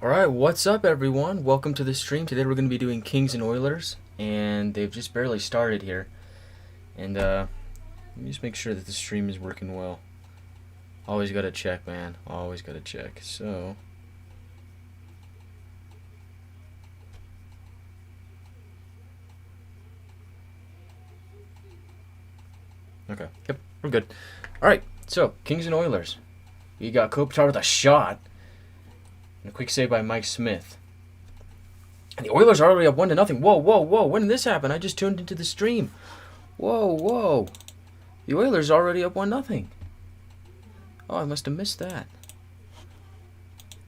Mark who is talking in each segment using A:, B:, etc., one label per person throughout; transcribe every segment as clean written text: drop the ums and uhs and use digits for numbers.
A: Alright, what's up everyone? Welcome to the stream. Today we're going to be doing Kings and Oilers, and they've just barely started here. And let me just make sure that the stream is working well. Always gotta check, man. Always gotta check. So, okay, yep, we're good. Alright, so, Kings and Oilers. We got Kopitar with a shot. And a quick save by Mike Smith. And the Oilers are already up 1-0. Whoa, whoa, whoa. When did this happen? I just tuned into the stream. Whoa, whoa. The Oilers are already up 1-0. Oh, I must have missed that.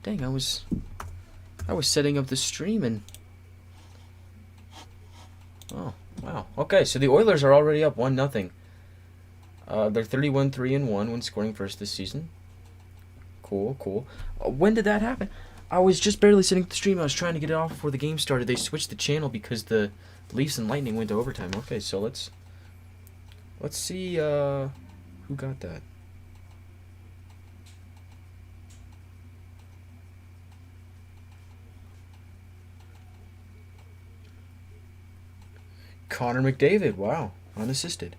A: Dang, I was setting up the stream and... Oh, wow. Okay, so the Oilers are already up 1-0. They're 31-3-1 when scoring first this season. Cool, cool. When did that happen? I was just barely sitting at the stream. I was trying to get it off before the game started. They switched the channel because the Leafs and Lightning went to overtime. Okay, so let's see who got that. Connor McDavid. Wow, unassisted.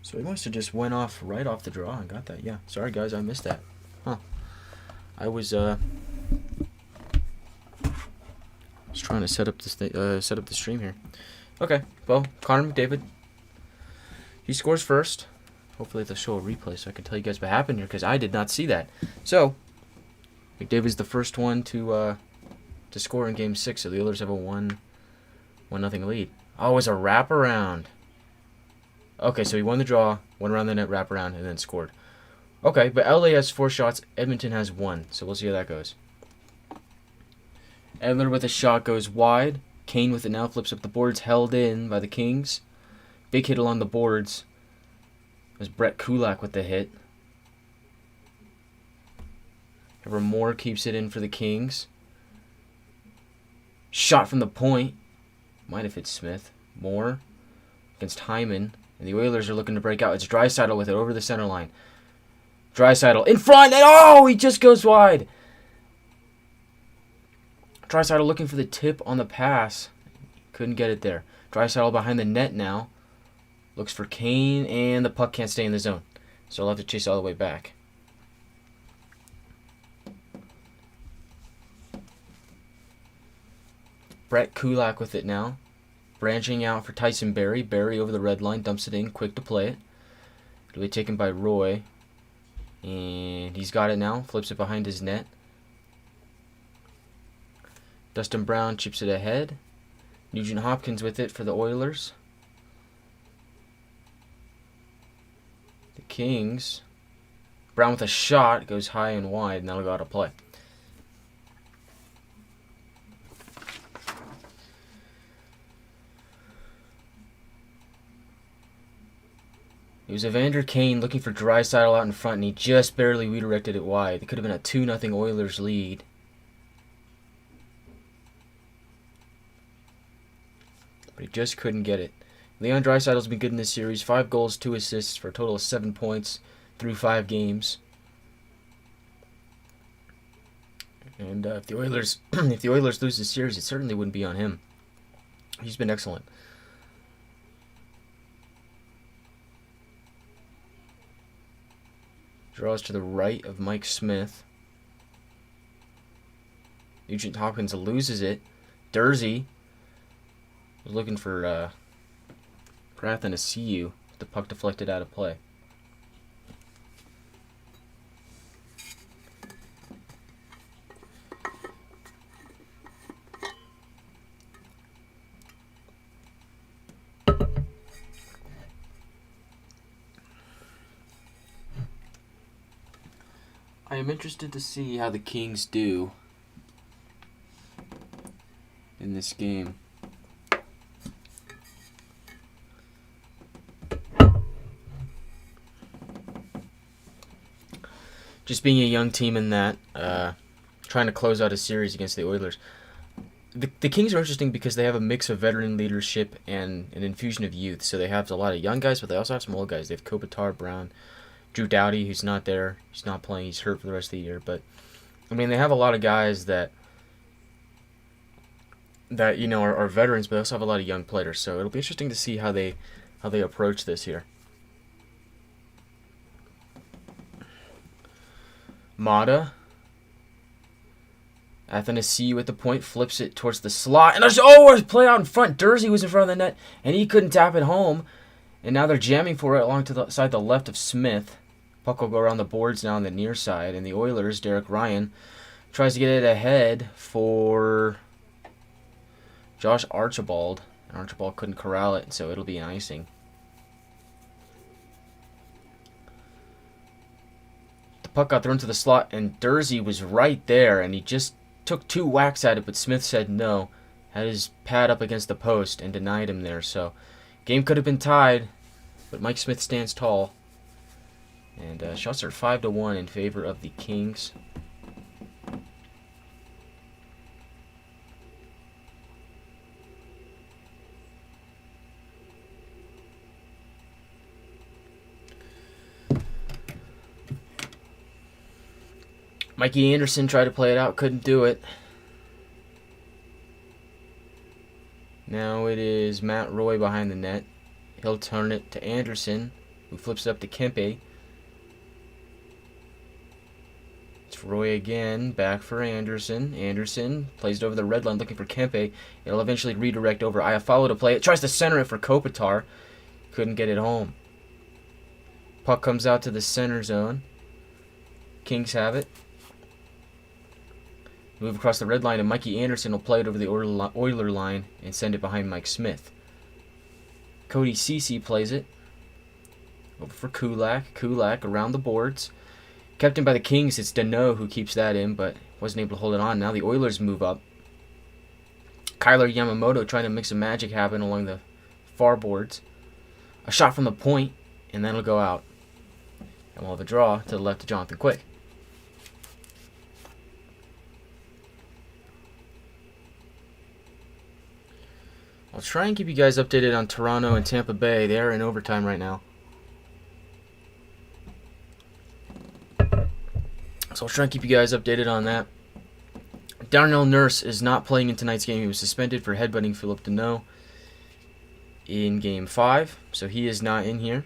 A: So he must have just went off right off the draw and got that. Yeah, sorry guys, I missed that. Huh. I was trying to set up the stream here. Okay, well, Connor McDavid. He scores first. Hopefully they'll show a replay so I can tell you guys what happened here because I did not see that. So McDavid's the first one to score in Game 6. So the Oilers have a 1-0 lead. Oh, it was a wraparound. Okay, so he won the draw, went around the net, wraparound, and then scored. Okay, but LA has 4 shots. Edmonton has 1. So we'll see how that goes. Edler with a shot goes wide. Kane with it now flips up the boards, held in by the Kings. Big hit along the boards. There's Brett Kulak with the hit. Ever Moore keeps it in for the Kings. Shot from the point. Might have hit Smith. Moore against Hyman. And the Oilers are looking to break out. It's Draisaitl with it over the center line. Draisaitl in front. And oh, he just goes wide. Draisaitl looking for the tip on the pass. Couldn't get it there. Draisaitl behind the net now. Looks for Kane, and the puck can't stay in the zone. So he'll have to chase all the way back. Brett Kulak with it now. Branching out for Tyson Barrie. Barrie over the red line, dumps it in, quick to play it. It'll be taken by Roy. And he's got it now. Flips it behind his net. Dustin Brown chips it ahead. Nugent Hopkins with it for the Oilers. The Kings. Brown with a shot. Goes high and wide, and that'll go out of play. It was Evander Kane looking for Draisaitl out in front, and he just barely redirected it wide. It could have been a 2-0 Oilers lead. But he just couldn't get it. Leon Draisaitl's been good in this series. 5 goals, 2 assists for a total of 7 points through 5 games. And if the Oilers lose this series, it certainly wouldn't be on him. He's been excellent. Draws to the right of Mike Smith. Nugent Hopkins loses it. Dursey was looking for Prath and a CU. The puck deflected out of play. I am interested to see how the Kings do in this game. Just being a young team in that, trying to close out a series against the Oilers. The Kings are interesting because they have a mix of veteran leadership and an infusion of youth. So they have a lot of young guys, but they also have some old guys. They have Kopitar, Brown, Drew Doughty, who's not there. He's not playing. He's hurt for the rest of the year. But I mean, they have a lot of guys that you know are veterans, but they also have a lot of young players. So it'll be interesting to see how they approach this here. Mata. Athanasiou with the point, flips it towards the slot, and there's a play out in front. Dursey was in front of the net, and he couldn't tap it home. And now they're jamming for it along to the side, the left of Smith. Puck will go around the boards now on the near side, and the Oilers, Derek Ryan, tries to get it ahead for Josh Archibald. And Archibald couldn't corral it, so it'll be an icing. The puck got thrown to the slot, and Dursey was right there, and he just took 2 whacks at it, but Smith said no. Had his pad up against the post and denied him there. So game could have been tied, but Mike Smith stands tall. And shots are 5-1 in favor of the Kings. Mikey Anderson tried to play it out, couldn't do it. Now it is Matt Roy behind the net. He'll turn it to Anderson, who flips it up to Kempe. It's Roy again, back for Anderson. Anderson plays it over the red line looking for Kempe. It'll eventually redirect over Iafallo to play it. Tries to center it for Kopitar. Couldn't get it home. Puck comes out to the center zone. Kings have it. Move across the red line, and Mikey Anderson will play it over the Oiler line and send it behind Mike Smith. Cody Ceci plays it over for Kulak. Kulak around the boards. Kept in by the Kings. It's Deneau who keeps that in, but wasn't able to hold it on. Now the Oilers move up. Kyler Yamamoto trying to make some magic happen along the far boards. A shot from the point, and then it'll go out. And we'll have a draw to the left of Jonathan Quick. I'll try and keep you guys updated on Toronto and Tampa Bay. They are in overtime right now. So I'll try and keep you guys updated on that. Darnell Nurse is not playing in tonight's game. He was suspended for headbutting Philip Deneau in Game 5. So he is not in here.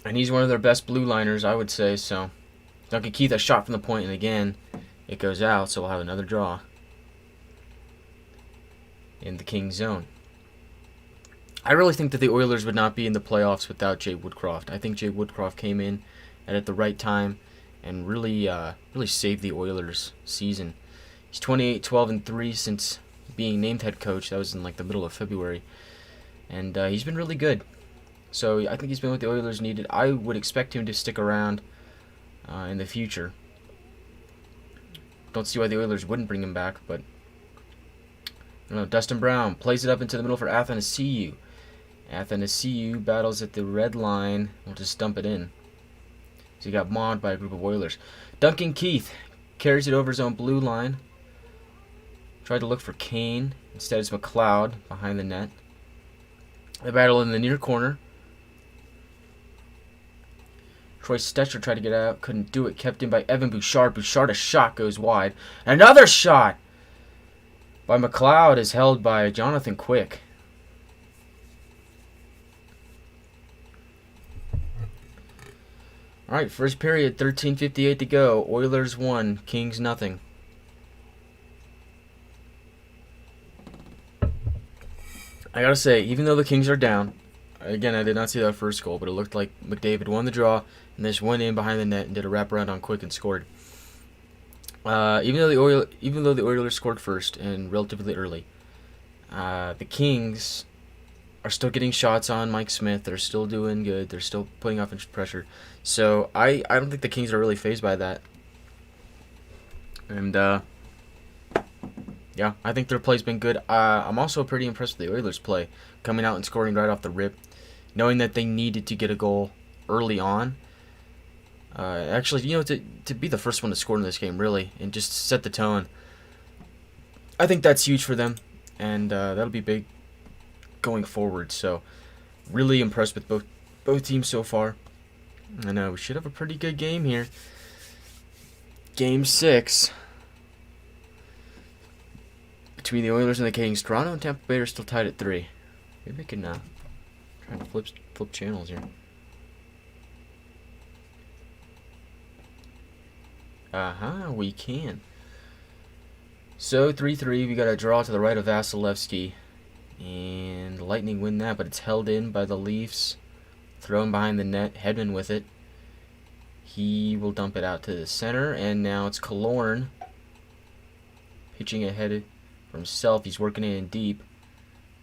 A: And he's one of their best blue liners, I would say. So Duncan Keith, a shot from the point, and again, it goes out, so we'll have another draw in the Kings zone. I really think that the Oilers would not be in the playoffs without Jay Woodcroft. I think Jay Woodcroft came in at the right time and really saved the Oilers' season. He's 28-12-3 since being named head coach. That was in like the middle of February, and he's been really good. So I think he's been what the Oilers needed. I would expect him to stick around in the future. Don't see why the Oilers wouldn't bring him back, but I don't know. Dustin Brown plays it up into the middle for Athanasiou. Athanasiou battles at the red line. We'll just dump it in. So he got mauled by a group of Oilers. Duncan Keith carries it over his own blue line. Tried to look for Kane. Instead it's McLeod behind the net. They battle in the near corner. Troy Stetcher tried to get out, couldn't do it. Kept in by Evan Bouchard. Bouchard, a shot goes wide. Another shot by McLeod is held by Jonathan Quick. All right, first period, 13:58 to go. Oilers 1, Kings nothing. I gotta say, even though the Kings are down, again, I did not see that first goal, but it looked like McDavid won the draw and just went in behind the net and did a wraparound on Quick and scored. Even though the Oilers scored first and relatively early, the Kings are still getting shots on Mike Smith. They're still doing good. They're still putting offensive pressure. So I don't think the Kings are really fazed by that. And yeah, I think their play's been good. I'm also pretty impressed with the Oilers' play, coming out and scoring right off the rip, knowing that they needed to get a goal early on. Actually, to be the first one to score in this game, really, and just set the tone. I think that's huge for them, and that'll be big going forward. So, really impressed with both teams so far. I know, we should have a pretty good game here. Game 6. Between the Oilers and the Kings. Toronto and Tampa Bay are still tied at 3. Maybe we can try to flip channels here. We can. So 3-3, we got a draw to the right of Vasilevsky. And the Lightning win that, but it's held in by the Leafs. Thrown behind the net, Hedman with it. He will dump it out to the center, and now it's Killorn pitching ahead for himself. He's working it in deep.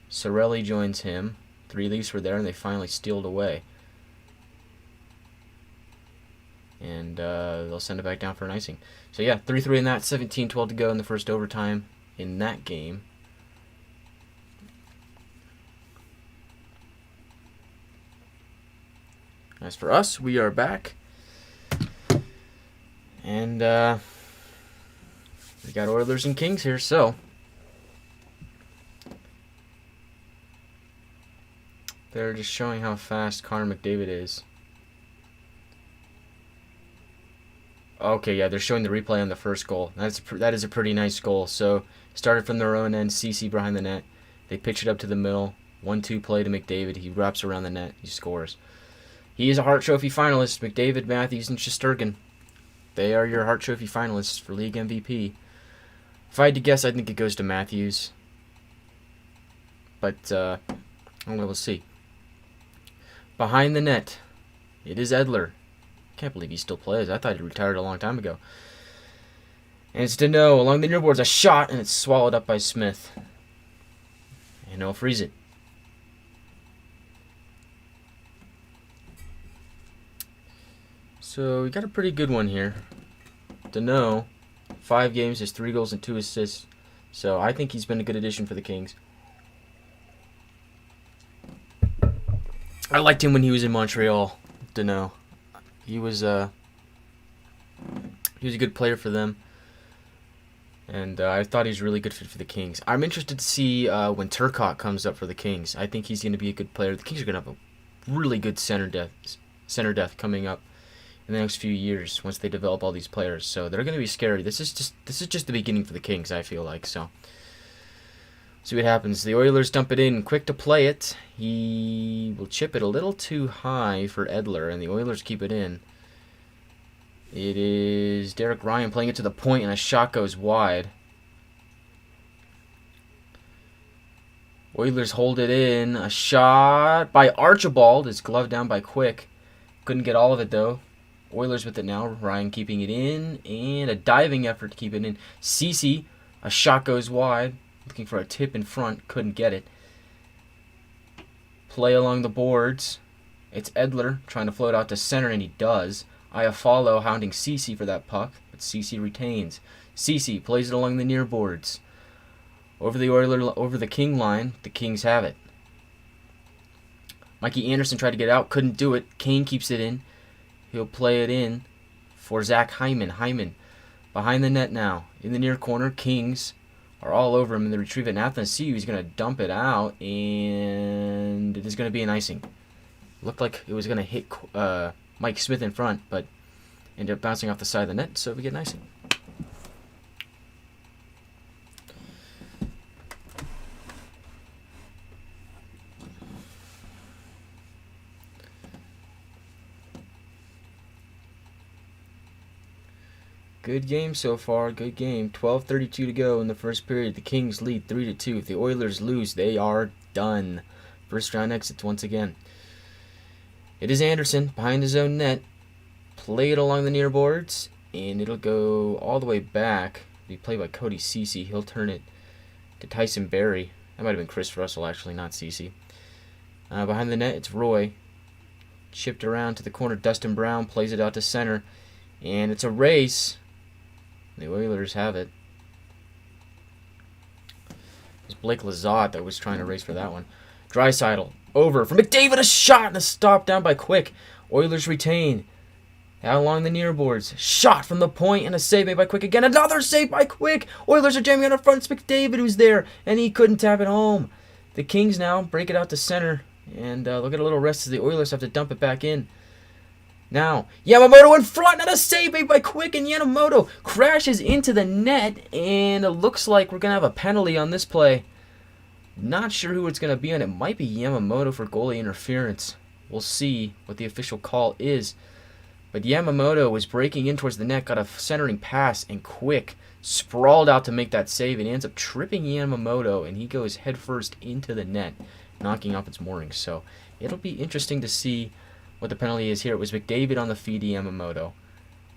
A: Cirelli joins him. 3 Leafs were there, and they finally stealed away. And they'll send it back down for an icing. So yeah, 3-3 in that. 17-12 to go in the first overtime in that game. As for us, we are back. And we got Oilers and Kings here, so they're just showing how fast Connor McDavid is. Okay, yeah, they're showing the replay on the first goal. That is a pretty nice goal. So, started from their own end, CC behind the net. They pitch it up to the middle. 1-2 play to McDavid. He wraps around the net. He scores. He is a Hart Trophy finalist. McDavid, Matthews, and Shesterkin. They are your Hart Trophy finalists for League MVP. If I had to guess, I think it goes to Matthews. But, we'll see. Behind the net, it is Edler. Can't believe he still plays. I thought he retired a long time ago. And it's Deneau along the near boards. A shot, and it's swallowed up by Smith. And he'll freeze it. So we got a pretty good one here. Deneau, 5 games, has 3 goals and 2 assists. So I think he's been a good addition for the Kings. I liked him when he was in Montreal, Deneau. He was a good player for them. And I thought he was a really good fit for the Kings. I'm interested to see when Turcotte comes up for the Kings. I think he's going to be a good player. The Kings are going to have a really good center depth coming up in the next few years once they develop all these players. So they're going to be scary. This is just the beginning for the Kings, I feel like. So see what happens. The Oilers dump it in, quick to play it. He will chip it a little too high for Edler, and the Oilers keep it in. It is Derek Ryan playing it to the point, and a shot goes wide. Oilers hold it in. A shot by Archibald is gloved down by Quick. Couldn't get all of it, though. Oilers with it now. Ryan keeping it in, and a diving effort to keep it in. Ceci, a shot goes wide. Looking for a tip in front. Couldn't get it. Play along the boards. It's Edler trying to float out to center, and he does. Iafallo hounding Ceci for that puck, but Ceci retains. Ceci plays it along the near boards. Over the King line, the Kings have it. Mikey Anderson tried to get out, couldn't do it. Kane keeps it in. He'll play it in for Zach Hyman. Hyman behind the net now. In the near corner, Kings are all over him in the retrieve it. Athanasiou, he's going to dump it out, and it is going to be an icing. Looked like it was going to hit Mike Smith in front, but ended up bouncing off the side of the net, so we get an icing. Good game so far. Good game. 12:32 to go in the first period. The Kings lead 3-2. If the Oilers lose, they are done. First round exits once again. It is Anderson behind his own net. Play it along the near boards, and it'll go all the way back. It'll be played by Cody Ceci. He'll turn it to Tyson Barrie. That might have been Chris Russell, actually, not Ceci. Behind the net, it's Roy. Chipped around to the corner. Dustin Brown plays it out to center, and it's a race. The Oilers have it. It was Blake Lizotte that was trying to race for that one. Draisaitl over for McDavid, a shot and a stop down by Quick. Oilers retain. Out along the near boards. Shot from the point and a save made by Quick again. Another save by Quick. Oilers are jamming on the front. It's McDavid who's there, and he couldn't tap it home. The Kings now break it out to center, and they'll get a little rest as the Oilers have to dump it back in. Now, Yamamoto in front, not a save made by Quick, and Yamamoto crashes into the net, and it looks like we're going to have a penalty on this play. Not sure who it's going to be on. It might be Yamamoto for goalie interference. We'll see what the official call is. But Yamamoto was breaking in towards the net, got a centering pass, and Quick sprawled out to make that save, and ends up tripping Yamamoto, and he goes headfirst into the net, knocking off its moorings. So it'll be interesting to see what the penalty is here. It was McDavid on the feed to Yamamoto.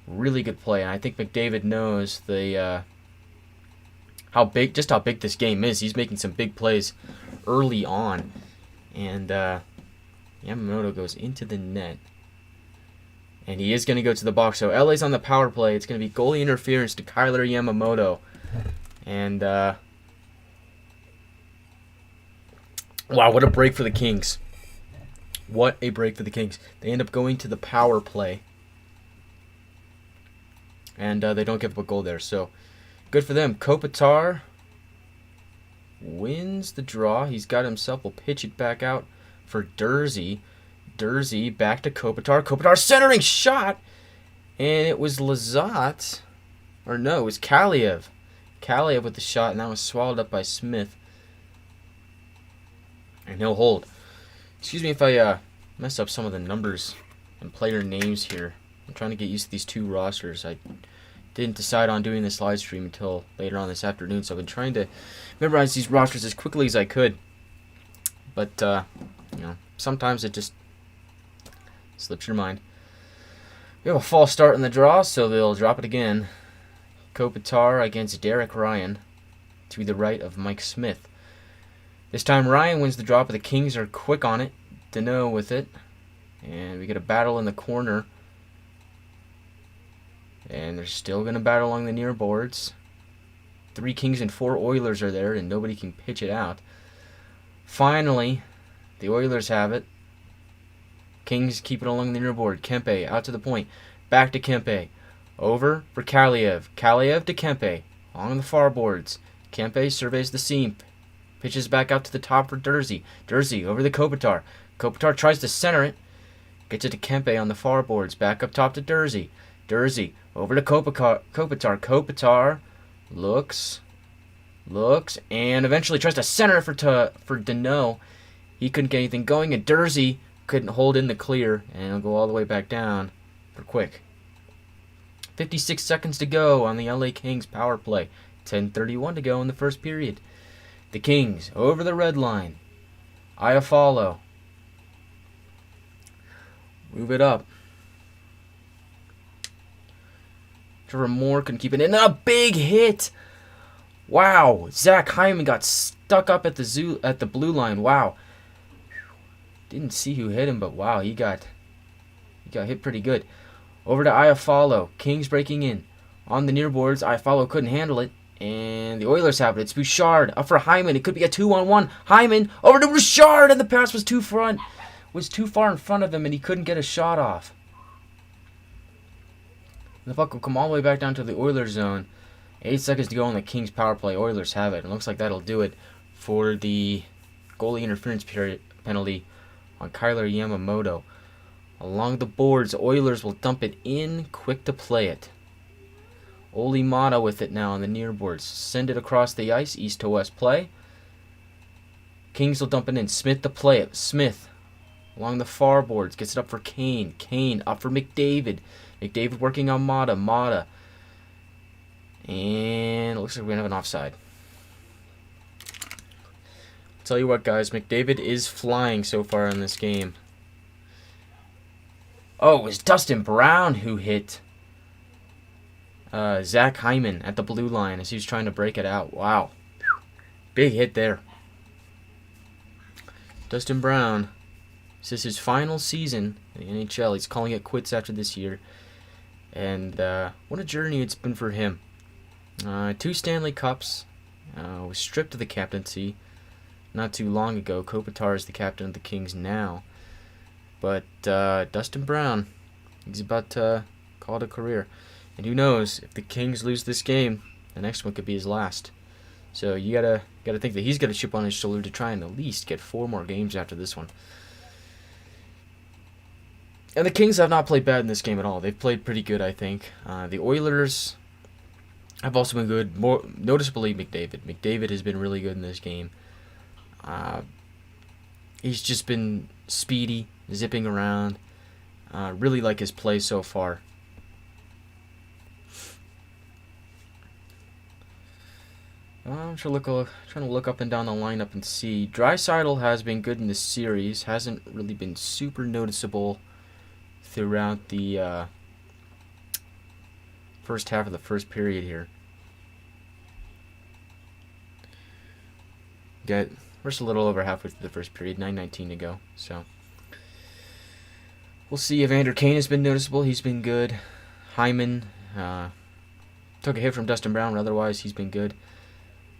A: Really good play, and I think McDavid knows the how big this game is. He's making some big plays early on, and Yamamoto goes into the net, and he is going to go to the box. So LA's on the power play. It's going to be goalie interference to Kyler Yamamoto, and wow, what a break for the Kings. What a break for the Kings. They end up going to the power play. And they don't give up a goal there. So, good for them. Kopitar wins the draw. He's got himself. Will pitch it back out for Dursey. Dursey back to Kopitar. Kopitar centering shot. And it was Lazat. Or no, it was Kaliev. Kaliev with the shot. And that was swallowed up by Smith. And he'll hold. Excuse me if I mess up some of the numbers and player names here. I'm trying to get used to these two rosters. I didn't decide on doing this live stream until later on this afternoon, so I've been trying to memorize these rosters as quickly as I could. But, you know, sometimes it just slips your mind. We have a false start in the draw, so they'll drop it again. Kopitar against Derek Ryan to the right of Mike Smith. This time Ryan wins the draw, but the Kings are quick on it. Deneau with it. And we get a battle in the corner. And they're still going to battle along the near boards. 3 Kings and 4 Oilers are there, and nobody can pitch it out. Finally, the Oilers have it. Kings keep it along the near board. Kempe out to the point. Back to Kempe. Over for Kaliev. Kaliev to Kempe. Along the far boards. Kempe surveys the seam. Pitches back out to the top for Dursey. Dursey over the Kopitar. Kopitar tries to center it. Gets it to Kempe on the far boards. Back up top to Dursey. Dursey over to Kopitar. Kopitar looks, and eventually tries to center it for Deneau. He couldn't get anything going, and Dursey couldn't hold in the clear, and it'll go all the way back down for Quick. 56 seconds to go on the LA Kings power play. 10:31 to go in the first period. The Kings over the red line. Iafallo. Move it up. Trevor Moore couldn't keep it in. A big hit. Wow. Zach Hyman got stuck up at the blue line. Wow. Didn't see who hit him, but wow, he got hit pretty good. Over to Iafallo. Kings breaking in. On the near boards, Iafallo couldn't handle it. And the Oilers have it. It's Bouchard up for Hyman. It could be a 2-on-1. Hyman over to Bouchard, and the pass was too far in front of him, and he couldn't get a shot off. And the puck will come all the way back down to the Oilers zone. 8 seconds to go on the Kings power play. Oilers have it. It looks like that'll do it for the goalie interference penalty on Kyler Yamamoto. Along the boards, Oilers will dump it in. Quick to play it. Oli Mata with it now on the near boards. Send it across the ice, east to west play. Kings will dump it in. Smith to play it. Smith along the far boards. Gets it up for Kane. Kane up for McDavid. McDavid working on Mata. Mata. And it looks like we're going to have an offside. Tell you what, guys. McDavid is flying so far in this game. Oh, it was Dustin Brown who hit Zach Hyman at the blue line as he was trying to break it out. Wow. Big hit there. Dustin Brown. This is his final season in the NHL. He's calling it quits after this year. And what a journey it's been for him. 2 Stanley Cups. Was stripped of the captaincy not too long ago. Kopitar is the captain of the Kings now. But Dustin Brown, he's about to call it a career. And who knows, if the Kings lose this game, the next one could be his last. So you gotta think that he's got a chip on his shoulder to try and at least get 4 more games after this one. And the Kings have not played bad in this game at all. They've played pretty good, I think. The Oilers have also been good. More noticeably, McDavid. McDavid has been really good in this game. He's just been speedy, zipping around. Really like his play so far. I'm trying to look up and down the lineup and see. Draisaitl has been good in this series. Hasn't really been super noticeable throughout the first half of the first period here. We're just a little over halfway through the first period, 9:19 to go. So we'll see. Evander Kane has been noticeable. He's been good. Hyman took a hit from Dustin Brown, but otherwise he's been good.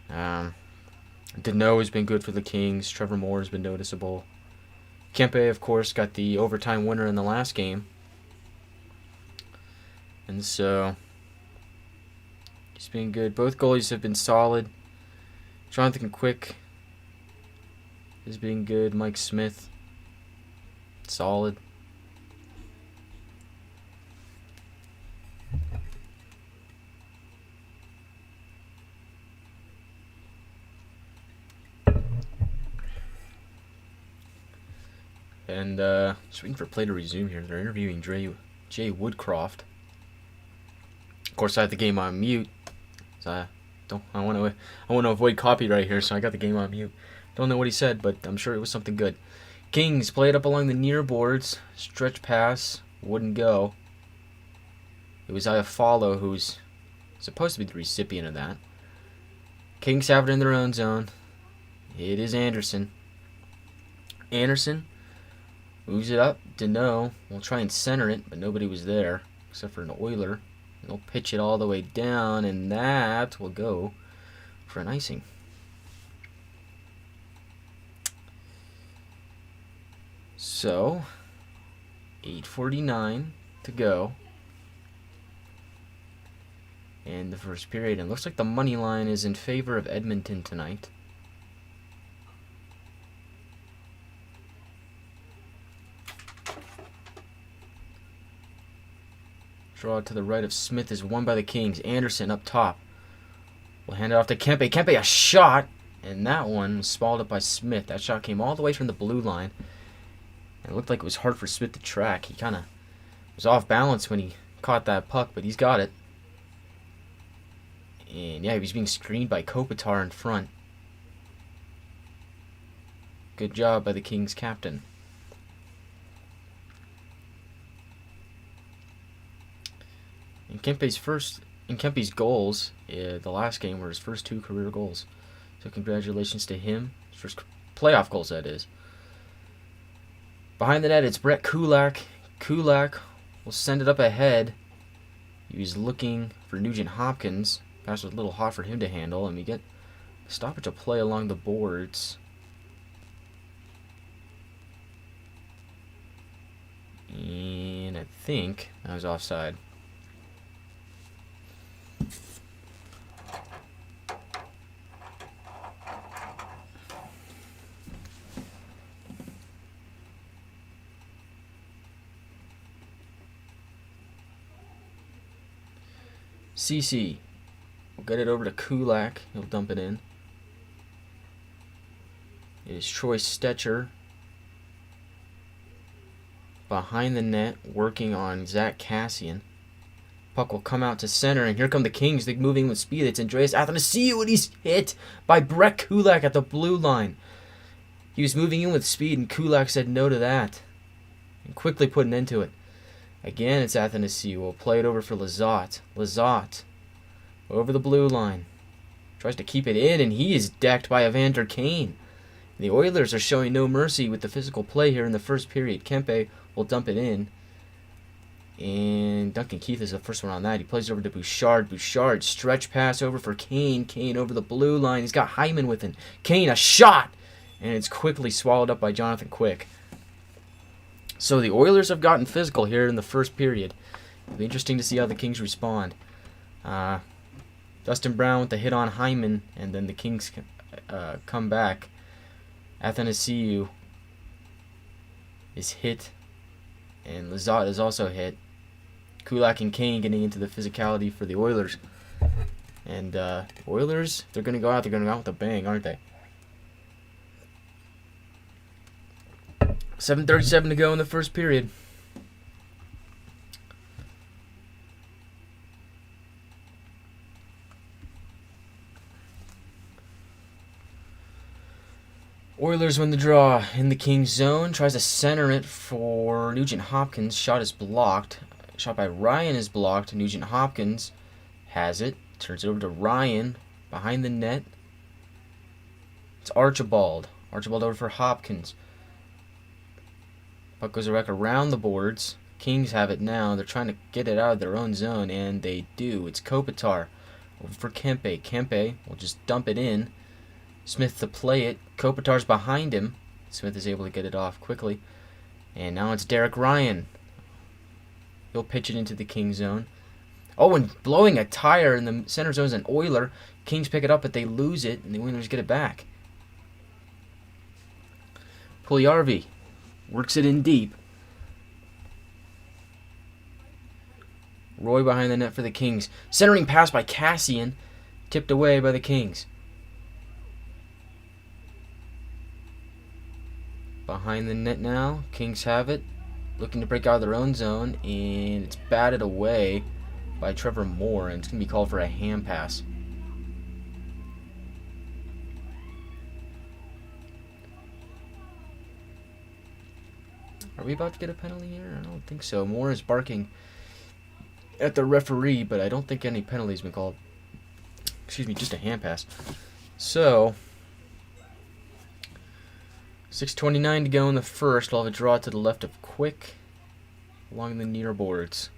A: Deneau has been good for the Kings. Trevor Moore has been noticeable. Kempe, of course, got the overtime winner in the last game. And so he's been good. Both goalies have been solid. Jonathan Quick has been good. Mike Smith, solid. And just waiting for play to resume here. They're interviewing Jay Woodcroft. Of course, I have the game on mute. So I want to avoid copyright here, so I got the game on mute. Don't know what he said, but I'm sure it was something good. Kings play it up along the near boards. Stretch pass wouldn't go. It was Iafallo who's supposed to be the recipient of that. Kings have it in their own zone. It is Anderson. Anderson moves it up. Deneau will try and center it, but nobody was there except for an Oiler. And they'll pitch it all the way down, and that will go for an icing. So, 8:49 to go in the first period. And it looks like the money line is in favor of Edmonton tonight. Draw to the right of Smith is won by the Kings. Anderson up top. We'll hand it off to Kempe. Kempe, a shot. And that one was swallowed up by Smith. That shot came all the way from the blue line. And it looked like it was hard for Smith to track. He kind of was off balance when he caught that puck, but he's got it. And yeah, he was being screened by Kopitar in front. Good job by the Kings captain. In Kempe's goals, the last game were his first 2 career goals. So congratulations to him. His first playoff goals, that is. Behind the net, it's Brett Kulak. Kulak will send it up ahead. He was looking for Nugent Hopkins. Pass was a little hot for him to handle, and we get a stoppage of play along the boards. And I think that was offside. CC will get it over to Kulak. He'll dump it in. It is Troy Stetcher behind the net working on Zach Cassian. Puck will come out to center, and here come the Kings. They're moving with speed. It's Andreas Athanasiou, and he's hit by Brett Kulak at the blue line. He was moving in with speed, and Kulak said no to that and quickly put an end to it. Again, it's Athanasiou. We'll play it over for Lizotte. Lizotte over the blue line. Tries to keep it in, and he is decked by Evander Kane. The Oilers are showing no mercy with the physical play here in the first period. Kempe will dump it in. And Duncan Keith is the first one on that. He plays it over to Bouchard. Bouchard, stretch pass over for Kane. Kane over the blue line. He's got Hyman with him. Kane, a shot! And it's quickly swallowed up by Jonathan Quick. So the Oilers have gotten physical here in the first period. It'll be interesting to see how the Kings respond. Dustin Brown with the hit on Hyman, and then the Kings come back. Athanasiou is hit And Lizotte is also hit. Kulak and Kane getting into the physicality for the Oilers. And Oilers, they're going to go out. They're going to go out with a bang, aren't they? 7:37 to go in the first period. Oilers win the draw in the Kings zone. Tries to center it for Nugent Hopkins. Shot is blocked. Shot by Ryan is blocked. Nugent Hopkins has it. Turns it over to Ryan behind the net. It's Archibald. Archibald over for Hopkins. Puck goes around the boards. Kings have it now. They're trying to get it out of their own zone, and they do. It's Kopitar over for Kempe. Kempe will just dump it in. Smith to play it. Kopitar's behind him. Smith is able to get it off quickly. And now it's Derek Ryan. He'll pitch it into the Kings zone. Oh, and blowing a tire in the center zone is an Oiler. Kings pick it up, but they lose it, and the Oilers get it back. Puljujarvi works it in deep. Roy behind the net for the Kings. Centering pass by Cassian. Tipped away by the Kings. Behind the net now. Kings have it. Looking to break out of their own zone. And it's batted away by Trevor Moore. And it's going to be called for a hand pass. Are we about to get a penalty here? I don't think so. Moore is barking at the referee, but I don't think any penalty's been called. Excuse me, just a hand pass. So, 6:29 to go in the first. We'll have a draw to the left of Quick along the near boards.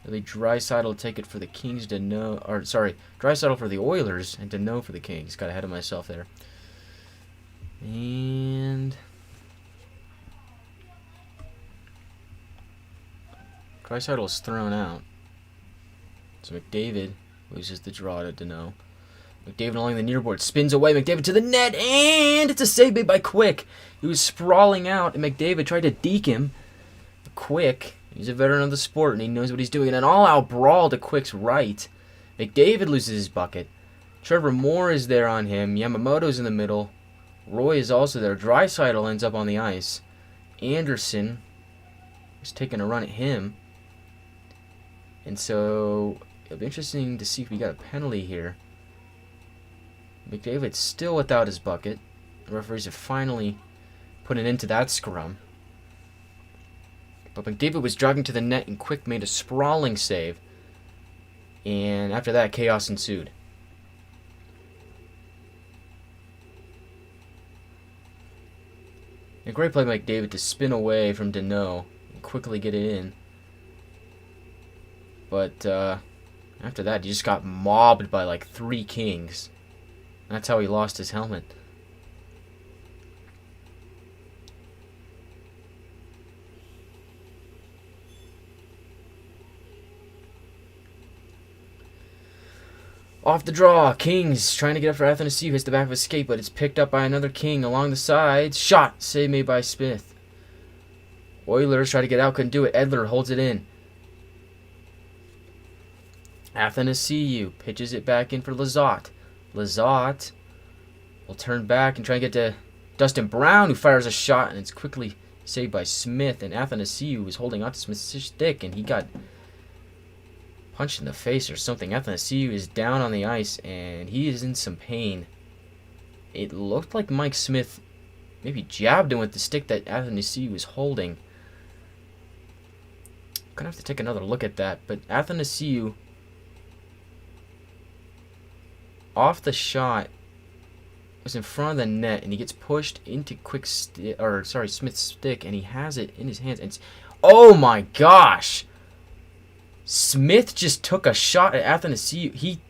A: Really, Draisaitl will take it for the Kings. Draisaitl for the Oilers and Deneau for the Kings. Got ahead of myself there. And Draisaitl is thrown out. So McDavid loses the draw to Deneau. McDavid along the near board spins away. McDavid to the net, and it's a save made by Quick. He was sprawling out, and McDavid tried to deke him. Quick, he's a veteran of the sport, and he knows what he's doing. And an all-out brawl to Quick's right. McDavid loses his bucket. Trevor Moore is there on him. Yamamoto's in the middle. Roy is also there. Draisaitl ends up on the ice. Anderson is taking a run at him. And so it'll be interesting to see if we got a penalty here. McDavid's still without his bucket. The referees have finally put an end to that scrum. But McDavid was jogging to the net and Quick made a sprawling save. And after that, chaos ensued. A great play by McDavid to spin away from Deneau and quickly get it in. But after that, he just got mobbed by like 3 Kings. That's how he lost his helmet. Off the draw, Kings trying to get up for Athanasiou, hits the back of his skate, but it's picked up by another King along the sides. Shot, save made by Smith. Oilers try to get out, couldn't do it. Edler holds it in. Athanasiou pitches it back in for Lizotte. Lizotte will turn back and try and get to Dustin Brown, who fires a shot, and it's quickly saved by Smith. And Athanasiou was holding on to Smith's stick, and he got punched in the face or something. Athanasiou is down on the ice, and he is in some pain. It looked like Mike Smith maybe jabbed him with the stick that Athanasiou was holding. I'm going to have to take another look at that. But Athanasiou, off the shot, was in front of the net, and he gets pushed into Smith's stick, and he has it in his hands. And oh my gosh! Smith just took a shot at Athanasiou. He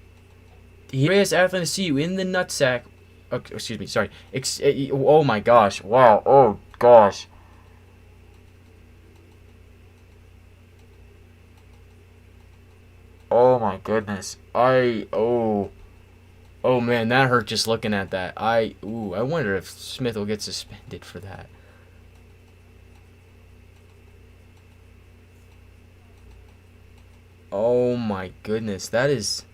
A: raised Athanasiou in the nutsack. Oh, excuse me, sorry. Oh my gosh! Wow! Oh gosh! Oh my goodness! Oh man, that hurt just looking at that. I wonder if Smith will get suspended for that. Oh my goodness, that is...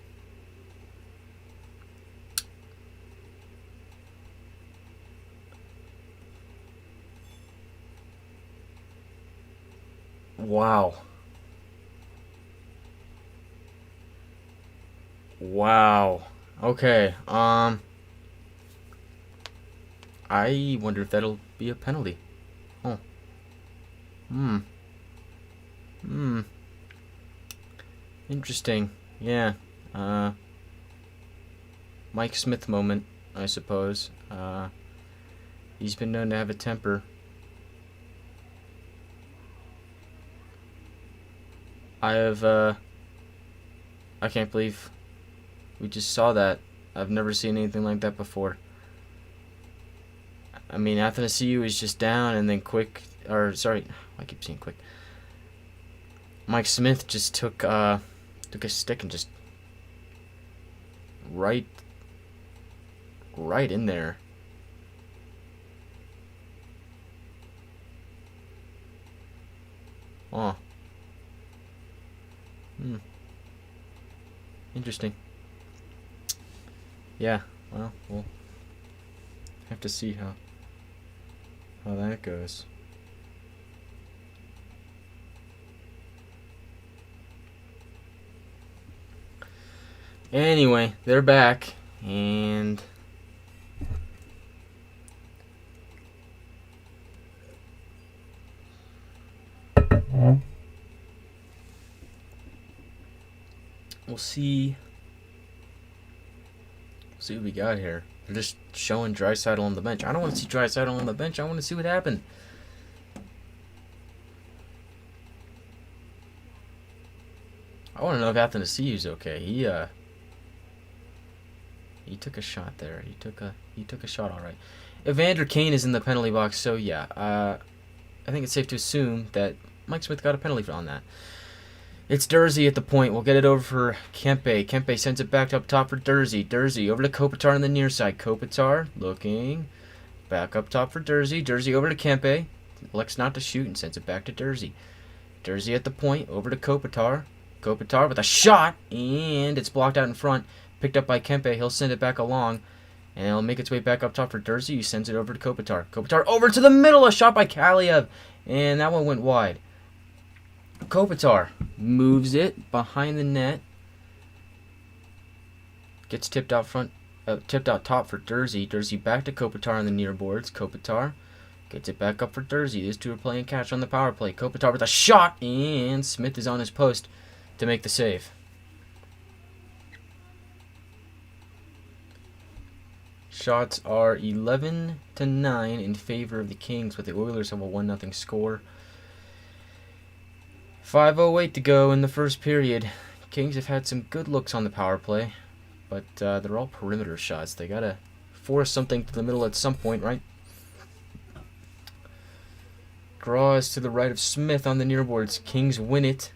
A: Wow. Wow. Okay, I wonder if that'll be a penalty. Oh. Hmm. Hmm. Interesting. Yeah. Mike Smith moment, I suppose. He's been known to have a temper. I can't believe we just saw that. I've never seen anything like that before. I mean, Athanasiu is just down and then quick, or sorry, I keep saying quick. Mike Smith just took a stick and just right in there. Oh. Interesting. Yeah, well, we'll have to see how that goes. Anyway, they're back, and we'll see what we got here. They're just showing Draisaitl on the bench. I don't want to see Draisaitl on the bench. I want to see what happened. I want to know if Athanasiu's okay. He took a shot there. He took a shot, all right. Evander Kane is in the penalty box, so yeah. I think it's safe to assume that Mike Smith got a penalty on that. It's Dursey at the point. We'll get it over for Kempe. Kempe sends it back up top for Dursey. Dursey over to Kopitar on the near side. Kopitar looking back up top for Dursey. Dursey over to Kempe. Elects not to shoot and sends it back to Dursey. Dursey at the point over to Kopitar. Kopitar with a shot, and it's blocked out in front. Picked up by Kempe. He'll send it back along, and it'll make its way back up top for Dursey. He sends it over to Kopitar. Kopitar over to the middle. A shot by Kaliev, and that one went wide. Kopitar moves it behind the net. Gets tipped out top for Dursey. Dursey back to Kopitar on the near boards. Kopitar gets it back up for Dursey. These two are playing catch on the power play. Kopitar with a shot, and Smith is on his post to make the save. Shots are 11-9 in favor of the Kings, but the Oilers have a 1-0 score. 5:08 to go in the first period. Kings have had some good looks on the power play, but they're all perimeter shots. They gotta force something to the middle at some point, right? Draws to the right of Smith on the near boards. Kings win it.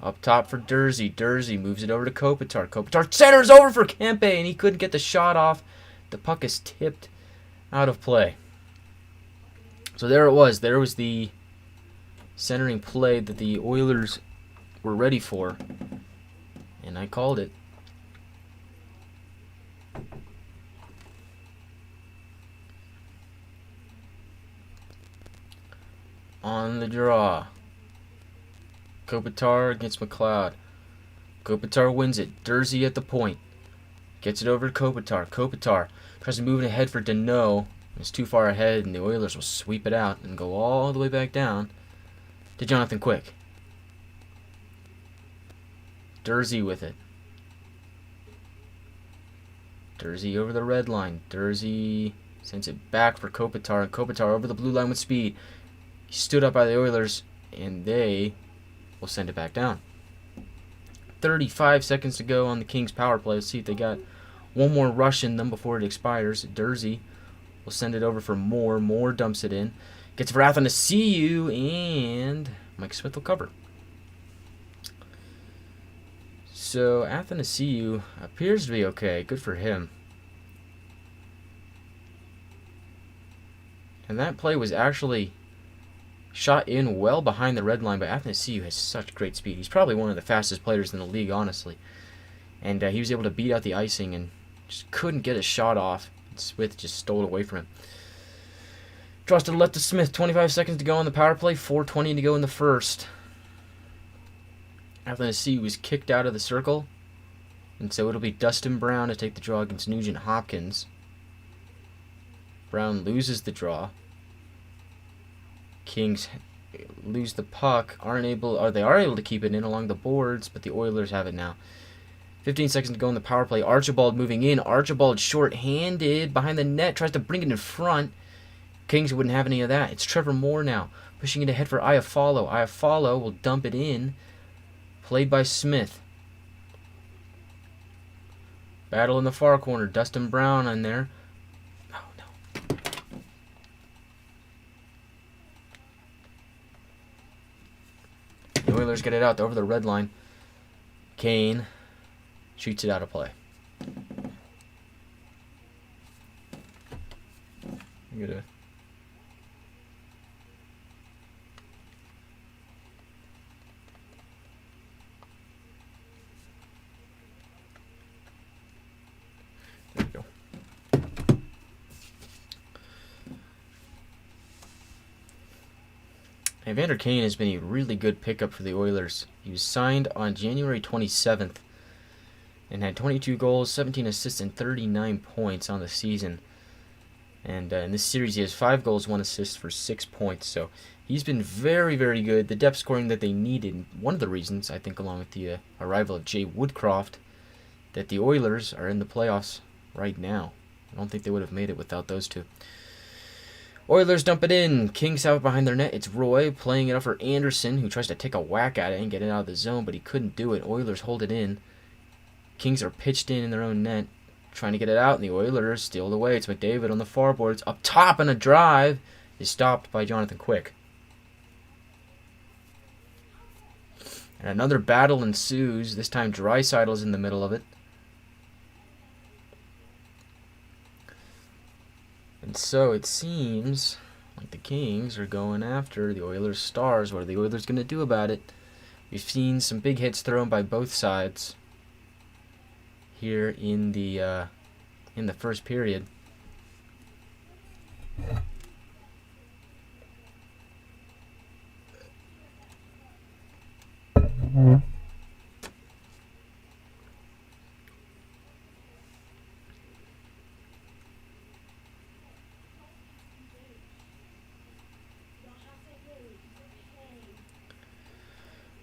A: Up top for Dursey. Dursey moves it over to Kopitar. Kopitar centers over for Kempe, and he couldn't get the shot off. The puck is tipped out of play. So there it was. There was the centering play that the Oilers were ready for, and I called it. On the draw. Kopitar against McLeod. Kopitar wins it. Dursey at the point. Gets it over to Kopitar. Kopitar tries to move it ahead for Deneau. It's too far ahead, and the Oilers will sweep it out and go all the way back down to Jonathan Quick. Dursey with it. Dursey over the red line. Dursey sends it back for Kopitar. And Kopitar over the blue line with speed. He stood up by the Oilers, and they will send it back down. 35 seconds to go on the Kings power play. Let's see if they got one more rush in them before it expires. Dursey will send it over for Moore. Moore dumps it in. Gets it for Athanasiu, and Mike Smith will cover. So Athanasiu appears to be okay. Good for him. And that play was actually Shot in well behind the red line, but Athanasiou has such great speed. He's probably one of the fastest players in the league, honestly. And he was able to beat out the icing and just couldn't get a shot off. Smith just stole it away from him. Draws to the left to Smith. 25 seconds to go on the power play. 4:20 to go in the first. Athanasiou was kicked out of the circle. And so it'll be Dustin Brown to take the draw against Nugent Hopkins. Brown loses the draw. Kings lose the puck. They are able to keep it in along the boards, but the Oilers have it now. 15 seconds to go in the power play. Archibald moving in. Archibald short-handed behind the net. Tries to bring it in front. Kings wouldn't have any of that. It's Trevor Moore now. Pushing it ahead for Iafallo. Iafallo will dump it in. Played by Smith. Battle in the far corner. Dustin Brown in there. Oh, no. The Oilers get it out over the red line. Kane shoots it out of play. There we go. Evander Kane has been a really good pickup for the Oilers. He was signed on January 27th and had 22 goals, 17 assists, and 39 points on the season. And in this series, he has 5 goals, 1 assist for 6 points. So he's been very, very good. The depth scoring that they needed. One of the reasons, I think, along with the arrival of Jay Woodcroft, that the Oilers are in the playoffs right now. I don't think they would have made it without those two. Oilers dump it in. Kings have it behind their net. It's Roy playing it up for Anderson, who tries to take a whack at it and get it out of the zone, but he couldn't do it. Oilers hold it in. Kings are pitched in their own net, trying to get it out, and the Oilers steal it away. It's McDavid on the far boards. Up top, and a drive is stopped by Jonathan Quick. And another battle ensues. This time Draisaitl's in the middle of it. And so it seems like the Kings are going after the Oilers' stars. What are the Oilers going to do about it? We've seen some big hits thrown by both sides here in the first period.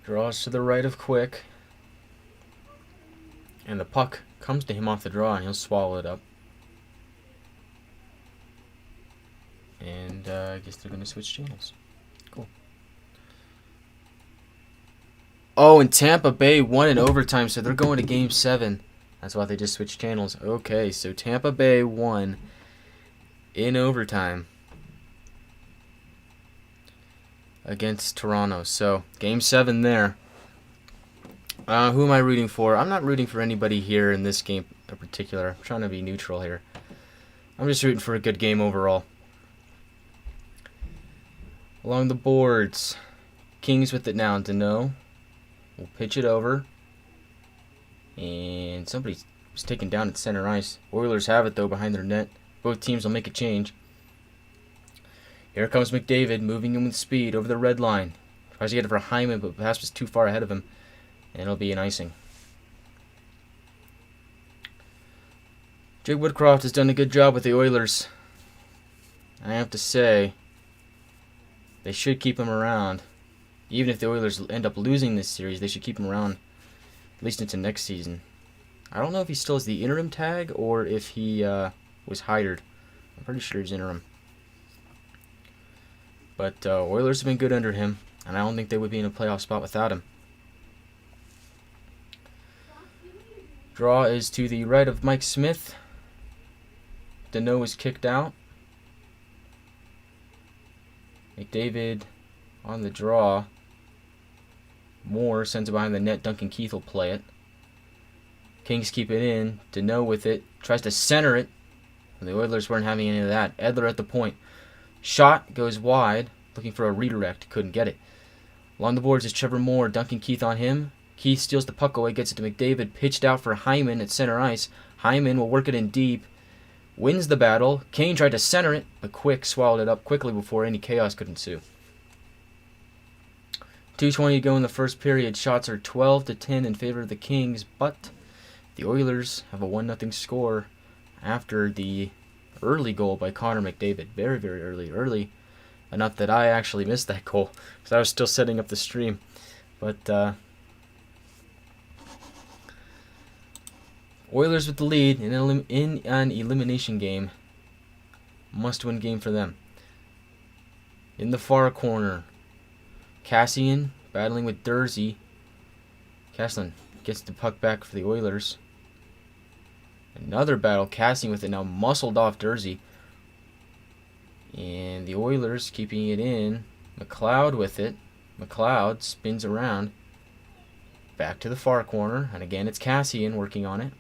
A: Draws to the right of Quick. And the puck comes to him off the draw, and he'll swallow it up. And I guess they're going to switch channels. Cool. Oh, and Tampa Bay won in overtime, so they're going to Game 7. That's why they just switched channels. Okay, so Tampa Bay won in overtime against Toronto. So, Game 7 there. Who am I rooting for? I'm not rooting for anybody here in this game in particular. I'm trying to be neutral here. I'm just rooting for a good game overall. Along the boards, Kings with it now. Deneau will pitch it over. And somebody's taken down at center ice. Oilers have it, though, behind their net. Both teams will make a change. Here comes McDavid, moving in with speed over the red line. Tries to get it for Hyman, but the pass was too far ahead of him. And it'll be an icing. Jake Woodcroft has done a good job with the Oilers. I have to say, they should keep him around. Even if the Oilers end up losing this series, they should keep him around at least into next season. I don't know if he still has the interim tag or if he was hired. I'm pretty sure he's interim. But Oilers have been good under him, and I don't think they would be in a playoff spot without him. Draw is to the right of Mike Smith. Deneau is kicked out. McDavid on the draw. Moore sends it behind the net. Duncan Keith will play it. Kings keep it in. Deneau with it. Tries to center it. And the Oilers weren't having any of that. Edler at the point. Shot goes wide. looking for a redirect. Couldn't get it. Along the boards is Trevor Moore, dunking Keith on him. Keith steals the puck away, gets it to McDavid, pitched out for Hyman at center ice. Hyman will work it in deep, wins the battle. Kane tried to center it, but Quick swallowed it up quickly before any chaos could ensue. 2:20 to go in the first period. Shots are 12-10 in favor of the Kings, but the Oilers have a 1-0 score after the early goal by Connor McDavid. Very, very early enough that I actually missed that goal because I was still setting up the stream. But Oilers with the lead in an elimination game. Must-win game for them. In the far corner, Cassian battling with Dursey. Caslin gets the puck back for the Oilers. Another battle. Cassian with it now, muscled off Dursey. And the Oilers keeping it in. McLeod with it. McLeod spins around. Back to the far corner. And again, it's Cassian working on it.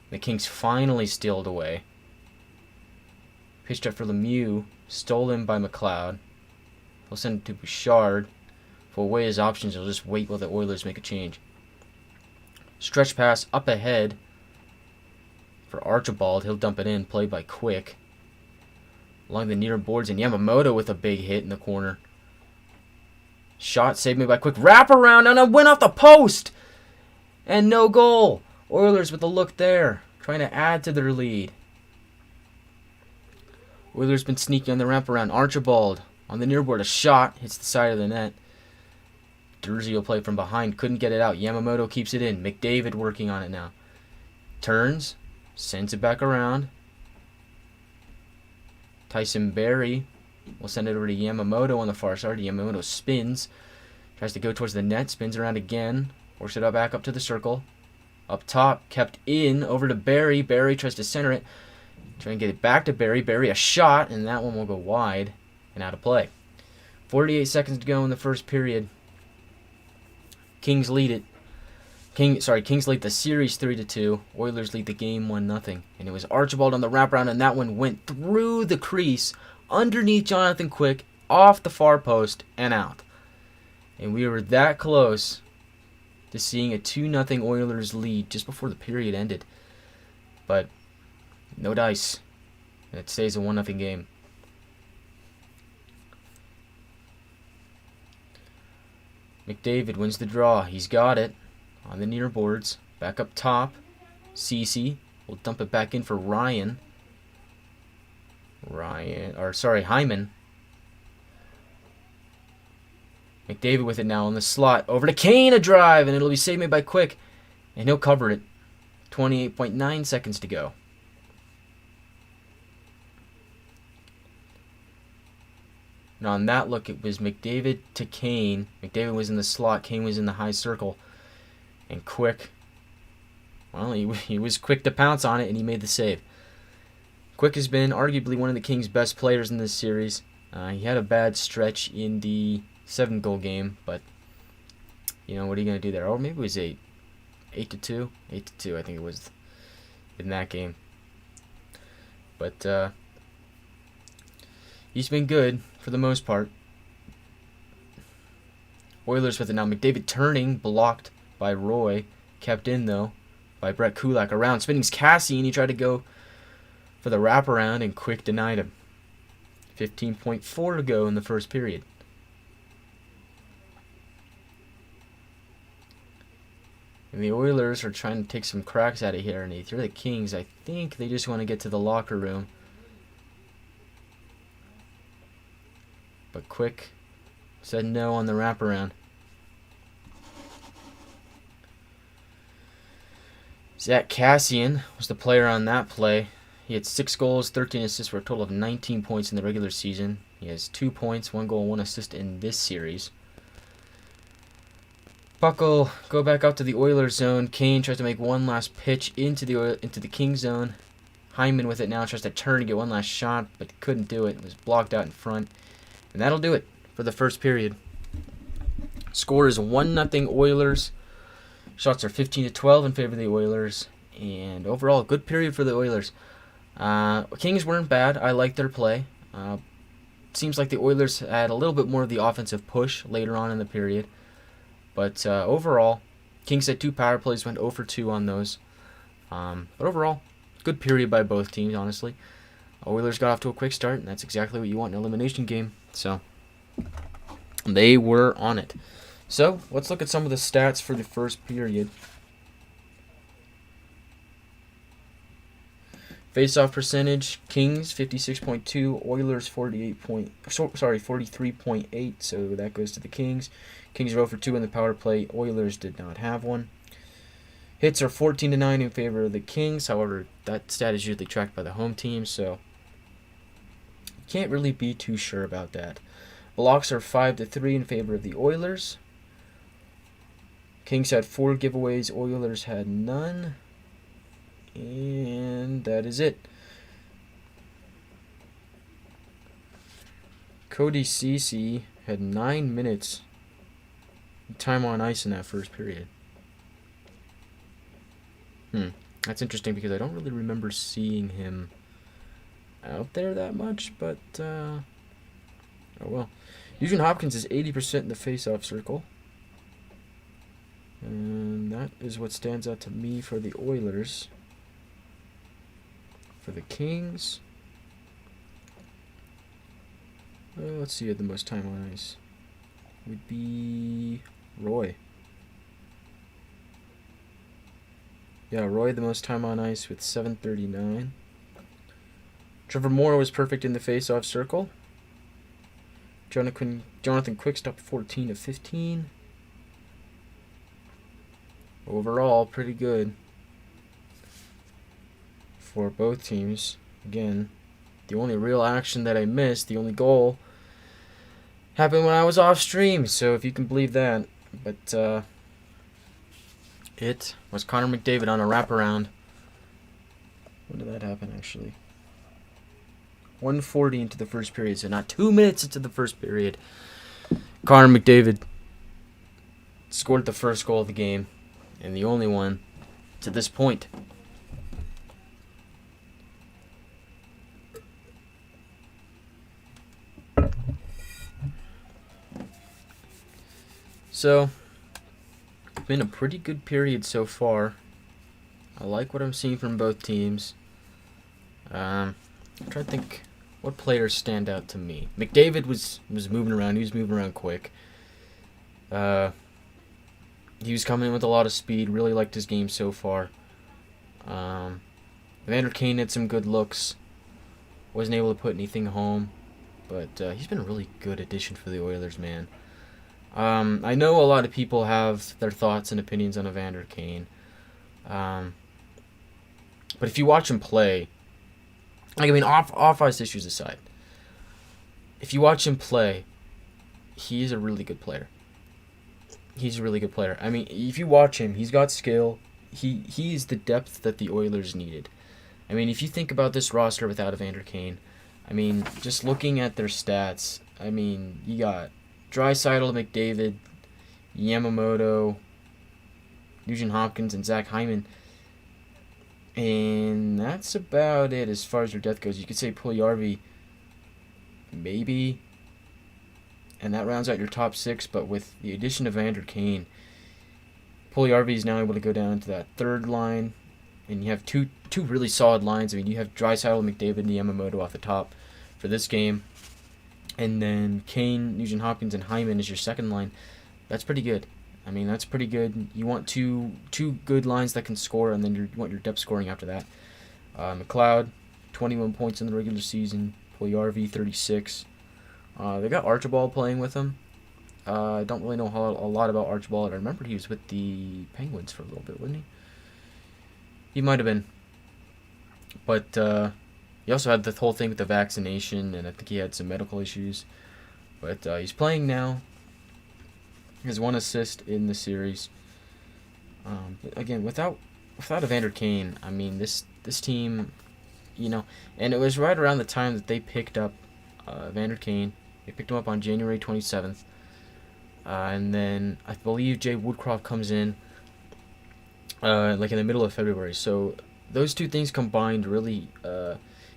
A: The Kings finally stealed away. Pitched up for Lemieux. Stolen by McLeod. He'll send it to Bouchard. If he'll weigh his options, he'll just wait while the Oilers make a change. Stretch pass up ahead for Archibald. He'll dump it in. Played by Quick. Along the near boards, and Yamamoto with a big hit in the corner. Shot saved me by Quick. Wrap around, and it went off the post! And no goal. Oilers with a look there. Trying to add to their lead. Oilers been sneaky on the wraparound. Archibald on the near board. A shot. Hits the side of the net. Dursey will play from behind. Couldn't get it out. Yamamoto keeps it in. McDavid working on it now. Turns. Sends it back around. Tyson Barrie will send it over to Yamamoto on the far side. Yamamoto spins. Tries to go towards the net. Spins around again. Works it back up to the circle. Up top. Kept in. Over to Barrie. Barrie tries to center it. Try and get it back to Barrie. Barrie a shot. And that one will go wide. And out of play. 48 seconds to go in the first period. Kings lead it. Kings lead the series 3-2. Oilers lead the game 1-0. And it was Archibald on the wraparound, and that one went through the crease, underneath Jonathan Quick, off the far post, and out. And we were that close to seeing a 2-0 Oilers lead just before the period ended. But no dice. And it stays a 1-0 game. McDavid wins the draw. He's got it. On the near boards. Back up top. Cece will dump it back in for Hyman. McDavid with it now on the slot. Over to Kane, a drive, and it'll be saved made by Quick. And he'll cover it. 28.9 seconds to go. And on that look, it was McDavid to Kane. McDavid was in the slot. Kane was in the high circle. And Quick, well, he was quick to pounce on it, and he made the save. Quick has been arguably one of the Kings' best players in this series. He had a bad stretch in the 7-goal game, but, you know, what are you going to do there? Or maybe it was 8. 8-2? 8-2, I think it was in that game. But he's been good for the most part. Oilers with it now. McDavid turning, blocked by Roy. Kept in, though, by Brett Kulak. Around, spinning's Cassian. He tried to go for the wraparound, and Quick denied him. 15.4 to go in the first period. And the Oilers are trying to take some cracks out of here, and if you're the Kings, I think they just want to get to the locker room. But Quick said no on the wraparound. Zach Cassian was the player on that play. He had 6 goals, 13 assists for a total of 19 points in the regular season. He has 2 points, 1 goal, 1 assist in this series. Puck will go back out to the Oilers zone. Kane tries to make one last pitch into the Kings zone. Hyman with it now tries to turn to get one last shot, but couldn't do it. It was blocked out in front. And that'll do it for the first period. Score is 1-0 Oilers. Shots are 15-12 in favor of the Oilers. And overall, good period for the Oilers. Kings weren't bad. I liked their play. seems like the Oilers had a little bit more of the offensive push later on in the period. But overall, Kings had 2 power plays, went 0 for 2 on those. But overall, good period by both teams, honestly. Oilers got off to a quick start, and that's exactly what you want in an elimination game. So they were on it. So let's look at some of the stats for the first period. Face-off percentage: Kings 56.2, Oilers 43.8. So that goes to the Kings. Kings are 0 for 2 in the power play. Oilers did not have one. Hits are 14-9 in favor of the Kings. However, that stat is usually tracked by the home team, so you can't really be too sure about that. Blocks are 5-3 in favor of the Oilers. Kings had 4 giveaways. Oilers had none. And that is it. Cody Ceci had 9 minutes time on ice in that first period. That's interesting because I don't really remember seeing him out there that much, but oh well. Nugent Hopkins is 80% in the face-off circle. And that is what stands out to me for the Oilers. For the Kings, let's see who had the most time on ice. Would be Roy. Yeah, Roy the most time on ice with 7:39. Trevor Moore was perfect in the face-off circle. Jonathan Quickstop 14-15. Overall, pretty good for both teams. Again, the only real action that I missed, the only goal, happened when I was off stream, so if you can believe that. But it was Connor McDavid on a wraparound. When did that happen, actually? 1:40 into the first period, so not 2 minutes into the first period. Connor McDavid scored the first goal of the game, and the only one to this point. So, it's been a pretty good period so far. I like what I'm seeing from both teams. I'm trying to think what players stand out to me. McDavid was moving around. He was moving around quick. He was coming in with a lot of speed. Really liked his game so far. Evander Kane had some good looks. Wasn't able to put anything home. But he's been a really good addition for the Oilers, man. I know a lot of people have their thoughts and opinions on Evander Kane. But if you watch him play, like, I mean, off-ice issues aside, if you watch him play, he's a really good player. He's a really good player. I mean, if you watch him, he's got skill. He is the depth that the Oilers needed. I mean, if you think about this roster without Evander Kane, I mean, just looking at their stats, I mean, you got Draisaitl, McDavid, Yamamoto, Nugent Hopkins, and Zach Hyman. And that's about it as far as your depth goes. You could say Puljujärvi, maybe. And that rounds out your top 6. But with the addition of Evander Kane, Puljujärvi is now able to go down to that third line. And you have two really solid lines. I mean, you have Draisaitl, McDavid, and Yamamoto off the top for this game. And then Kane, Nugent Hopkins, and Hyman is your second line. That's pretty good. I mean, that's pretty good. You want two good lines that can score, and then you want your depth scoring after that. McLeod, 21 points in the regular season. Puljujärvi, 36. They got Archibald playing with them. I don't really know a lot about Archibald. I remember he was with the Penguins for a little bit, wasn't he? He might have been. But he also had the whole thing with the vaccination, and I think he had some medical issues. But he's playing now. He has 1 assist in the series. But again, without Evander Kane, I mean, this team, you know, and it was right around the time that they picked up Evander Kane. They picked him up on January 27th. And then I believe Jay Woodcroft comes in like in the middle of February. So those two things combined really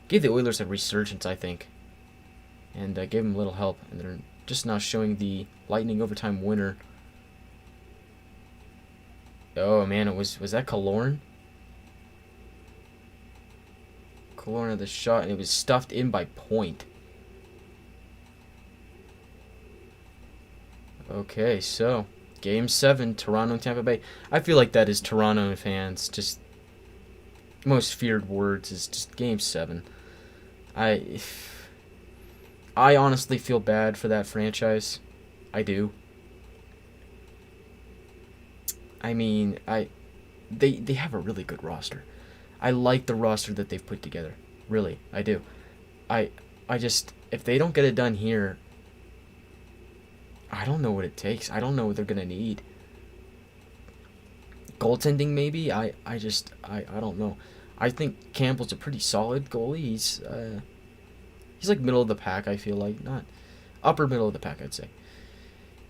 A: gave the Oilers a resurgence, I think. and gave him a little help. And they're just now showing the Lightning overtime winner. Oh man, was that Killorn? Killorn had the shot, and it was stuffed in by Point. Okay, so Game 7, Toronto and Tampa Bay. I feel like that is Toronto fans just most feared words is just Game 7. I honestly feel bad for that franchise. I do. I mean, they have a really good roster. I like the roster that they've put together. Really, I do. I just, if they don't get it done here, I don't know what it takes. I don't know what they're gonna need. Goaltending maybe. I don't know. I think Campbell's a pretty solid goalie. He's like middle of the pack. I feel like not upper middle of the pack. I'd say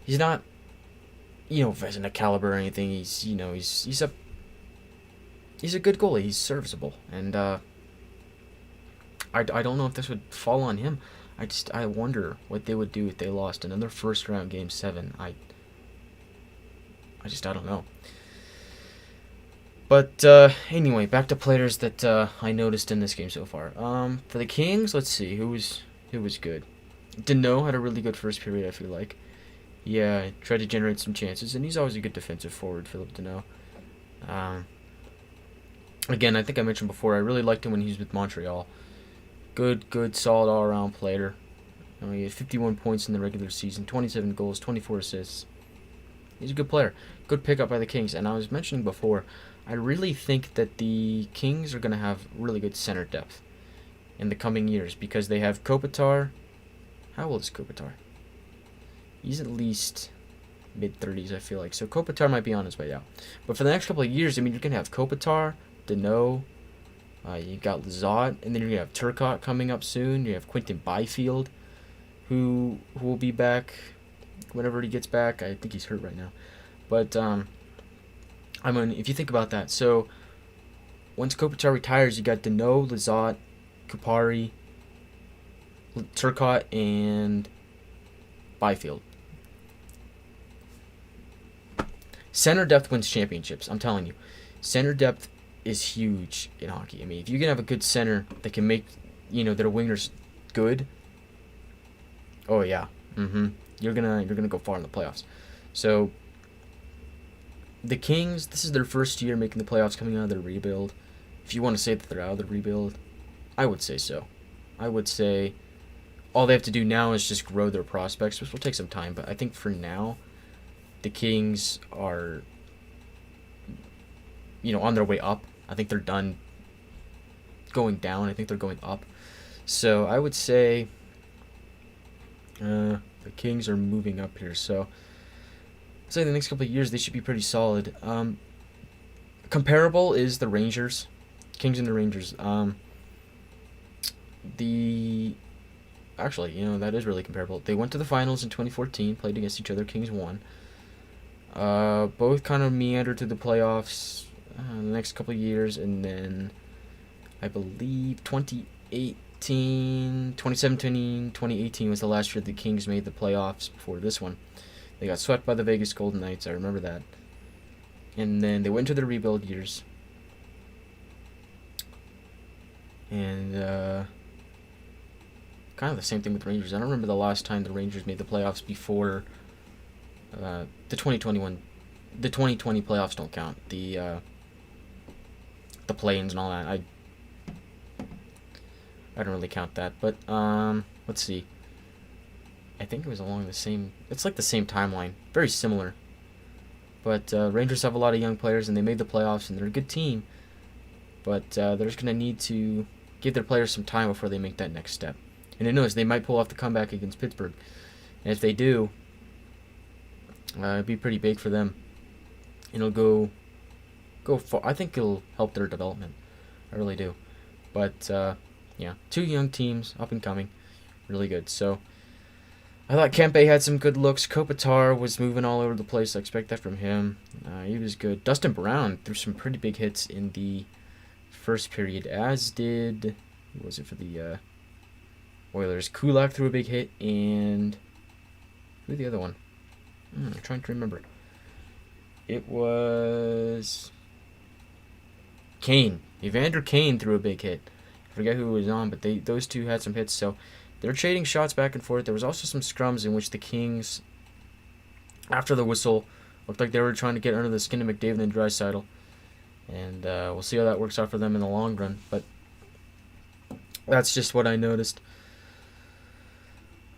A: he's not, Vezina caliber or anything. He's a good goalie. He's serviceable, and I don't know if this would fall on him. I wonder what they would do if they lost another first round Game 7. I don't know. But anyway, back to players that I noticed in this game so far. For the Kings, let's see who was good. Deneau had a really good first period. I feel like, yeah, tried to generate some chances, and he's always a good defensive forward, Philip Deneau. Again, I think I mentioned before, I really liked him when he was with Montreal. Good, solid all-around player. He had 51 points in the regular season, 27 goals, 24 assists. He's a good player. Good pickup by the Kings. And I was mentioning before, I really think that the Kings are going to have really good center depth in the coming years because they have Kopitar. How old is Kopitar? He's at least mid-30s, I feel like. So Kopitar might be on his way out. But for the next couple of years, you're going to have Kopitar, Deneau, you got Lizotte, and then you're going to have Turcotte coming up soon. You have Quinton Byfield, who will be back whenever he gets back. I think he's hurt right now. But, if you think about that, so once Kopitar retires, you got Deneau, Lizotte, Kupari, Turcotte, and Byfield. Center depth wins championships, I'm telling you. Center depth is huge in hockey. I mean, if you can have a good center that can make, their wingers good, oh yeah, you're gonna go far in the playoffs. So the Kings, this is their first year making the playoffs, coming out of their rebuild. If you want to say that they're out of the rebuild, I would say so. I would say all they have to do now is just grow their prospects, which will take some time. But I think for now, the Kings are, on their way up. I think they're done going down. I think they're going up. So I would say the Kings are moving up here. So I'd say the next couple of years they should be pretty solid. Comparable is the Rangers. Kings and the Rangers. Actually, that is really comparable. They went to the finals in 2014, played against each other. Kings won. Both kind of meandered to the playoffs the next couple of years, and then I believe 2017, 2018 was the last year the Kings made the playoffs before this one. They got swept by the Vegas Golden Knights, I remember that. And then they went to the rebuild years. And kind of the same thing with the Rangers. I don't remember the last time the Rangers made the playoffs before the 2021. The 2020 playoffs don't count. The play-ins and all that. I don't really count that. But let's see. I think it was along the same. It's like the same timeline. Very similar. But Rangers have a lot of young players, and they made the playoffs, and they're a good team. But they're just going to need to give their players some time before they make that next step. And who knows, they might pull off the comeback against Pittsburgh. And if they do, it'd be pretty big for them. It'll go far. I think it'll help their development. I really do. But, yeah, two young teams, up and coming. Really good. So I thought Kempe had some good looks. Kopitar was moving all over the place. I expect that from him. He was good. Dustin Brown threw some pretty big hits in the first period, as did, who was it for the Oilers. Kulak threw a big hit, and who's the other one? I'm trying to remember. It was Kane. Evander Kane threw a big hit. I forget who was on, but those two had some hits, so they're trading shots back and forth. There was also some scrums in which the Kings, after the whistle, looked like they were trying to get under the skin of McDavid and Draisaitl. And we'll see how that works out for them in the long run. But that's just what I noticed.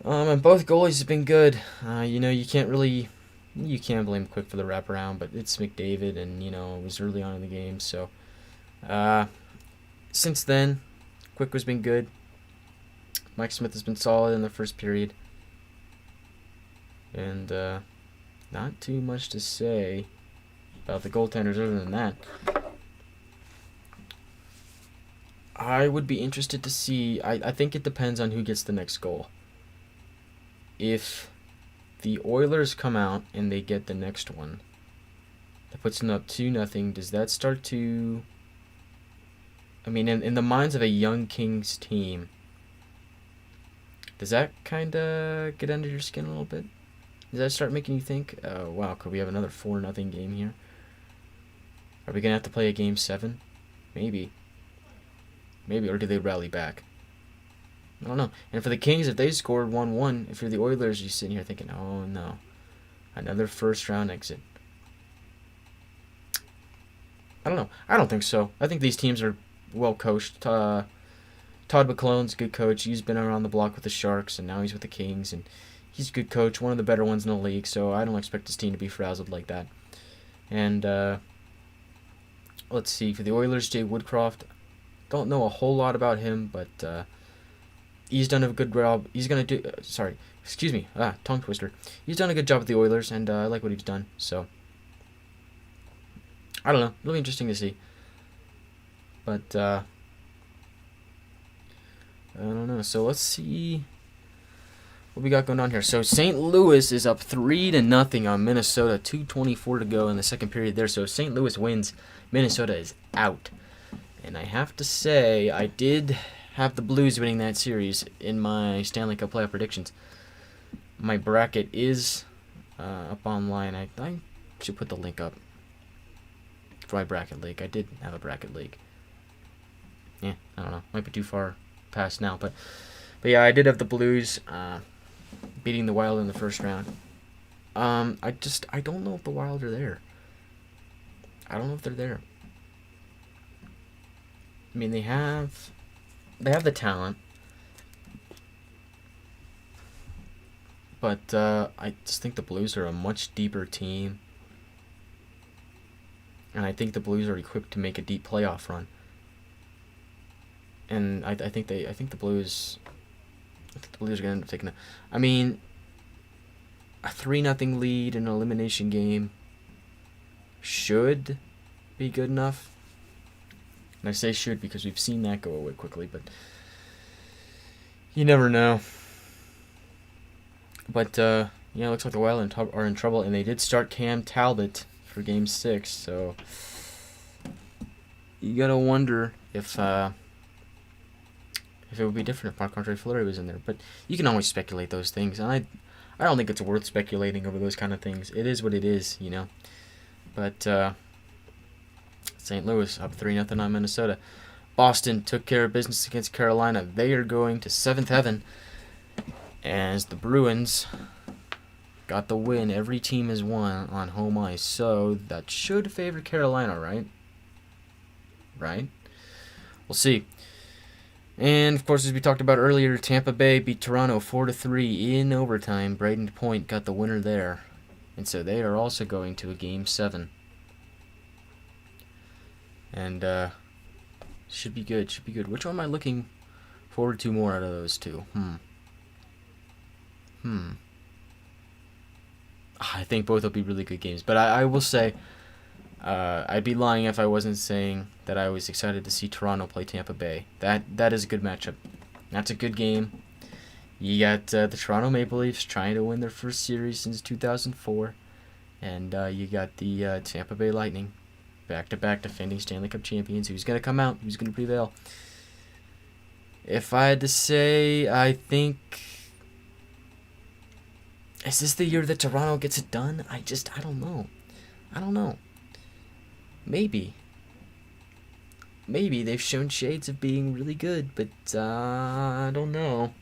A: And both goalies have been good. You can't blame Quick for the wraparound, but it's McDavid, and it was early on in the game. So since then, Quick has been good. Mike Smith has been solid in the first period, and not too much to say about the goaltenders other than that. I would be interested to see. I think it depends on who gets the next goal. If the Oilers come out and they get the next one, that puts them up 2-0. Does that start to... I mean, in the minds of a young Kings team, does that kind of get under your skin a little bit? Does that start making you think, wow, could we have another 4-0 game here? Are we going to have to play a Game 7? Maybe. Or do they rally back? I don't know. And for the Kings, if they scored 1-1, if you're the Oilers, you're sitting here thinking, oh no, another first-round exit. I don't know. I don't think so. I think these teams are well coached. Todd McClellan's a good coach. He's been around the block with the Sharks, and now he's with the Kings, and he's a good coach, one of the better ones in the league, so I don't expect his team to be frazzled like that. And let's see, for the Oilers, Jay Woodcroft, don't know a whole lot about him, but he's done a good job. He's going to do... tongue twister. He's done a good job with the Oilers, and I like what he's done, so... I don't know. Really interesting to see. But, I don't know. So, let's see what we got going on here. So, St. Louis is up 3-0 on Minnesota. 2:24 to go in the second period there. So, if St. Louis wins, Minnesota is out. And I have to say, I did have the Blues winning that series in my Stanley Cup playoff predictions. My bracket is up online. I should put the link up for my bracket league. I did have a bracket league. Yeah, I don't know. Might be too far past now, but yeah, I did have the Blues beating the Wild in the first round. I don't know if the Wild are there. I don't know if they're there. I mean, they have the talent, but I just think the Blues are a much deeper team, and I think the Blues are equipped to make a deep playoff run. And I think the Blues are going to end up taking a 3-0 lead in an elimination game should be good enough. And I say should because we've seen that go away quickly, but you never know. But, it looks like the Wild are in trouble, and they did start Cam Talbot for Game 6, so you gotta wonder if it would be different if Marc-Andre Fleury was in there. But you can always speculate those things, and I don't think it's worth speculating over those kind of things. It is what it is, But, St. Louis up 3-0 on Minnesota. Boston took care of business against Carolina. They are going to 7th heaven as the Bruins got the win. Every team has won on home ice, so that should favor Carolina, right? Right? We'll see. And, of course, as we talked about earlier, Tampa Bay beat Toronto 4-3 in overtime. Braden Point got the winner there. And so they are also going to a Game 7. And should be good. Which one am I looking forward to more out of those two? I think both will be really good games. But I will say, I'd be lying if I wasn't saying that I was excited to see Toronto play Tampa Bay. That is a good matchup. That's a good game. You got the Toronto Maple Leafs trying to win their first series since 2004. And you got the Tampa Bay Lightning, back-to-back defending Stanley Cup champions. Who's going to come out? Who's going to prevail? If I had to say, I think... Is this the year that Toronto gets it done? I don't know. I don't know. Maybe. Maybe they've shown shades of being really good, but I don't know.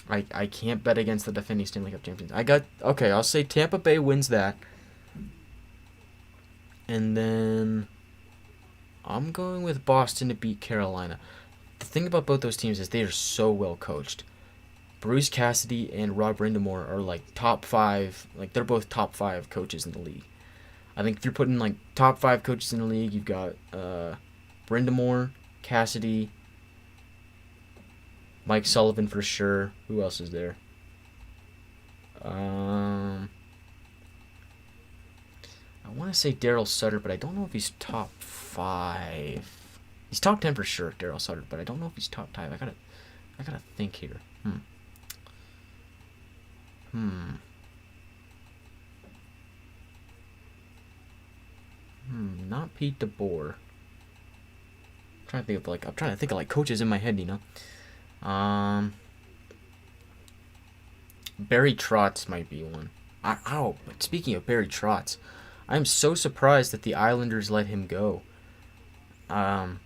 A: I can't bet against the defending Stanley Cup champions. Okay, I'll say Tampa Bay wins that. And then I'm going with Boston to beat Carolina. The thing about both those teams is they are so well coached. Bruce Cassidy and Rob Brindamore are like top 5. Like, they're both top 5 coaches in the league. I think if you're putting like top 5 coaches in the league, you've got Brindamore, Cassidy, Mike Sullivan for sure. Who else is there? I want to say Daryl Sutter, but I don't know if he's top 5. He's top 10 for sure, Daryl Sutter, but I don't know if he's top 5. I gotta think here. Not Pete DeBoer. I'm trying to think of like coaches in my head, you know. Barry Trotz might be one. But speaking of Barry Trotz, I'm so surprised that the Islanders let him go. That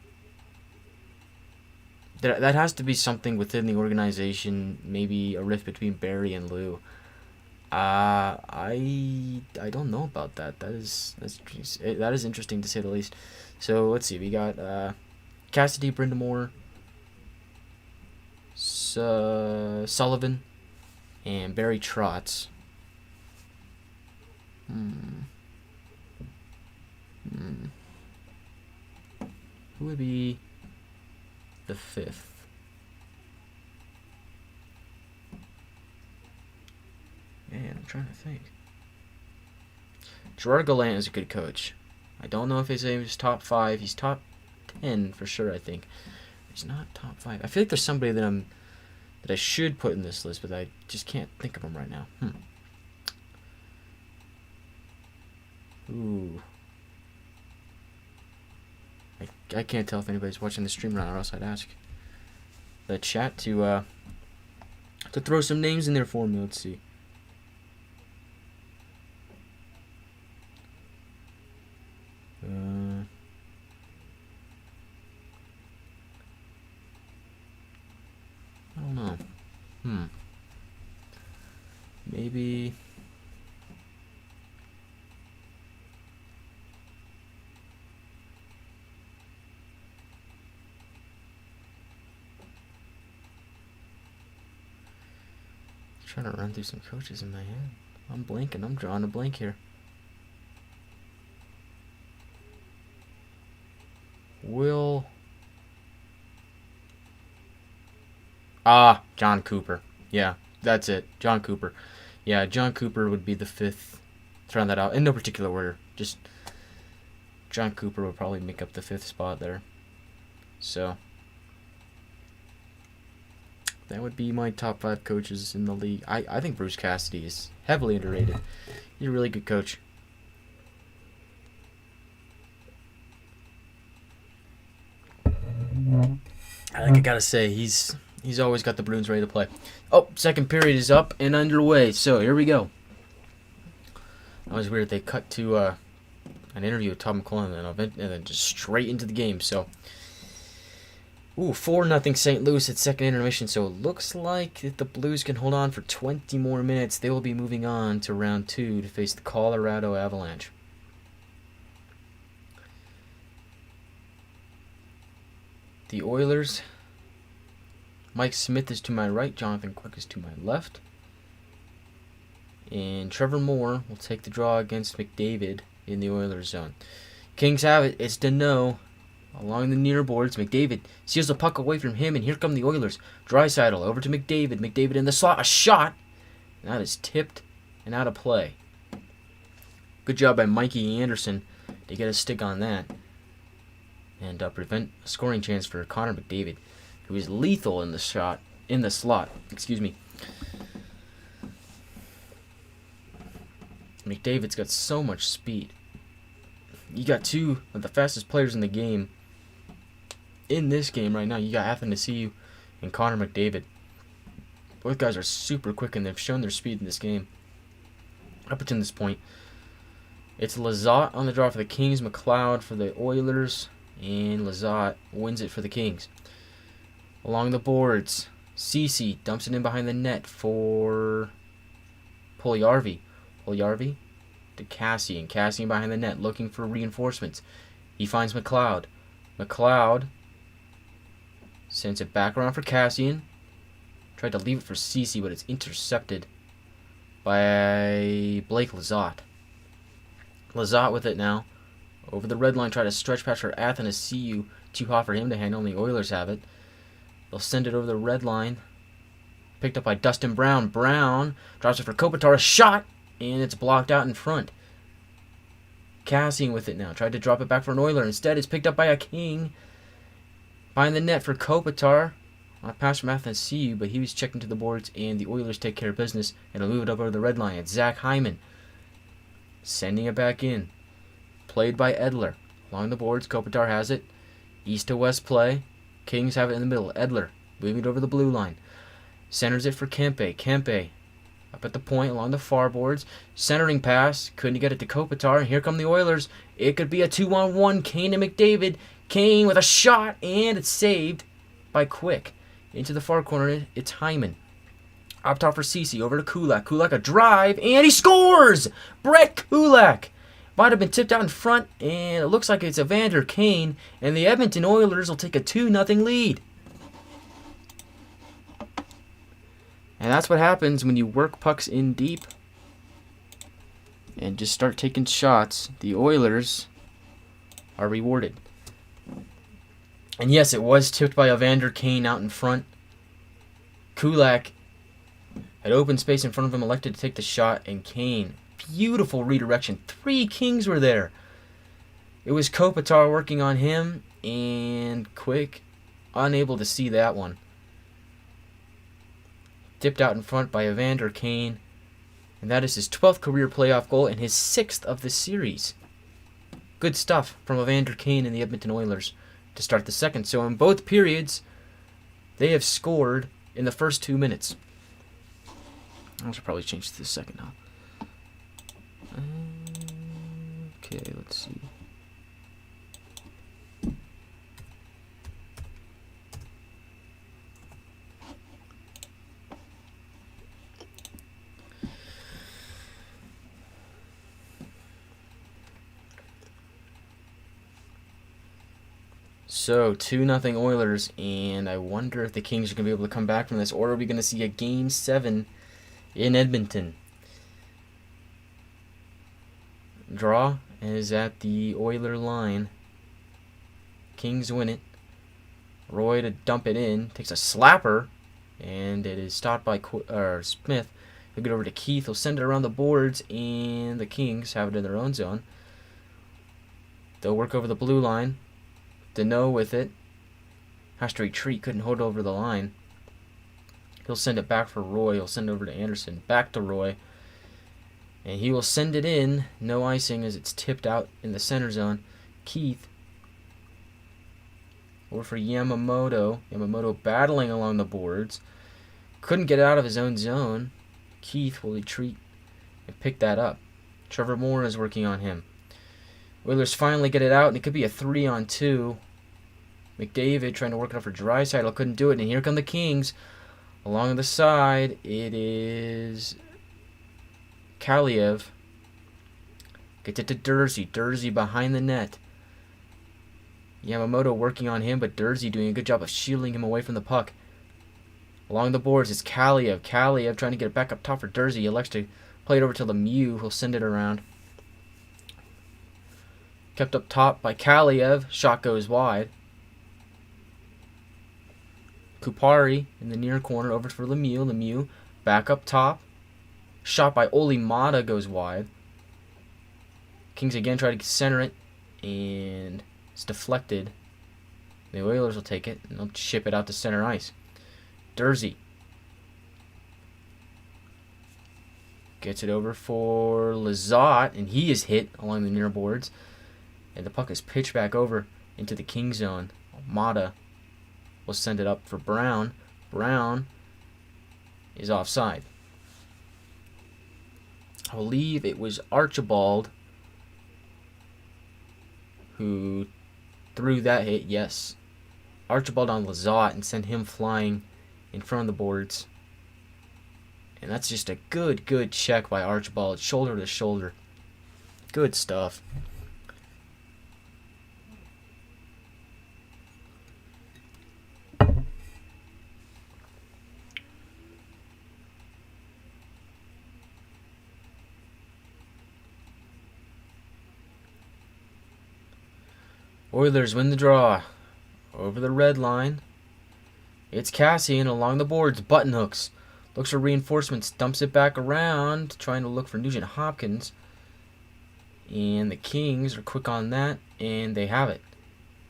A: has to be something within the organization, maybe a rift between Barry and Lou. I don't know about that. That is interesting to say the least. So let's see. We got Cassidy, Brindamore, Sullivan, and Barry Trotz. Who would be the 5th? Man, I'm trying to think. Gerard Gallant is a good coach. I don't know if his name is top 5. He's top 10 for sure, I think. He's not top 5. I feel like there's somebody that I should put in this list, but I just can't think of him right now. Ooh. I can't tell if anybody's watching the stream right now, or else I'd ask the chat to throw some names in there for me. Let's see. I don't know. Maybe. Trying to run through some coaches in my head. I'm blanking. I'm drawing a blank here. John Cooper. Yeah, that's it. John Cooper. Yeah, John Cooper would be the 5th. Let's round that out. In no particular order. Just John Cooper would probably make up the 5th spot there. So that would be my top 5 coaches in the league. I think Bruce Cassidy is heavily underrated. He's a really good coach. I think I gotta say, he's always got the Bruins ready to play. Oh, second period is up and underway. So here we go. That was weird. They cut to an interview with Tom McClellan and then just straight into the game. So, 4-0 St. Louis at second intermission. So it looks like if the Blues can hold on for 20 more minutes, they will be moving on to round 2 to face the Colorado Avalanche. The Oilers, Mike Smith is to my right, Jonathan Quick is to my left. And Trevor Moore will take the draw against McDavid in the Oilers zone. Kings have it. It's Deneau along the near boards. McDavid seals the puck away from him, and here come the Oilers. Draisaitl over to McDavid. McDavid in the slot. A shot. And that is tipped and out of play. Good job by Mikey Anderson to get a stick on that and prevent a scoring chance for Connor McDavid, who is lethal in the slot. Excuse me. McDavid's got so much speed. You got 2 of the fastest players in the game in this game right now, you got Athanasiou and Connor McDavid. Both guys are super quick, and they've shown their speed in this game. Up until this point, it's Lizotte on the draw for the Kings, McLeod for the Oilers, and Lizotte wins it for the Kings. Along the boards, Ceci dumps it in behind the net for Puljujarvi. Puljujarvi to Cassian. Cassian behind the net looking for reinforcements. He finds McLeod. McLeod sends it back around for Cassian. Tried to leave it for Ceci, but it's intercepted by Blake Lizotte. Lizotte with it now. Over the red line, try to stretch past for Athanasiou. Too hot for him to handle, and the Oilers have it. They'll send it over the red line. Picked up by Dustin Brown. Brown drops it for Kopitar. A shot, and it's blocked out in front. Cassian with it now. Tried to drop it back for an Oiler. Instead, it's picked up by a King. Behind the net for Kopitar. On a pass from Athanasiou, but he was checking to the boards, and the Oilers take care of business, and they'll move it up over the red line. It's Zach Hyman sending it back in. Played by Edler. Along the boards, Kopitar has it. East to west play. Kings have it in the middle. Edler moving it over the blue line. Centers it for Kempe. Kempe up at the point along the far boards. Centering pass. Couldn't get it to Kopitar. And here come the Oilers. It could be a 2-on-1. Kane and McDavid. Kane with a shot, and it's saved by Quick. Into the far corner, it's Hyman. Up top for Ceci, over to Kulak. Kulak a drive, and he scores! Brett Kulak! Might have been tipped out in front, and it looks like it's Evander Kane, and the Edmonton Oilers will take a 2-0 lead. And that's what happens when you work pucks in deep and just start taking shots. The Oilers are rewarded. And yes, it was tipped by Evander Kane out in front. Kulak had open space in front of him, elected to take the shot, and Kane, beautiful redirection. 3 Kings were there. It was Kopitar working on him, and Quick, unable to see that one. Tipped out in front by Evander Kane, and that is his 12th career playoff goal and his 6th of the series. Good stuff from Evander Kane and the Edmonton Oilers to start the second. So in both periods, they have scored in the first 2 minutes. I should probably change to the second now. Okay, let's see. So, 2-0 Oilers, and I wonder if the Kings are going to be able to come back from this, or are we going to see a Game 7 in Edmonton? Draw is at the Oiler line. Kings win it. Roy to dump it in, takes a slapper, and it is stopped by Smith. He'll get over to Keith, he'll send it around the boards, and the Kings have it in their own zone. They'll work over the blue line. Deneau with it. Has to retreat, couldn't hold over the line. He'll send it back for Roy. He'll send it over to Anderson. Back to Roy. And he will send it in. No icing as it's tipped out in the center zone. Keith. Over for Yamamoto. Yamamoto battling along the boards. Couldn't get out of his own zone. Keith will retreat and pick that up. Trevor Moore is working on him. Oilers finally get it out, and it could be a 3-on-2. McDavid trying to work it up for Draisaitl, couldn't do it, and here come the Kings. Along the side, it is Kaliev. Gets it to Dursey. Dursey behind the net. Yamamoto working on him, but Dursey doing a good job of shielding him away from the puck. Along the boards, it's Kaliev. Kaliev trying to get it back up top for Dursey. He elects to play it over to Lemieux, who'll send it around. Kept up top by Kaliev. Shot goes wide. Kupari in the near corner over for Lemieux. Lemieux back up top. Shot by Oli Mata goes wide. Kings again try to center it, and it's deflected. The Oilers will take it, and they'll ship it out to center ice. Dursey gets it over for Lizotte, and he is hit along the near boards. And the puck is pitched back over into the King zone. Mata will send it up for Brown. Brown is offside. I believe it was Archibald who threw that hit. Yes. Archibald on Lazat and sent him flying in front of the boards. And that's just a good check by Archibald, shoulder to shoulder. Good stuff. Oilers win the draw. Over the red line. It's Cassian along the boards. Button hooks. Looks for reinforcements. Dumps it back around. Trying to look for Nugent Hopkins. And the Kings are quick on that. And they have it.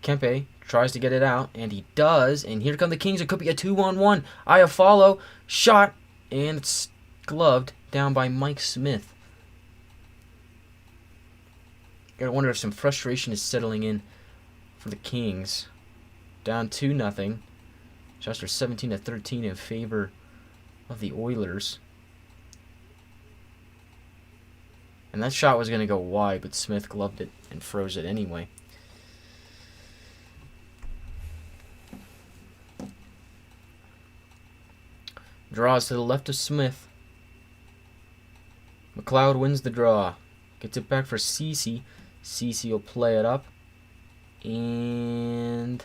A: Kempe tries to get it out. And he does. And here come the Kings. It could be a 2-on-1. Iafallo. Shot. And it's gloved down by Mike Smith. Gotta wonder if some frustration is settling in for the Kings. Down 2-0. Shots are 17-13 in favor of the Oilers. And that shot was going to go wide, but Smith gloved it and froze it anyway. Draws to the left of Smith. McLeod wins the draw. Gets it back for Cece. Cece will play it up. And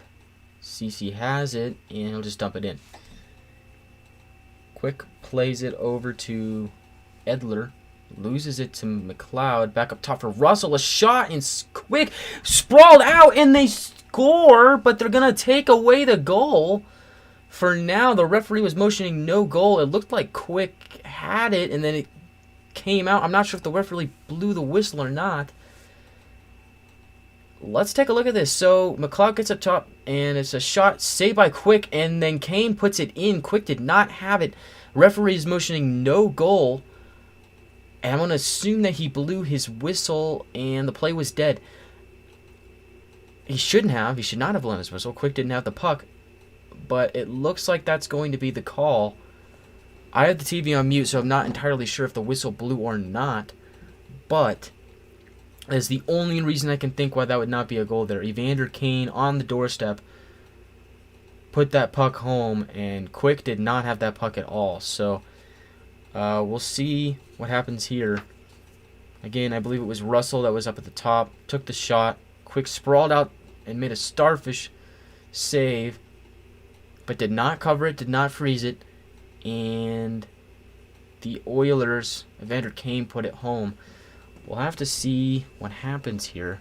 A: Cece has it, and he'll just dump it in. Quick plays it over to Edler. Loses it to McLeod. Back up top for Russell. A shot, and Quick sprawled out, and they score, but they're going to take away the goal. For now, the referee was motioning no goal. It looked like Quick had it, and then it came out. I'm not sure if the referee blew the whistle or not. Let's take a look at this. So, McLeod gets up top, and it's a shot saved by Quick, and then Kane puts it in. Quick did not have it. Referee is motioning no goal. And I'm going to assume that he blew his whistle, and the play was dead. He shouldn't have. He should not have blown his whistle. Quick didn't have the puck. But it looks like that's going to be the call. I have the TV on mute, so I'm not entirely sure if the whistle blew or not. But is the only reason I can think why that would not be a goal there. Evander Kane on the doorstep put that puck home, and Quick did not have that puck at all. So we'll see what happens here. Again, I believe it was Russell that was up at the top, took the shot. Quick sprawled out and made a starfish save, but did not cover it, did not freeze it. And the Oilers, Evander Kane put it home. We'll have to see what happens here.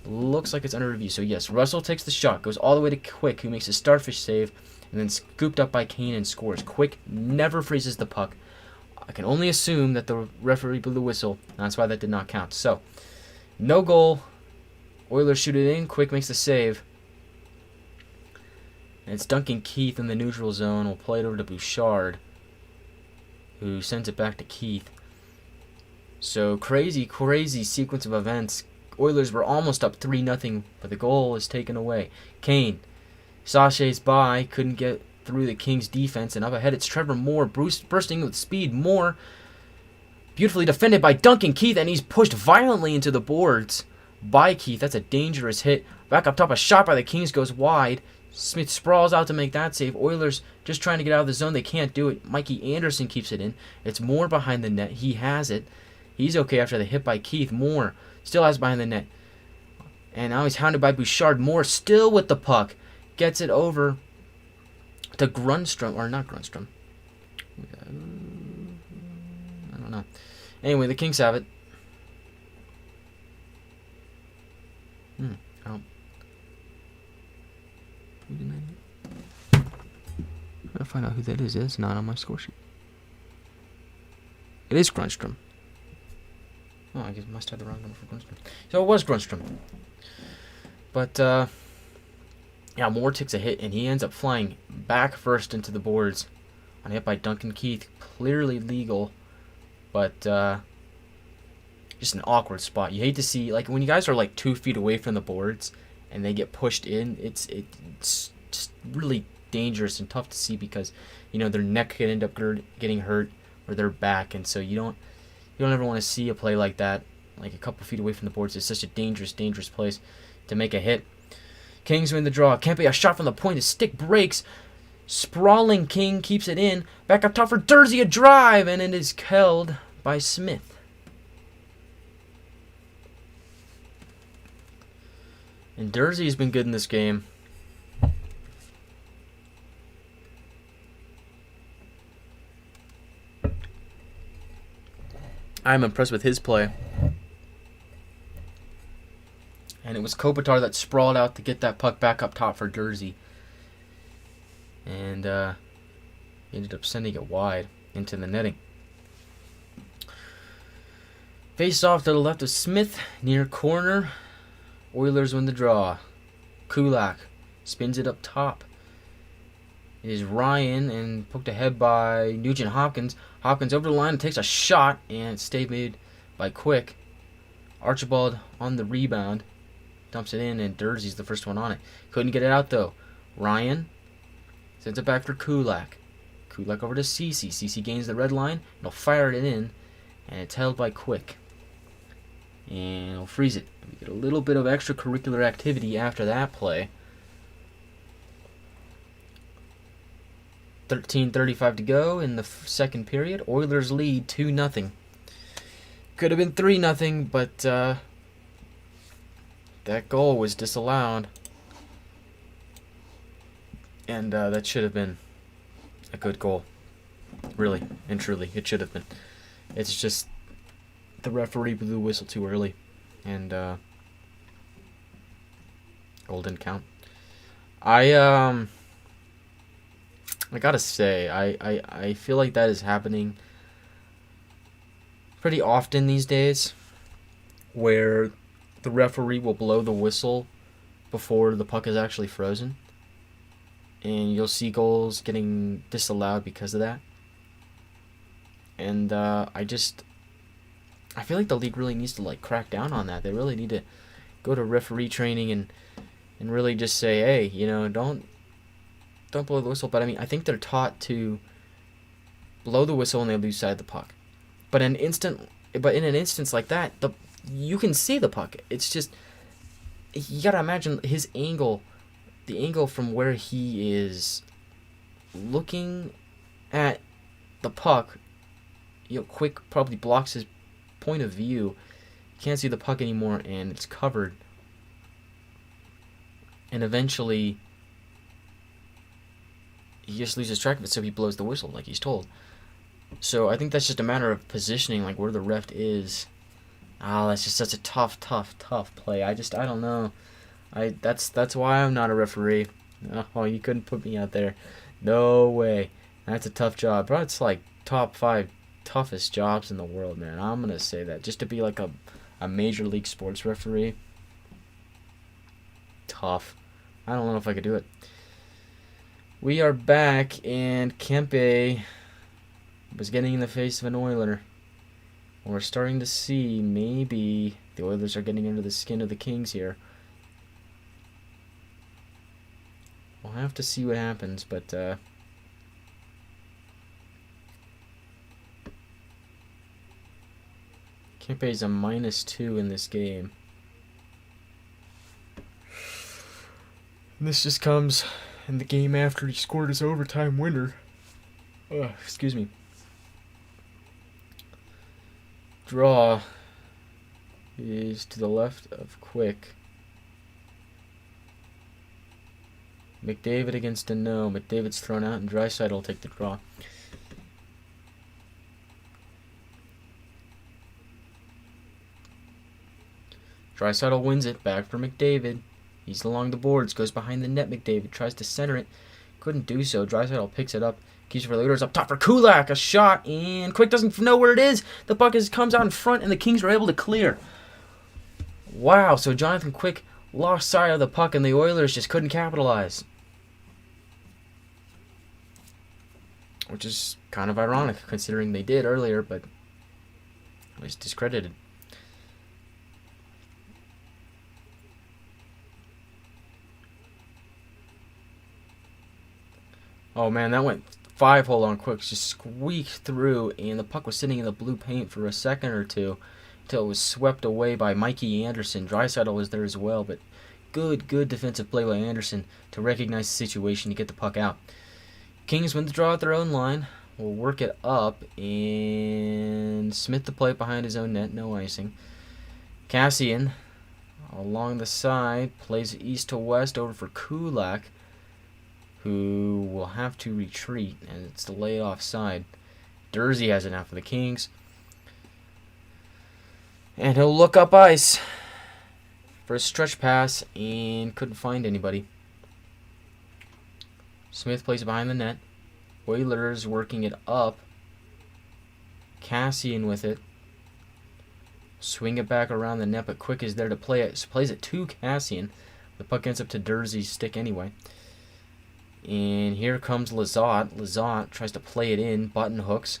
A: Looks like it's under review. So yes, Russell takes the shot, goes all the way to Quick, who makes a starfish save, and then scooped up by Kane and scores. Quick never freezes the puck. I can only assume that the referee blew the whistle, and that's why that did not count. So, no goal. Oilers shoot it in. Quick makes the save. And it's Duncan Keith in the neutral zone. We'll play it over to Bouchard, who sends it back to Keith. So, crazy sequence of events. Oilers were almost up 3-0, but the goal is taken away. Kane sachets by, couldn't get through the Kings' defense, and up ahead it's Trevor Moore, bursting with speed. Moore, beautifully defended by Duncan Keith, and he's pushed violently into the boards by Keith. That's a dangerous hit. Back up top, a shot by the Kings goes wide. Smith sprawls out to make that save. Oilers just trying to get out of the zone. They can't do it. Mikey Anderson keeps it in. It's Moore behind the net. He has it. He's okay after the hit by Keith. Moore still has behind the net. And now he's hounded by Bouchard. Moore still with the puck. Gets it over to Grunstrom. Or not Grunstrom. I don't know. Anyway, the Kings have it. I don't. I'm gonna find out who that is. It's not on my score sheet. It is Grunstrom. Oh, I guess I must have the wrong number for Grunstrom. So it was Grunstrom. But, yeah, Moore takes a hit, and he ends up flying back first into the boards on a hit by Duncan Keith. Clearly legal, but just an awkward spot. You hate to see, like, when you guys are, like, 2 feet away from the boards, and they get pushed in, it's just really dangerous and tough to see because, their neck could end up getting hurt or their back, and so you don't ever want to see a play like that, like a couple feet away from the boards. It's such a dangerous place to make a hit. Kings win the draw. Kempe, a shot from the point. His stick breaks. Sprawling King keeps it in. Back up top for Dursey, a drive, and it is held by Smith. And Dursey's been good in this game. I'm impressed with his play. And it was Kopitar that sprawled out to get that puck back up top for Dursey. And he ended up sending it wide into the netting. Face off to the left of Smith, near corner. Oilers win the draw. Kulak spins it up top. It is Ryan and poked ahead by Nugent Hopkins. Hopkins over the line and takes a shot, and it's stayed made by Quick. Archibald on the rebound. Dumps it in, and Dursey's the first one on it. Couldn't get it out, though. Ryan sends it back for Kulak. Kulak over to Cece. Cece gains the red line. He'll fire it in, and it's held by Quick. And he'll freeze it. We get a little bit of extracurricular activity after that play. 13:35 to go in the second period. Oilers lead 2-0. Could have been 3-0, but that goal was disallowed. And that should have been a good goal. Really and truly, it should have been. It's just the referee blew the whistle too early. And goal didn't count. I gotta say, I feel like that is happening pretty often these days, where the referee will blow the whistle before the puck is actually frozen, and you'll see goals getting disallowed because of that. And I feel like the league really needs to crack down on that. They really need to go to referee training and really just say, hey, don't blow the whistle. But I think they're taught to blow the whistle when they lose sight of the puck. But in an instance like that, you can see the puck. It's just, you gotta imagine his angle, the angle from where he is looking at the puck. Quick probably blocks his point of view. You can't see the puck anymore, and it's covered. And eventually, he just loses track of it, so he blows the whistle like he's told. So I think that's just a matter of positioning, where the ref is. That's just such a tough play. I don't know. That's why I'm not a referee. Oh, you couldn't put me out there. No way. That's a tough job. Bro, it's top 5 toughest jobs in the world, man. I'm gonna say that. Just to be a major league sports referee. Tough. I don't know if I could do it. We are back, and Kempe was getting in the face of an Oiler. We're starting to see maybe the Oilers are getting under the skin of the Kings here. We'll have to see what happens, but Kempe's a -2 in this game. And this just comes in the game after he scored his overtime winner. Excuse me. Draw is to the left of Quick. McDavid against a no. McDavid's thrown out, and Draisaitl will take the draw. Draisaitl wins it. Back for McDavid. He's along the boards. Goes behind the net. McDavid tries to center it. Couldn't do so. Draisaitl picks it up. Keeps it for the Oilers up top for Kulak. A shot, and Quick doesn't know where it is. The puck comes out in front, and the Kings were able to clear. Wow, so Jonathan Quick lost sight of the puck, and the Oilers just couldn't capitalize. Which is kind of ironic, considering they did earlier, but it was discredited. Oh man, that went 5-hole on quick. Just squeaked through, and the puck was sitting in the blue paint for a second or two until it was swept away by Mikey Anderson. Draisaitl was there as well, but good defensive play by Anderson to recognize the situation to get the puck out. Kings win the draw at their own line. Will work it up, and Smith the play behind his own net, no icing. Kassian along the side plays east to west over for Kulak, who will have to retreat, and it's the laid offside. Dursey has it now for the Kings. And he'll look up ice for a stretch pass and couldn't find anybody. Smith plays it behind the net. Oilers working it up. Kassian with it. Swing it back around the net, but Quick is there to play it. So plays it to Kassian. The puck ends up to Dursey's stick anyway. And here comes Lizotte. Lizotte tries to play it in. Button hooks.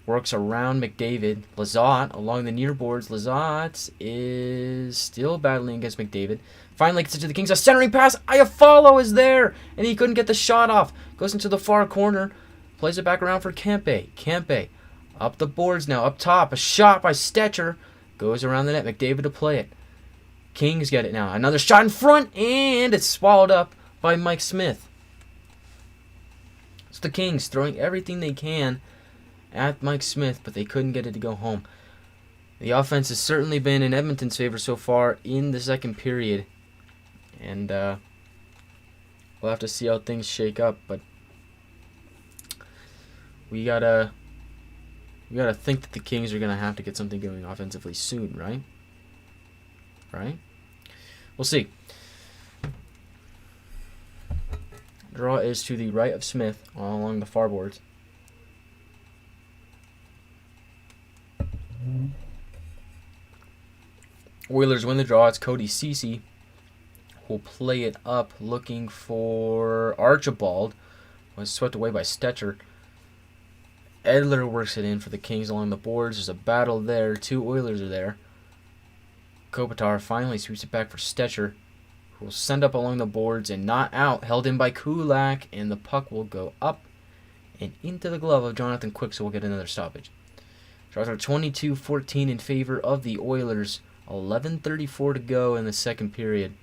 A: Works around McDavid. Lizotte along the near boards. Lizotte is still battling against McDavid. Finally gets it to the Kings. A centering pass. Iafallo is there. And he couldn't get the shot off. Goes into the far corner. Plays it back around for Kempe. Kempe up the boards now. Up top. A shot by Stetcher. Goes around the net. McDavid to play it. Kings get it now. Another shot in front. And it's swallowed up by Mike Smith. It's the Kings throwing everything they can at Mike Smith, but they couldn't get it to go home. The offense has certainly been in Edmonton's favor so far in the second period. And we'll have to see how things shake up, but we gotta think that the Kings are gonna have to get something going offensively soon, right? Right? We'll see. Draw is to the right of Smith along the far boards. Oilers win the draw. It's Cody Ceci will play it up looking for Archibald. Was swept away by Stetcher. Edler works it in for the Kings along the boards. There's a battle there. Two Oilers are there. Kopitar finally sweeps it back for Stetcher, who will send up along the boards and not out. Held in by Kulak, and the puck will go up and into the glove of Jonathan Quick, so we'll get another stoppage. Draws are 22-14 in favor of the Oilers. 11:34 to go in the second period.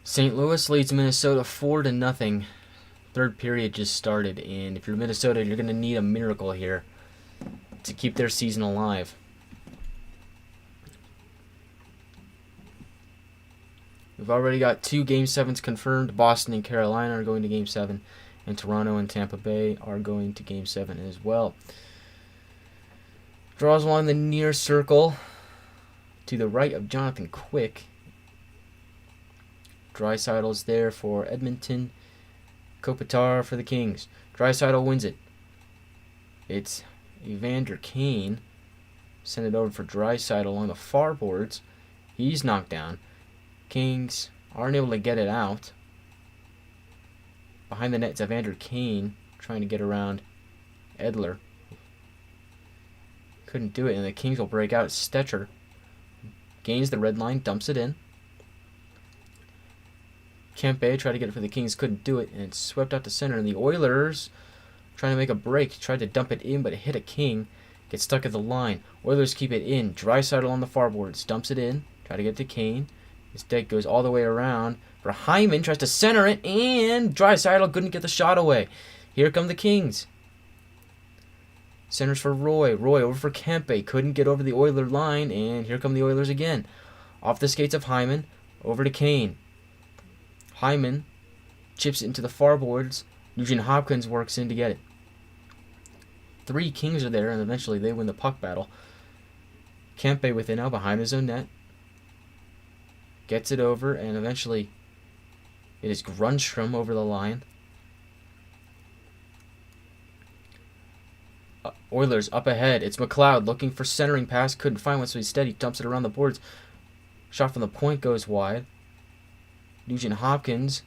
A: St. Louis leads Minnesota 4-0. Third period just started, and if you're Minnesota, you're going to need a miracle here to keep their season alive. We've already got 2 Game 7s confirmed. Boston and Carolina are going to Game 7, and Toronto and Tampa Bay are going to Game 7 as well. Draws along the near circle to the right of Jonathan Quick. Draisaitl's there for Edmonton. Kopitar for the Kings. Draisaitl wins it. It's Evander Kane. Send it over for Draisaitl along the far boards. He's knocked down. Kings aren't able to get it out. Behind the net, it's Evander Kane trying to get around Edler. Couldn't do it, and the Kings will break out. Stetcher gains the red line, dumps it in. Kempe tried to get it for the Kings, couldn't do it, and it's swept out to center. And the Oilers trying to make a break, tried to dump it in, but it hit a King. Gets stuck at the line. Oilers keep it in. Draisaitl on the far boards, dumps it in, try to get to Kane. His deck goes all the way around. For Hyman, tries to center it, and Draisaitl couldn't get the shot away. Here come the Kings. Centers for Roy. Roy over for Kempe. Couldn't get over the Oiler line, and here come the Oilers again. Off the skates of Hyman. Over to Kane. Hyman chips it into the far boards. Nugent Hopkins works in to get it. 3 Kings are there, and eventually they win the puck battle. Kempe with it now behind his own net. Gets it over, and eventually it is Grunstrom over the line. Oilers up ahead. It's McLeod looking for centering pass. Couldn't find one, so instead he dumps it around the boards. Shot from the point goes wide. Nugent Hopkins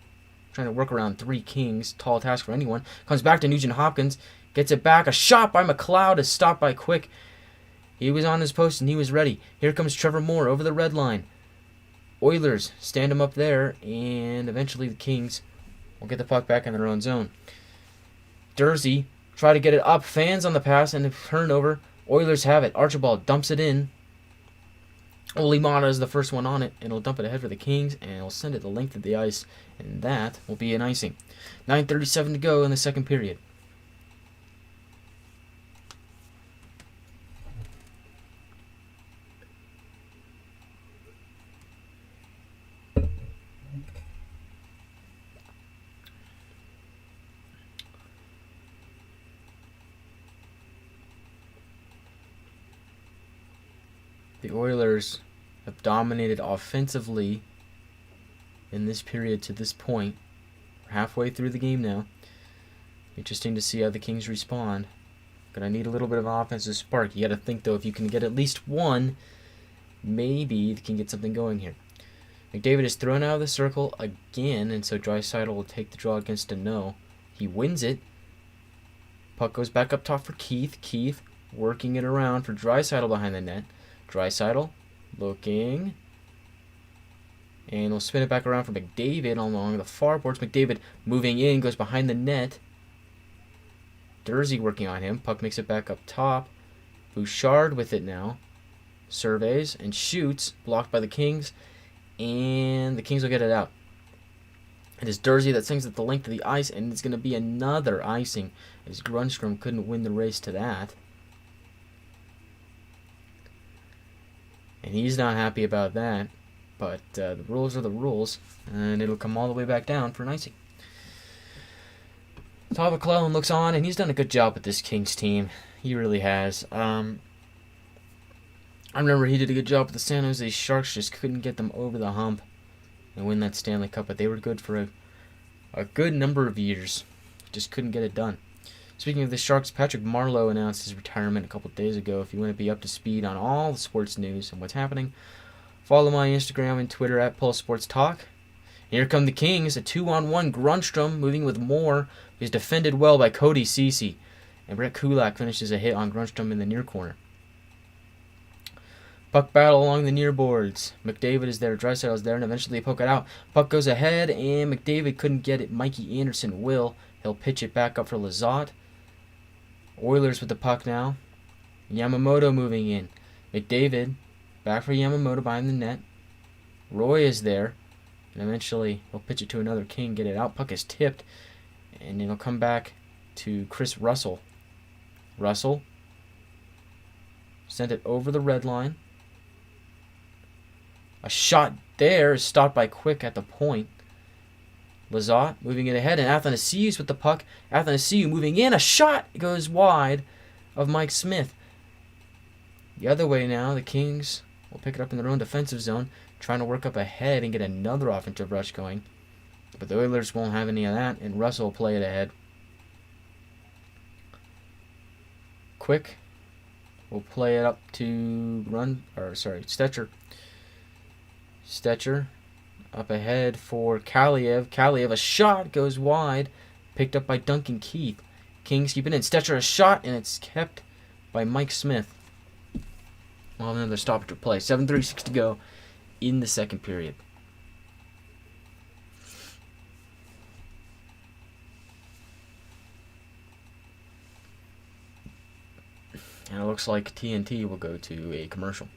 A: trying to work around 3 Kings. Tall task for anyone. Comes back to Nugent Hopkins. Gets it back. A shot by McLeod is stopped by Quick. He was on his post and he was ready. Here comes Trevor Moore over the red line. Oilers stand them up there, and eventually the Kings will get the puck back in their own zone. Dursey try to get it up. Fans on the pass and the turnover. Oilers have it. Archibald dumps it in. Olimata is the first one on it, and it'll dump it ahead for the Kings, and it'll send it the length of the ice, and that will be an icing. 9:37 to go in the second period. The Oilers have dominated offensively in this period to this point. We're halfway through the game now. Interesting to see how the Kings respond. Gonna need a little bit of an offensive spark. You gotta think, though, if you can get at least one, maybe you can get something going here. McDavid is thrown out of the circle again, and so Draisaitl will take the draw against a no. He wins it. Puck goes back up top for Keith. Keith working it around for Draisaitl behind the net. Draisaitl looking, and we'll spin it back around for McDavid along the far boards. McDavid moving in, goes behind the net. Dursey working on him. Puck makes it back up top. Bouchard with it now. Surveys and shoots, blocked by the Kings, and the Kings will get it out. It is Dursey that sings at the length of the ice, and it's going to be another icing, as Grundstrom couldn't win the race to that. And he's not happy about that, but the rules are the rules, and it'll come all the way back down for an icing. Todd McClellan looks on, and he's done a good job with this Kings team. He really has. I remember he did a good job with the San Jose Sharks, just couldn't get them over the hump and win that Stanley Cup, but they were good for a good number of years. Just couldn't get it done. Speaking of the Sharks, Patrick Marleau announced his retirement a couple of days ago. If you want to be up to speed on all the sports news and what's happening, follow my Instagram and Twitter at Pulse Sports Talk. Here come the Kings, a 2-on-1. Grundstrom moving with more. He's defended well by Cody Ceci. And Brett Kulak finishes a hit on Grundstrom in the near corner. Puck battle along the near boards. McDavid is there, Draisaitl is there, and eventually they poke it out. Puck goes ahead, and McDavid couldn't get it. Mikey Anderson will. He'll pitch it back up for Lizotte. Oilers with the puck now. Yamamoto moving in. McDavid back for Yamamoto behind the net. Roy is there. And eventually he'll pitch it to another King, get it out. Puck is tipped. And it'll come back to Chris Russell. Russell sent it over the red line. A shot there is stopped by Quick at the point. Lizotte moving it ahead, and Athanasiou's with the puck. Athanasiou moving in. A shot goes wide of Mike Smith. The other way now, the Kings will pick it up in their own defensive zone, trying to work up ahead and get another offensive rush going. But the Oilers won't have any of that, and Russell will play it ahead. Quick will play it up to Stetcher. Stetcher up ahead for Kaliev. Kaliev, a shot goes wide, picked up by Duncan Keith. Kings keep it in. Stetcher, a shot, and it's kept by Mike Smith. We'll have another stoppage of play. 7:36 to go in the second period. And it looks like TNT will go to a commercial.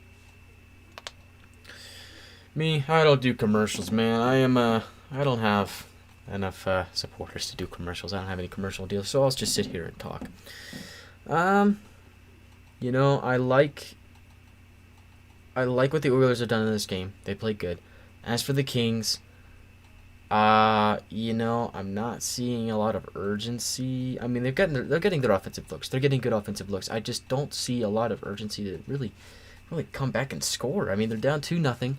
A: Me, I don't do commercials, man. I don't have enough supporters to do commercials. I don't have any commercial deals, so I'll just sit here and talk. You know, I like what the Oilers have done in this game. They played good. As for the Kings, you know, I'm not seeing a lot of urgency. I mean, they're getting their offensive looks. They're getting good offensive looks. I just don't see a lot of urgency to really come back and score. I mean, they're down 2-0.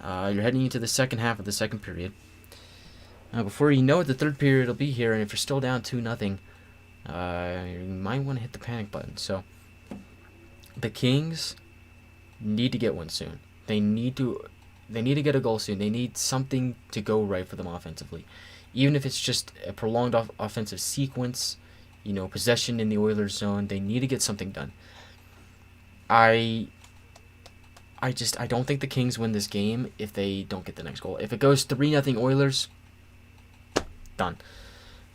A: You're heading into the second half of the second period. Before you know it, the third period will be here, and if you're still down 2-0, you might want to hit the panic button. So, the Kings need to get one soon. They need to get a goal soon. They need something to go right for them offensively. Even if it's just a prolonged offensive sequence, you know, possession in the Oilers zone, they need to get something done. I I don't think the Kings win this game if they don't get the next goal. If it goes 3-0 Oilers, done.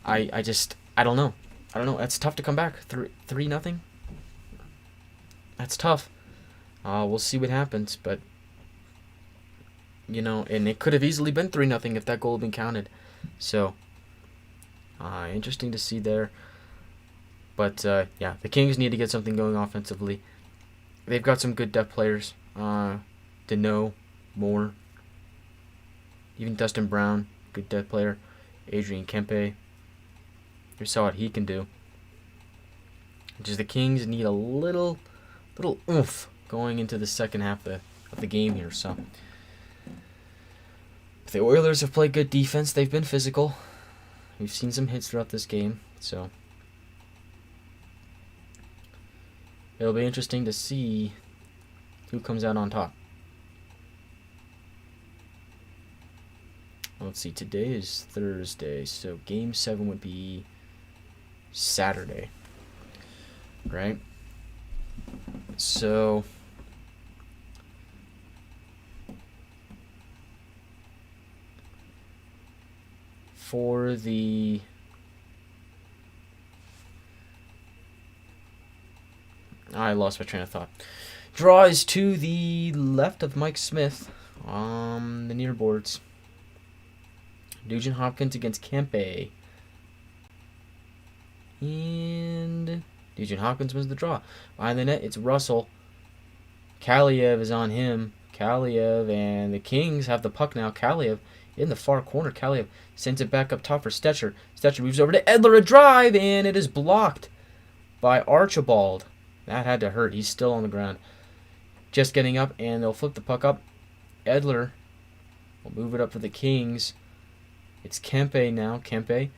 A: I don't know. I don't know. That's tough to come back. 3-0. That's tough. We'll see what happens, but and it could have easily been 3-0 if that goal had been counted. So, interesting to see there. But yeah, the Kings need to get something going offensively. They've got some good depth players. Deneau, Moore, even Dustin Brown, good depth player. Adrian Kempe. You saw what he can do. Just the Kings need a little oomph going into the second half of the game here. So the Oilers have played good defense. They've been physical. We've seen some hits throughout this game. So it'll be interesting to see who comes out on top. Let's see, today is Thursday, so Game 7 would be Saturday, right? So for the I lost my train of thought. Draw is to the left of Mike Smith on the near boards. Nugent Hopkins against Kempe. And Nugent Hopkins wins the draw. Behind the net, it's Russell. Kaliev is on him. Kaliev and the Kings have the puck now. Kaliev in the far corner. Kaliev sends it back up top for Stetcher. Stetcher moves over to Edler, a drive, and it is blocked by Archibald. That had to hurt. He's still on the ground. Just getting up, and they'll flip the puck up. Edler will move it up for the Kings. It's Kempe now. Kempe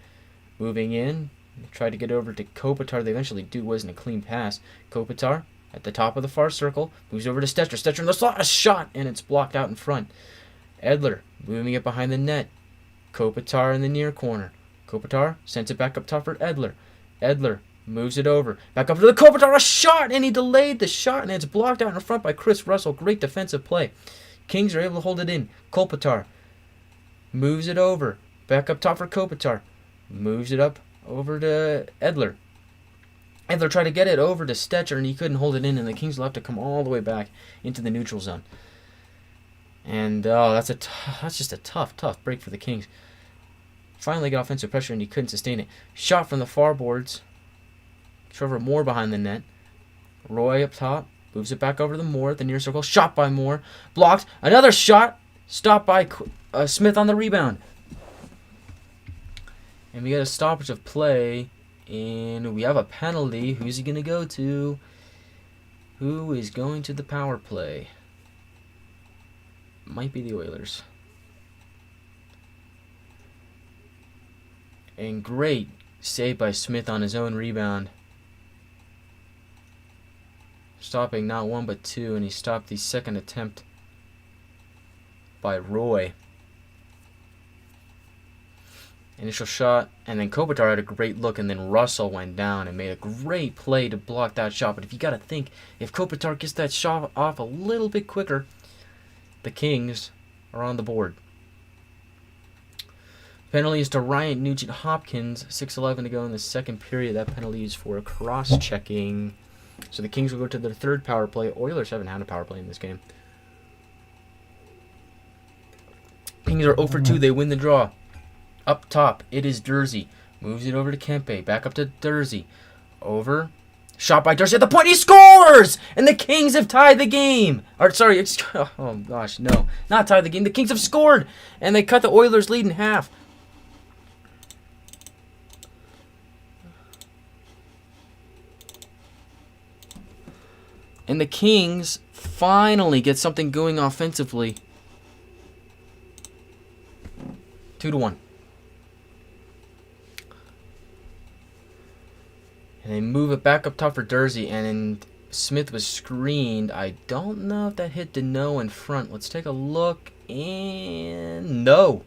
A: moving in. Try to get over to Kopitar. They eventually do. Wasn't a clean pass. Kopitar at the top of the far circle. Moves over to Stetcher. Stetcher in the slot. A shot, and it's blocked out in front. Edler moving it behind the net. Kopitar in the near corner. Kopitar sends it back up top for Edler. Edler moves it over. Back up to the Kopitar. A shot, and he delayed the shot, and it's blocked out in front by Chris Russell. Great defensive play. Kings are able to hold it in. Kopitar moves it over. Back up top for Kopitar. Moves it up over to Edler. Edler tried to get it over to Stetcher, and he couldn't hold it in, and the Kings will have to come all the way back into the neutral zone. And that's just a tough break for the Kings. Finally got offensive pressure, and he couldn't sustain it. Shot from the far boards. Trevor Moore behind the net. Roy up top. Moves it back over to Moore at the near circle. Shot by Moore. Blocked. Another shot. Stopped by Smith on the rebound. And we got a stoppage of play. And we have a penalty. Who's he going to go to? Who is going to the power play? Might be the Oilers. And great save by Smith on his own rebound. Stopping not one but two, and he stopped the second attempt by Roy. Initial shot, and then Kopitar had a great look, and then Russell went down and made a great play to block that shot. But if you got to think, if Kopitar gets that shot off a little bit quicker, the Kings are on the board. Penalty is to Ryan Nugent Hopkins. 6:11 to go in the second period. That penalty is for cross-checking. So the Kings will go to their third power play. Oilers haven't had a power play in this game. Kings are 0 for 2. They win the draw. Up top, it is Dursey. Moves it over to Kempe. Back up to Dursey. Over. Shot by Dursey at the point. He scores! And the Kings have tied the game. Oh gosh, no. Not tied the game. The Kings have scored. And they cut the Oilers' lead in half. And the Kings finally get something going offensively. 2-1. And they move it back up top for Dursey, and Smith was screened. I don't know if that hit Deneau in front. Let's take a look, and no.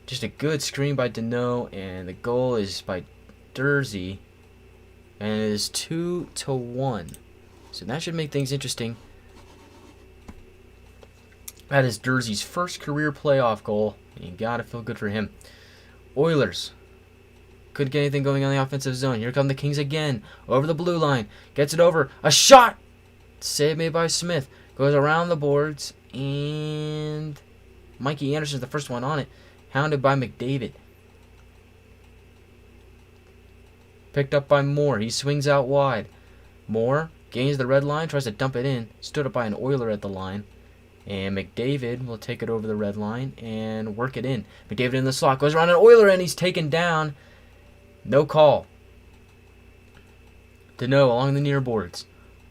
A: Just a good screen by Deneau, and the goal is by Dursey, and it is 2-1. So that should make things interesting. That is Durzee's first career playoff goal. And you gotta feel good for him. Oilers. Couldn't get anything going on the offensive zone. Here come the Kings again. Over the blue line. Gets it over. A shot! Save made by Smith. Goes around the boards. And Mikey Anderson's the first one on it. Hounded by McDavid. Picked up by Moore. He swings out wide. Moore gains the red line. Tries to dump it in. Stood up by an Oiler at the line. And McDavid will take it over the red line and work it in. McDavid in the slot. Goes around an Oiler and he's taken down. No call. Deneau along the near boards.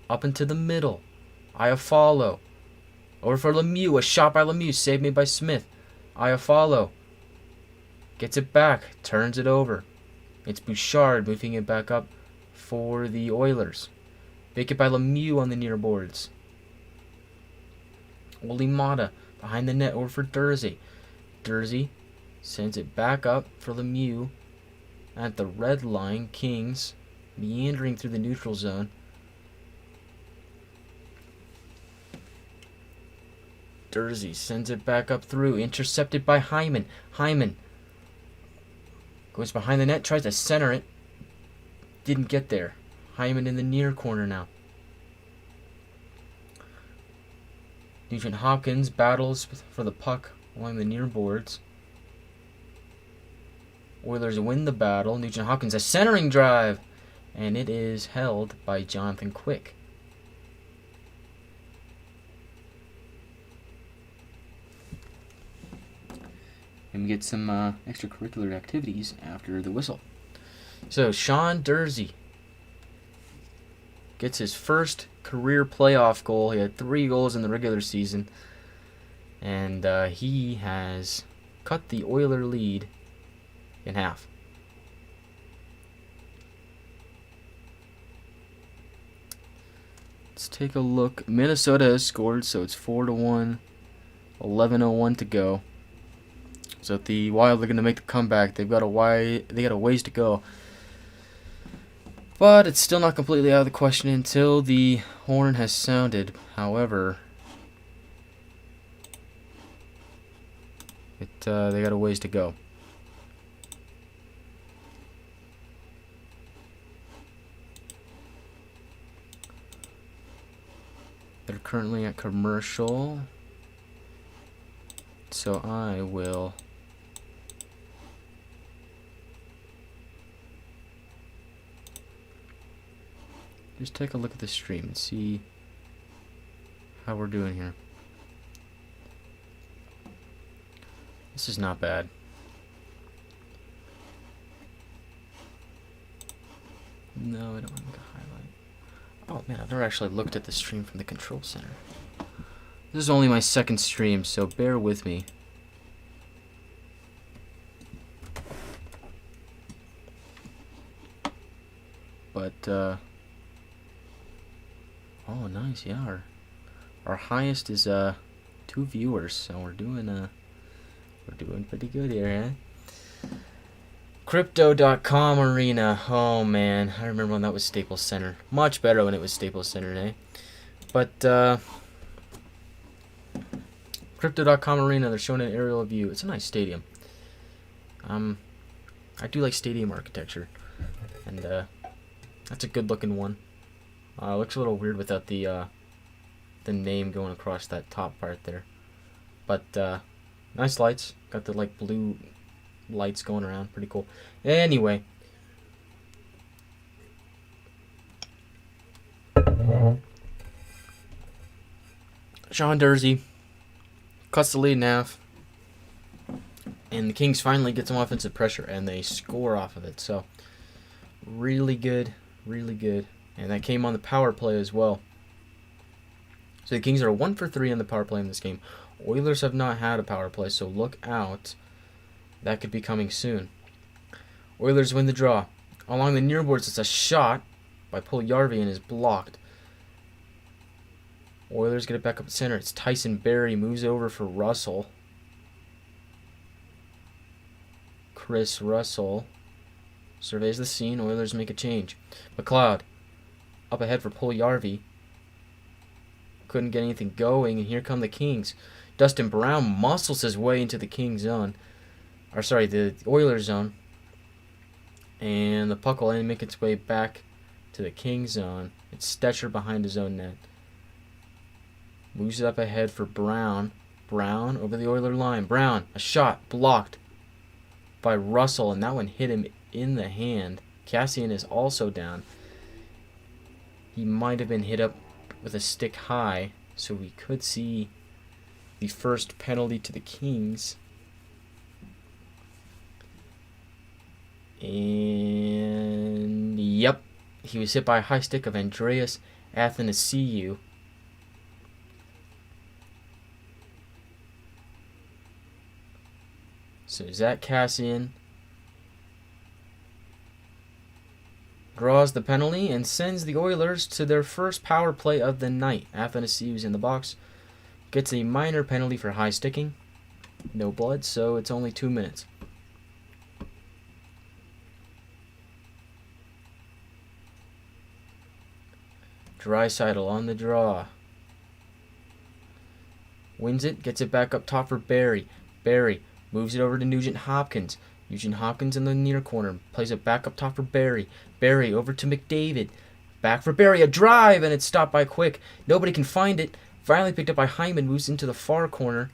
A: Up into the middle. Iafallo. Over for Lemieux. A shot by Lemieux. Save made by Smith. Iafallo. Gets it back. Turns it over. It's Bouchard moving it back up for the Oilers. Make it by Lemieux on the near boards. Oli Mata behind the net over for Dursey. Dursey sends it back up for Lemieux at the red line. Kings meandering through the neutral zone. Dursey sends it back up through. Intercepted by Hyman. Hyman goes behind the net, tries to center it. Didn't get there. Hyman in the near corner now. Nugent Hopkins battles for the puck along the near boards. Oilers win the battle. Nugent Hopkins a centering drive. And it is held by Jonathan Quick. And we get some extracurricular activities after the whistle. So Sean Dursey gets his first career playoff goal. He had 3 goals in the regular season. And he has cut the Oiler lead in half. Let's take a look. Minnesota has scored, so it's 4-1. 11:01 to go. So if the Wild are going to make the comeback, they got a ways to go. But it's still not completely out of the question until the horn has sounded. However, they got a ways to go. They're currently at commercial, so I will just take a look at the stream and see how we're doing here. This is not bad. No, I don't want to highlight. Oh man, I've never actually looked at the stream from the control center. This is only my second stream, so bear with me. But oh nice, yeah. Our highest is 2 viewers, so we're doing pretty good here, eh? Crypto.com Arena. Oh man, I remember when that was Staples Center. Much better when it was Staples Center, eh? But Crypto.com Arena, they're showing an aerial view. It's a nice stadium. I do like stadium architecture, and that's a good looking one. Looks a little weird without the name going across that top part there, but nice lights. Got the like blue lights going around, pretty cool. Anyway, Sean Dursey cuts the lead in half, and the Kings finally get some offensive pressure, and they score off of it. So really good, and that came on the power play as well. So the Kings are 1 for 3 on the power play in this game. Oilers have not had a power play, so look out. That could be coming soon. Oilers win the draw. Along the near boards, it's a shot by Puljujarvi and is blocked. Oilers get it back up at center. It's Tyson Barrie. Moves over for Russell. Chris Russell surveys the scene. Oilers make a change. McLeod up ahead for Puljujarvi. Couldn't get anything going, and here come the Kings. Dustin Brown muscles his way into the King zone. Or sorry, the Oilers zone. And the puck will make its way back to the King zone. It's Stetcher behind his own net. Moves it up ahead for Brown. Brown over the Oiler line. Brown, a shot blocked by Russell, and that one hit him in the hand. Cassian is also down. He might have been hit up with a stick high, so we could see the first penalty to the Kings. And yep, he was hit by a high stick of Andreas Athanasiou. So Zach Cassian draws the penalty and sends the Oilers to their first power play of the night. Athanasiou's in the box. Gets a minor penalty for high sticking. No blood, so it's only 2 minutes. Draisaitl on the draw. Wins it, gets it back up top for Barry. Barry moves it over to Nugent Hopkins. Nugent Hopkins in the near corner. Plays it back up top for Barry. Barry over to McDavid. Back for Barry. A drive, and it's stopped by Quick. Nobody can find it. Finally picked up by Hyman. Moves into the far corner.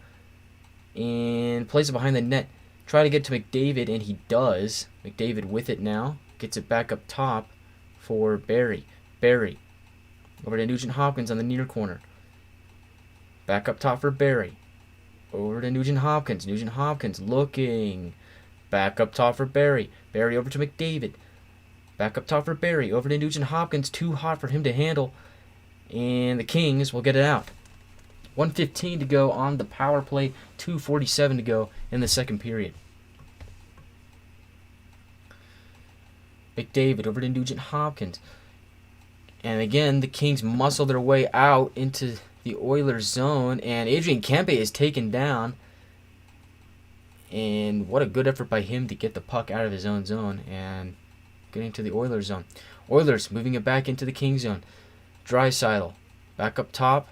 A: And plays it behind the net. Try to get to McDavid, and he does. McDavid with it now. Gets it back up top for Barry. Barry over to Nugent Hopkins on the near corner. Back up top for Barry. Over to Nugent Hopkins. Nugent Hopkins looking. Back up top for Barry. Barry over to McDavid. Back up top for Barry. Over to Nugent Hopkins. Too hot for him to handle. And the Kings will get it out. 1:15 to go on the power play. 2:47 to go in the second period. McDavid over to Nugent Hopkins. And again, the Kings muscle their way out into the Oilers zone, and Adrian Kempe is taken down. And what a good effort by him to get the puck out of his own zone and getting to the Oilers zone. Oilers moving it back into the King zone. Draisaitl back up top,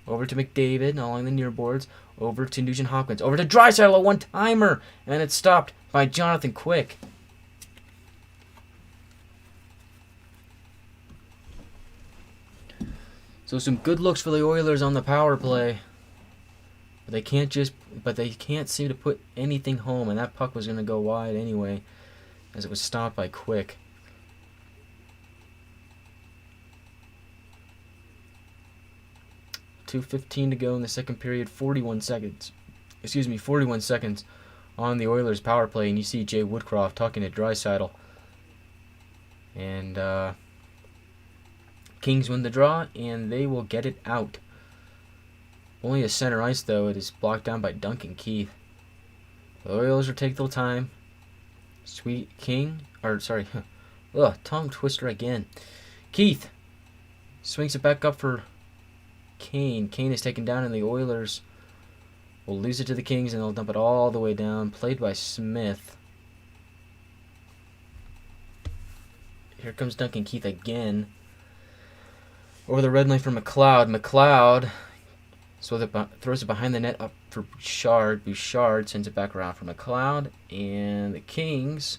A: over to McDavid along the near boards, over to Nugent Hopkins, over to Draisaitl, a one-timer, and it's stopped by Jonathan Quick. So some good looks for the Oilers on the power play. But they can't seem to put anything home, and that puck was going to go wide anyway, as it was stopped by Quick. .2:15 to go in the second period. 41 seconds on the Oilers power play, and you see Jay Woodcroft talking to Draisaitl. And Kings win the draw, and they will get it out. Only a center ice, though. It is blocked down by Duncan Keith. The Oilers will take their time. Tongue twister again. Keith swings it back up for Kane. Kane is taken down, and the Oilers will lose it to the Kings, and they'll dump it all the way down. Played by Smith. Here comes Duncan Keith again. Over the red line for McLeod. McLeod throws it behind the net up for Bouchard. Bouchard sends it back around for McLeod. And the Kings,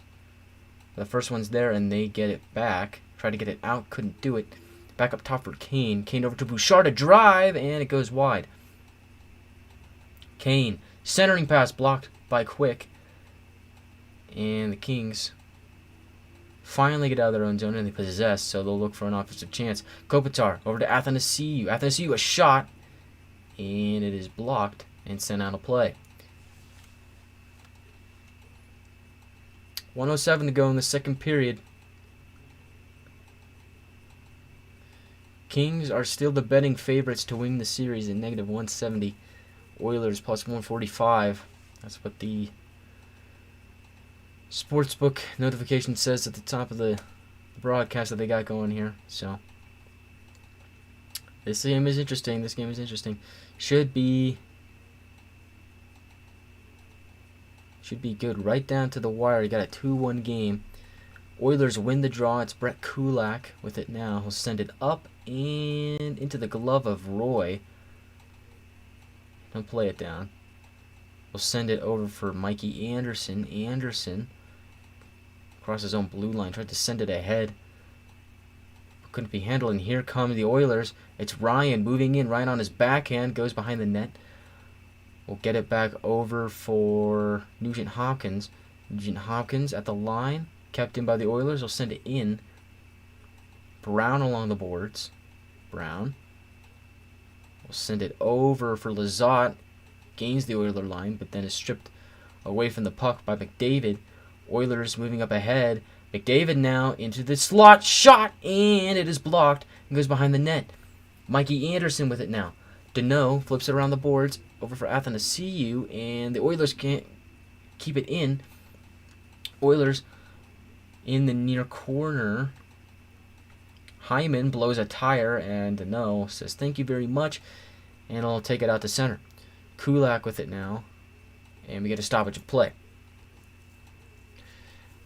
A: the first one's there, and they get it back. Tried to get it out, couldn't do it. Back up top for Kane. Kane over to Bouchard, a drive, and it goes wide. Kane, centering pass blocked by Quick. And the Kings finally get out of their own zone, and they possess, so they'll look for an offensive chance. Kopitar over to Athanasiou. Athanasiou, a shot, and it is blocked and sent out of play. 1:07 to go in the second period. Kings are still the betting favorites to win the series at -170. Oilers plus 145. That's what the sportsbook notification says at the top of the broadcast that they got going here. So this game is interesting. Should be good right down to the wire. You got a 2-1 game. Oilers win the draw. It's Brett Kulak with it now. He'll send it up and into the glove of Roy. Don't play it down. We'll send it over for Mikey Anderson. Anderson across his own blue line. Tried to send it ahead. Couldn't be handled. And here come the Oilers. It's Ryan moving in right on his backhand. Goes behind the net. We'll get it back over for Nugent Hopkins. Nugent Hopkins at the line. Kept in by the Oilers. Will send it in. Brown along the boards. Brown. We'll send it over for Lizotte. Gains the Oiler line, but then is stripped away from the puck by McDavid. Oilers moving up ahead. McDavid now into the slot. Shot! And it is blocked and goes behind the net. Mikey Anderson with it now. Deneau flips it around the boards. Over for Athanasiou. And the Oilers can't keep it in. Oilers in the near corner. Hyman blows a tire. And Deneau says, thank you very much. And I'll take it out to center. Kulak with it now. And we get a stoppage of play.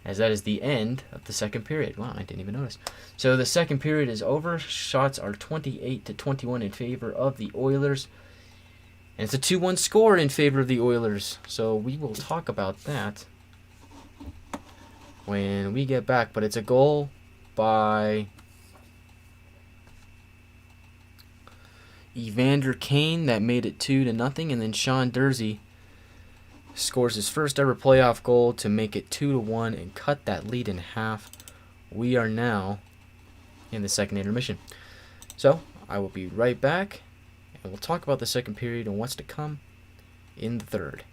A: As that is the end of the second period. Wow, I didn't even notice. So the second period is over. Shots are 28-21 in favor of the Oilers. And it's a 2-1 score in favor of the Oilers. So we will talk about that when we get back. But it's a goal by Evander Kane that made it 2-0, and then Sean Durzi scores his first ever playoff goal to make it 2-1 and cut that lead in half. We are now in the second intermission. So I will be right back, and we'll talk about the second period and what's to come in the third.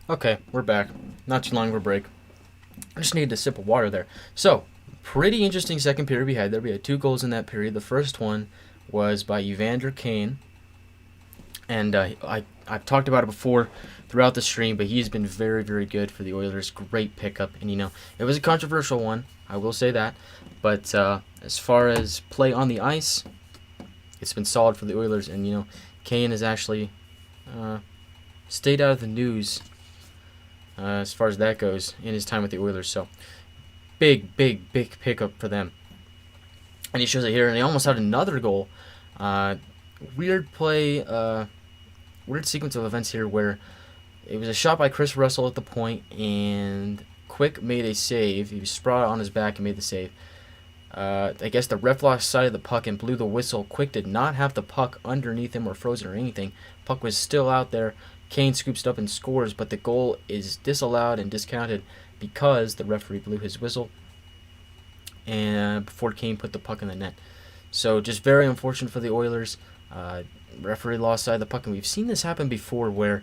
A: Okay, we're back. Not too long of a break. I just needed a sip of water there. So, pretty interesting second period we had there. We had 2 goals in that period. The first one was by Evander Kane. And I've talked about it before throughout the stream, but he's been very, very good for the Oilers. Great pickup. And, it was a controversial one. I will say that. But as far as play on the ice, it's been solid for the Oilers. And, Kane has actually stayed out of the news as far as that goes in his time with the Oilers. So big pickup for them. And he shows it here, and he almost had another goal. Weird play, weird sequence of events here where it was a shot by Chris Russell at the point, and Quick made a save. He was sprawled on his back and made the save. I guess the ref lost sight of the puck and blew the whistle. Quick did not have the puck underneath him or frozen or anything. Puck was still out there. Kane scoops it up and scores, but the goal is disallowed and discounted because the referee blew his whistle and before Kane put the puck in the net. So just very unfortunate for the Oilers. Referee lost sight of the puck, and we've seen this happen before where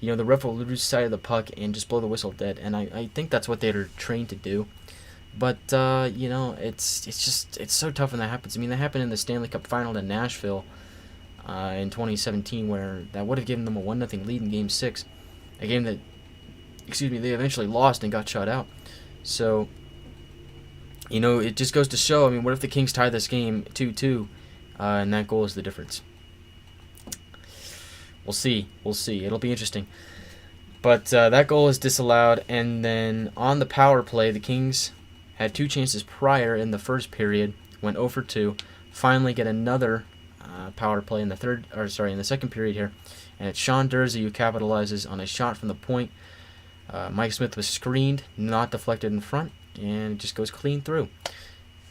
A: the ref will lose sight of the puck and just blow the whistle dead, and I think that's what they're trained to do. But it's so tough when that happens. I mean, that happened in the Stanley Cup Final in Nashville in 2017, where that would have given them a 1-0 lead in Game 6, a game that, they eventually lost and got shut out. So, it just goes to show. I mean, what if the Kings tie this game 2-2, and that goal is the difference? We'll see. It'll be interesting. But that goal is disallowed, and then on the power play, the Kings had 2 chances prior in the first period, went 0 for 2. Finally, get another power play in the second period here, and it's Sean Durzi who capitalizes on a shot from the point. Mike Smith was screened, not deflected in front, and it just goes clean through.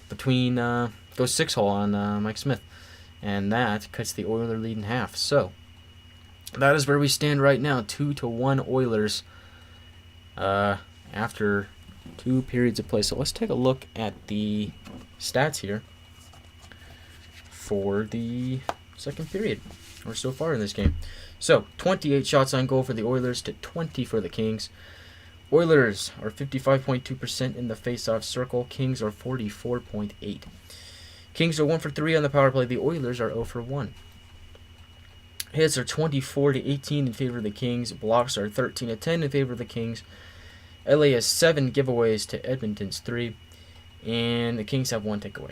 A: Goes 6-hole on Mike Smith, and that cuts the Oiler lead in half. So that is where we stand right now, 2-1 Oilers after 2 periods of play. So let's take a look at the stats here for the second period. or so far in this game. So 28 shots on goal for the Oilers to 20 for the Kings. Oilers are 55.2% in the face-off circle. Kings are 44.8%. Kings are 1 for 3 on the power play. The Oilers are 0 for 1. Hits are 24 to 18 in favor of the Kings. Blocks are 13 to 10 in favor of the Kings. LA has 7 giveaways to Edmonton's 3. And the Kings have 1 takeaway.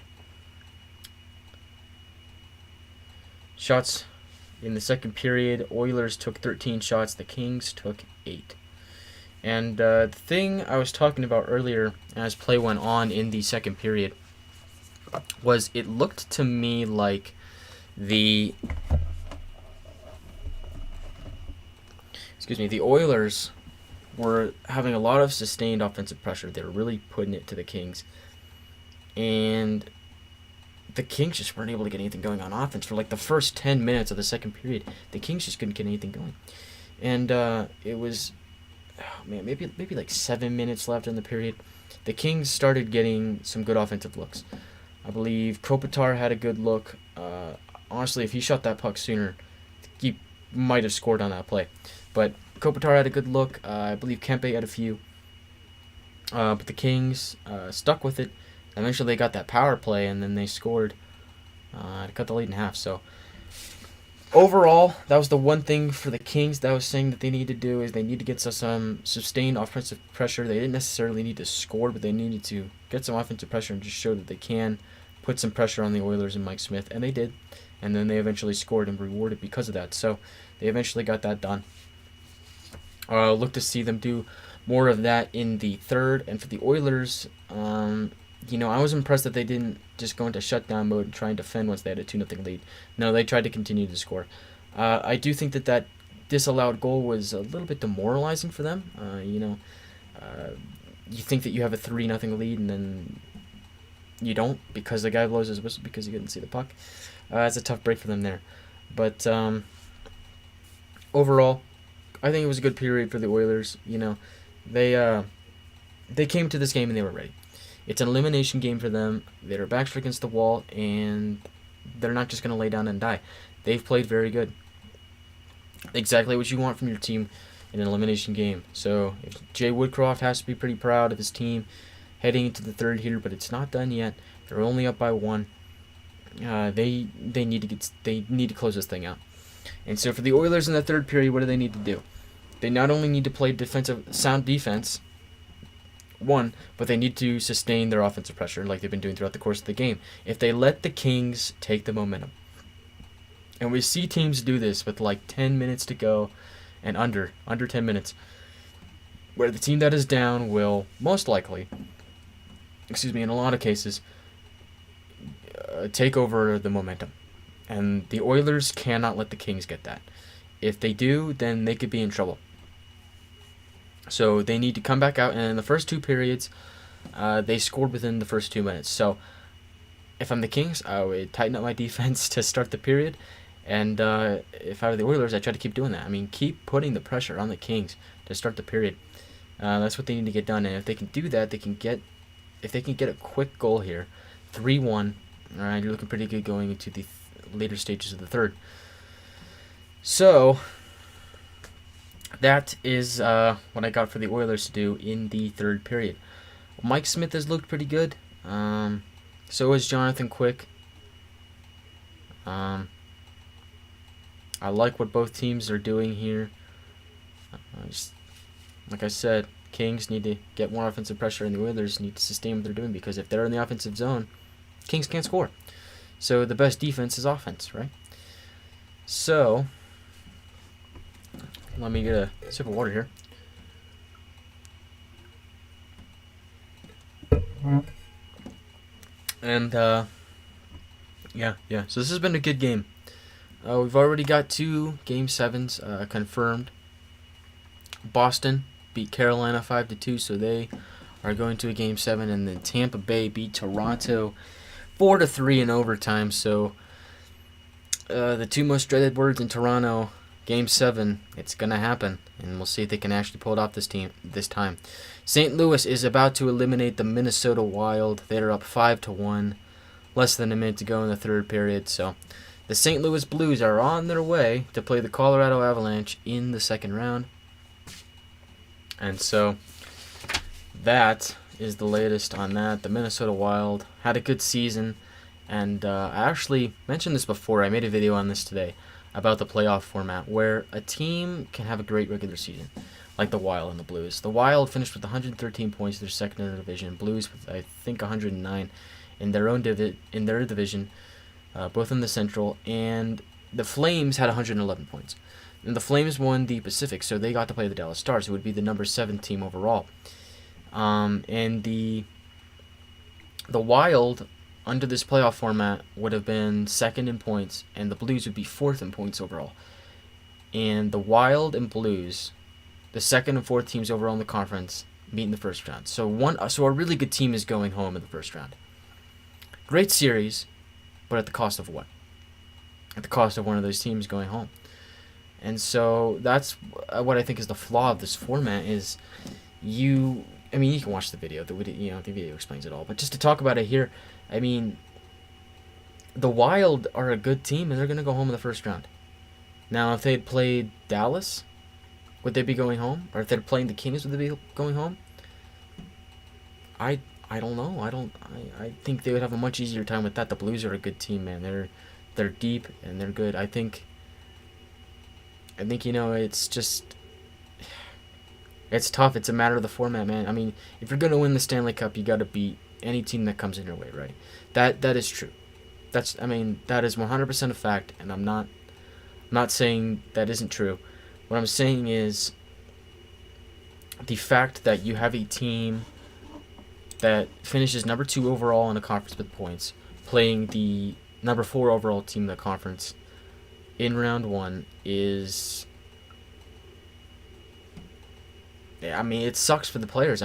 A: Shots in the second period. Oilers took 13 shots. The Kings took 8. And the thing I was talking about earlier as play went on in the second period was it looked to me like the Oilers were having a lot of sustained offensive pressure. They were really putting it to the Kings. And the Kings just weren't able to get anything going on offense. For like the first 10 minutes of the second period, the Kings just couldn't get anything going. And it was, maybe like 7 minutes left in the period. The Kings started getting some good offensive looks. I believe Kopitar had a good look. Honestly, if he shot that puck sooner, he might have scored on that play. But Kopitar had a good look. I believe Kempe had a few. But the Kings stuck with it. Eventually they got that power play, and then they scored to cut the lead in half. So overall, that was the one thing for the Kings that I was saying that they need to do is they need to get some sustained offensive pressure. They didn't necessarily need to score, but they needed to get some offensive pressure and just show that they can put some pressure on the Oilers and Mike Smith, and they did. And then they eventually scored and rewarded because of that. So they eventually got that done. Look to see them do more of that in the third. And for the Oilers, I was impressed that they didn't just go into shutdown mode and try and defend once they had a 2-0 lead. No, they tried to continue to score. I do think that disallowed goal was a little bit demoralizing for them. You think that you have a 3-0 lead and then you don't because the guy blows his whistle because he couldn't see the puck. It's a tough break for them there. But overall, I think it was a good period for the Oilers. They came to this game and they were ready. It's an elimination game for them. They're backed against the wall, and they're not just going to lay down and die. They've played very good. Exactly what you want from your team in an elimination game. So if Jay Woodcroft has to be pretty proud of his team heading into the third here, but it's not done yet. They're only up by 1. They need to close this thing out. And so for the Oilers in the third period, what do they need to do? They not only need to play sound defense, but they need to sustain their offensive pressure like they've been doing throughout the course of the game. If they let the Kings take the momentum, and we see teams do this with like 10 minutes to go and under 10 minutes, where the team that is down will most likely, in a lot of cases, take over the momentum. And the Oilers cannot let the Kings get that. If they do, then they could be in trouble. So they need to come back out, and in the first 2 periods, they scored within the first 2 minutes. So if I'm the Kings, I would tighten up my defense to start the period, and if I were the Oilers, I'd try to keep doing that. Keep putting the pressure on the Kings to start the period. That's what they need to get done, and if they can do that, if they can get a quick goal here, 3-1, all right, you're looking pretty good going into the later stages of the third. So that is what I got for the Oilers to do in the third period. Mike Smith has looked pretty good. So has Jonathan Quick. I like what both teams are doing here. Like I said, Kings need to get more offensive pressure, and the Oilers need to sustain what they're doing, because if they're in the offensive zone, Kings can't score. So the best defense is offense, right? So let me get a sip of water here. And yeah. So this has been a good game. We've already got 2 Game 7s confirmed. Boston beat Carolina 5-2, so they are going to a Game 7, and then Tampa Bay beat Toronto 4-3 in overtime. So the 2 most dreaded words in Toronto, Game 7, it's going to happen, and we'll see if they can actually pull it off this time. St. Louis is about to eliminate the Minnesota Wild. They're up 5-1, less than a minute to go in the third period. So The St. Louis Blues are on their way to play the Colorado Avalanche in the second round. And so that is the latest on that. The Minnesota Wild had a good season. And I actually mentioned this before. I made a video on this today about the playoff format where a team can have a great regular season, like the Wild and the Blues. The Wild finished with 113 points. They're second in the division. Blues with, I think, 109 in their own in their division, both in the Central. And the Flames had 111 points. And the Flames won the Pacific, so they got to play the Dallas Stars, who would be the number 7 team overall. And the Wild, under this playoff format, would have been second in points, and the Blues would be fourth in points overall. And the Wild and Blues, the second and fourth teams overall in the conference, meet in the first round. So a really good team is going home in the first round. Great series, but at the cost of what? At the cost of one of those teams going home. And so that's what I think is the flaw of this format is you can watch the video. The video explains it all. But just to talk about it here, I mean, the Wild are a good team, and they're going to go home in the first round. Now, if they had played Dallas, would they be going home? Or if they're playing the Kings, would they be going home? I don't know. I think they would have a much easier time with that. The Blues are a good team, man. They're deep and they're good. I think it's just it's tough. It's a matter of the format, man. I mean, if you're gonna win the Stanley Cup, you got to beat any team that comes in your way, right? That is true. That is 100% a fact, and I'm not saying that isn't true. What I'm saying is the fact that you have a team that finishes number 2 overall in the conference with points, playing the number 4 overall team in the conference in round 1 is... it sucks for the players.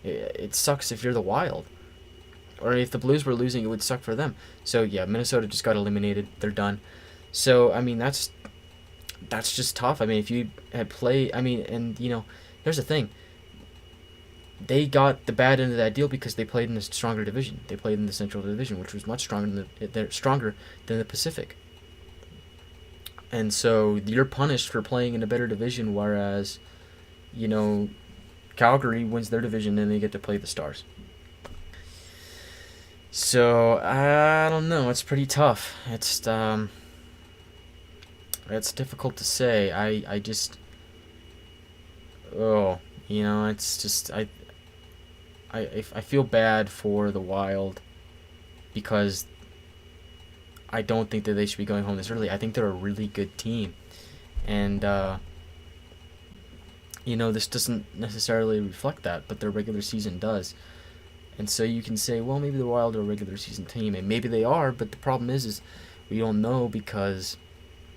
A: It sucks if you're the Wild. Or if the Blues were losing, it would suck for them. So, yeah, Minnesota just got eliminated. They're done. So, that's just tough. If you had played... here's the thing. They got the bad end of that deal because they played in a stronger division. They played in the Central Division, which was much stronger than the Pacific. And so you're punished for playing in a better division, whereas, Calgary wins their division and they get to play the Stars. So, I don't know. It's pretty tough. It's difficult to say. I feel bad for the Wild because I don't think that they should be going home this early. I think they're a really good team. And, this doesn't necessarily reflect that, but their regular season does. And so you can say, well, maybe the Wild are a regular season team, and maybe they are, but the problem is we don't know because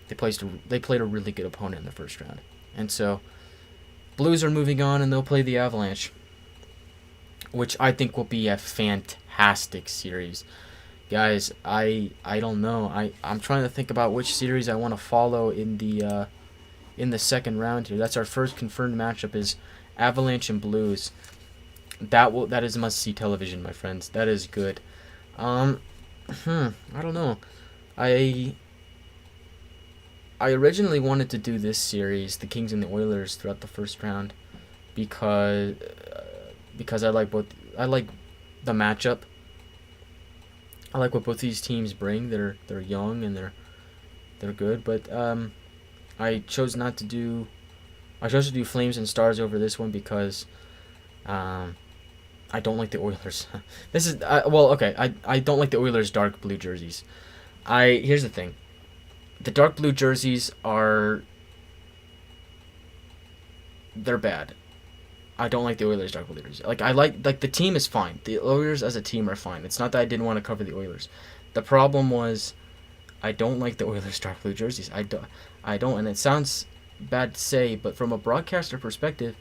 A: they played a really good opponent in the first round. And so Blues are moving on, and they'll play the Avalanche, which I think will be a fantastic series. Guys, I don't know. I'm trying to think about which series I want to follow in the second round here. That's our first confirmed matchup is Avalanche and Blues. That is must-see television, my friends. That is good. I don't know. I originally wanted to do this series, the Kings and the Oilers, throughout the first round, because I like both. I like the matchup. I like what both these teams bring. They're young and they're good, but I chose to do Flames and Stars over this one because I don't like the Oilers. I don't like the Oilers' dark blue jerseys. Here's the thing. The dark blue jerseys they're bad. I don't like the Oilers' dark blue jerseys. The team is fine. The Oilers as a team are fine. It's not that I didn't want to cover the Oilers. The problem was I don't like the Oilers' dark blue jerseys. I don't, and it sounds bad to say, but from a broadcaster perspective,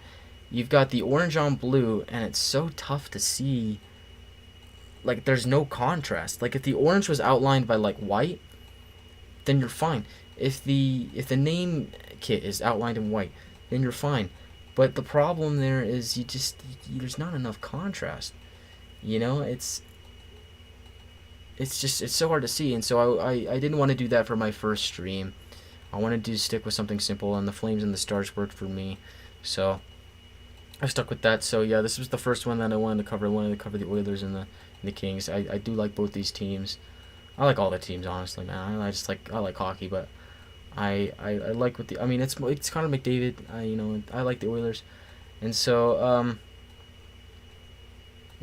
A: you've got the orange on blue, and it's so tough to see. There's no contrast. If the orange was outlined by white, then you're fine. If the name kit is outlined in white, then you're fine. But the problem there is there's not enough contrast. it's so hard to see, and so I didn't want to do that for my first stream. I wanted to stick with something simple, and the Flames and the Stars worked for me, so I stuck with that. So yeah, this was the first one that I wanted to cover. I wanted to cover the Oilers and the Kings. I do like both these teams. I like all the teams, honestly, man. I like hockey, but I like what the I mean it's Connor McDavid. I like the Oilers, and so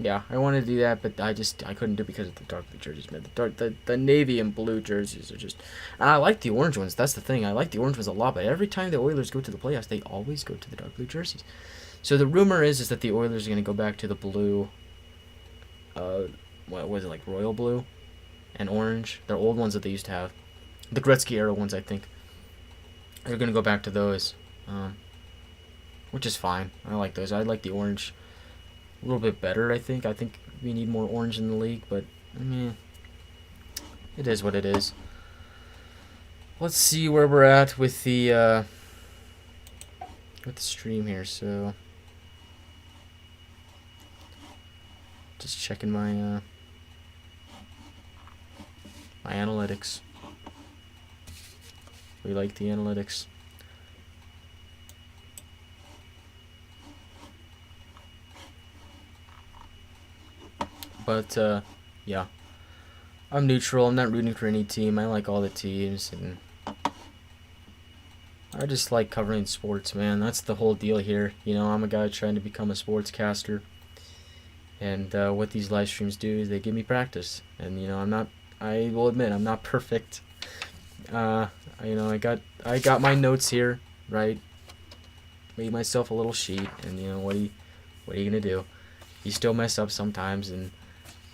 A: yeah, I wanted to do that, but I couldn't do it because of the dark blue jerseys, man. The navy and blue jerseys are just, and I like the orange ones. That's the thing. I like the orange ones a lot, but every time the Oilers go to the playoffs, they always go to the dark blue jerseys. So the rumor is that the Oilers are going to go back to the blue. What was it, like royal blue and orange? They're old ones that they used to have, the Gretzky era ones, I think. They're going to go back to those, which is fine. I like those. I like the orange a little bit better, I think. I think we need more orange in the league, but I mean, it is what it is. Let's see where we're at with the stream here. So just checking my my analytics. We like the analytics. But yeah, I'm neutral. I'm not rooting for any team. I like all the teams, and I just like covering sports, man. That's the whole deal here. I'm a guy trying to become a sportscaster, and what these live streams do is they give me practice. And I will admit I'm not perfect. I got my notes here, right? Made myself a little sheet, and what are you gonna do? You still mess up sometimes, and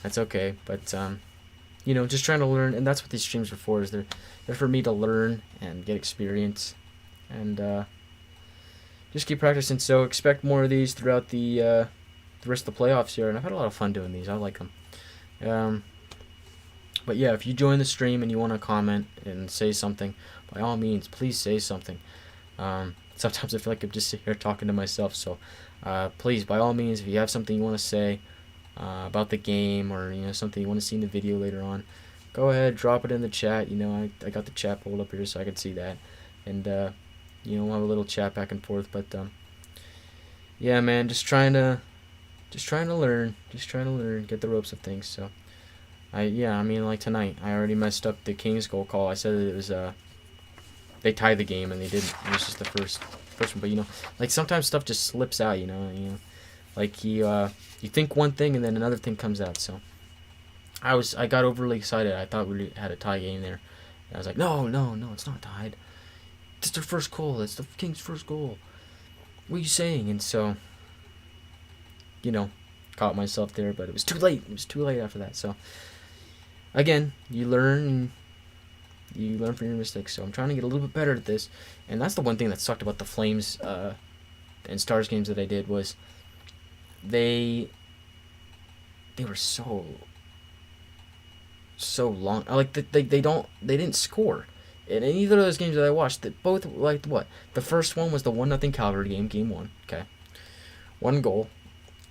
A: that's okay. But just trying to learn, and that's what these streams are for. Is they're for me to learn and get experience, and just keep practicing. So expect more of these throughout the rest of the playoffs here. And I've had a lot of fun doing these. I like them. But yeah, if you join the stream and you want to comment and say something, by all means, please say something. Sometimes I feel like I'm just sitting here talking to myself. So please, by all means, if you have something you want to say about the game, or something you want to see in the video later on, go ahead, drop it in the chat. I got the chat pulled up here so I can see that, and we'll have a little chat back and forth. But yeah, man, just trying to learn, get the ropes of things. So like tonight, I already messed up the Kings goal call. I said that it was they tied the game, and they didn't. It was just the first one. But like sometimes stuff just slips out. Like you think one thing and then another thing comes out. So I got overly excited. I thought we had a tie game there. And I was like, no, it's not tied. It's their first goal. It's the Kings' first goal. What are you saying? And so, caught myself there, but it was too late. It was too late after that. So again, you learn from your mistakes. So I'm trying to get a little bit better at this. And that's the one thing that sucked about the Flames and Stars games that I did was they were so long. Like they didn't score. In either of those games that I watched, that both like what? The first one was the 1-0 Calgary game 1. Okay. 1 goal.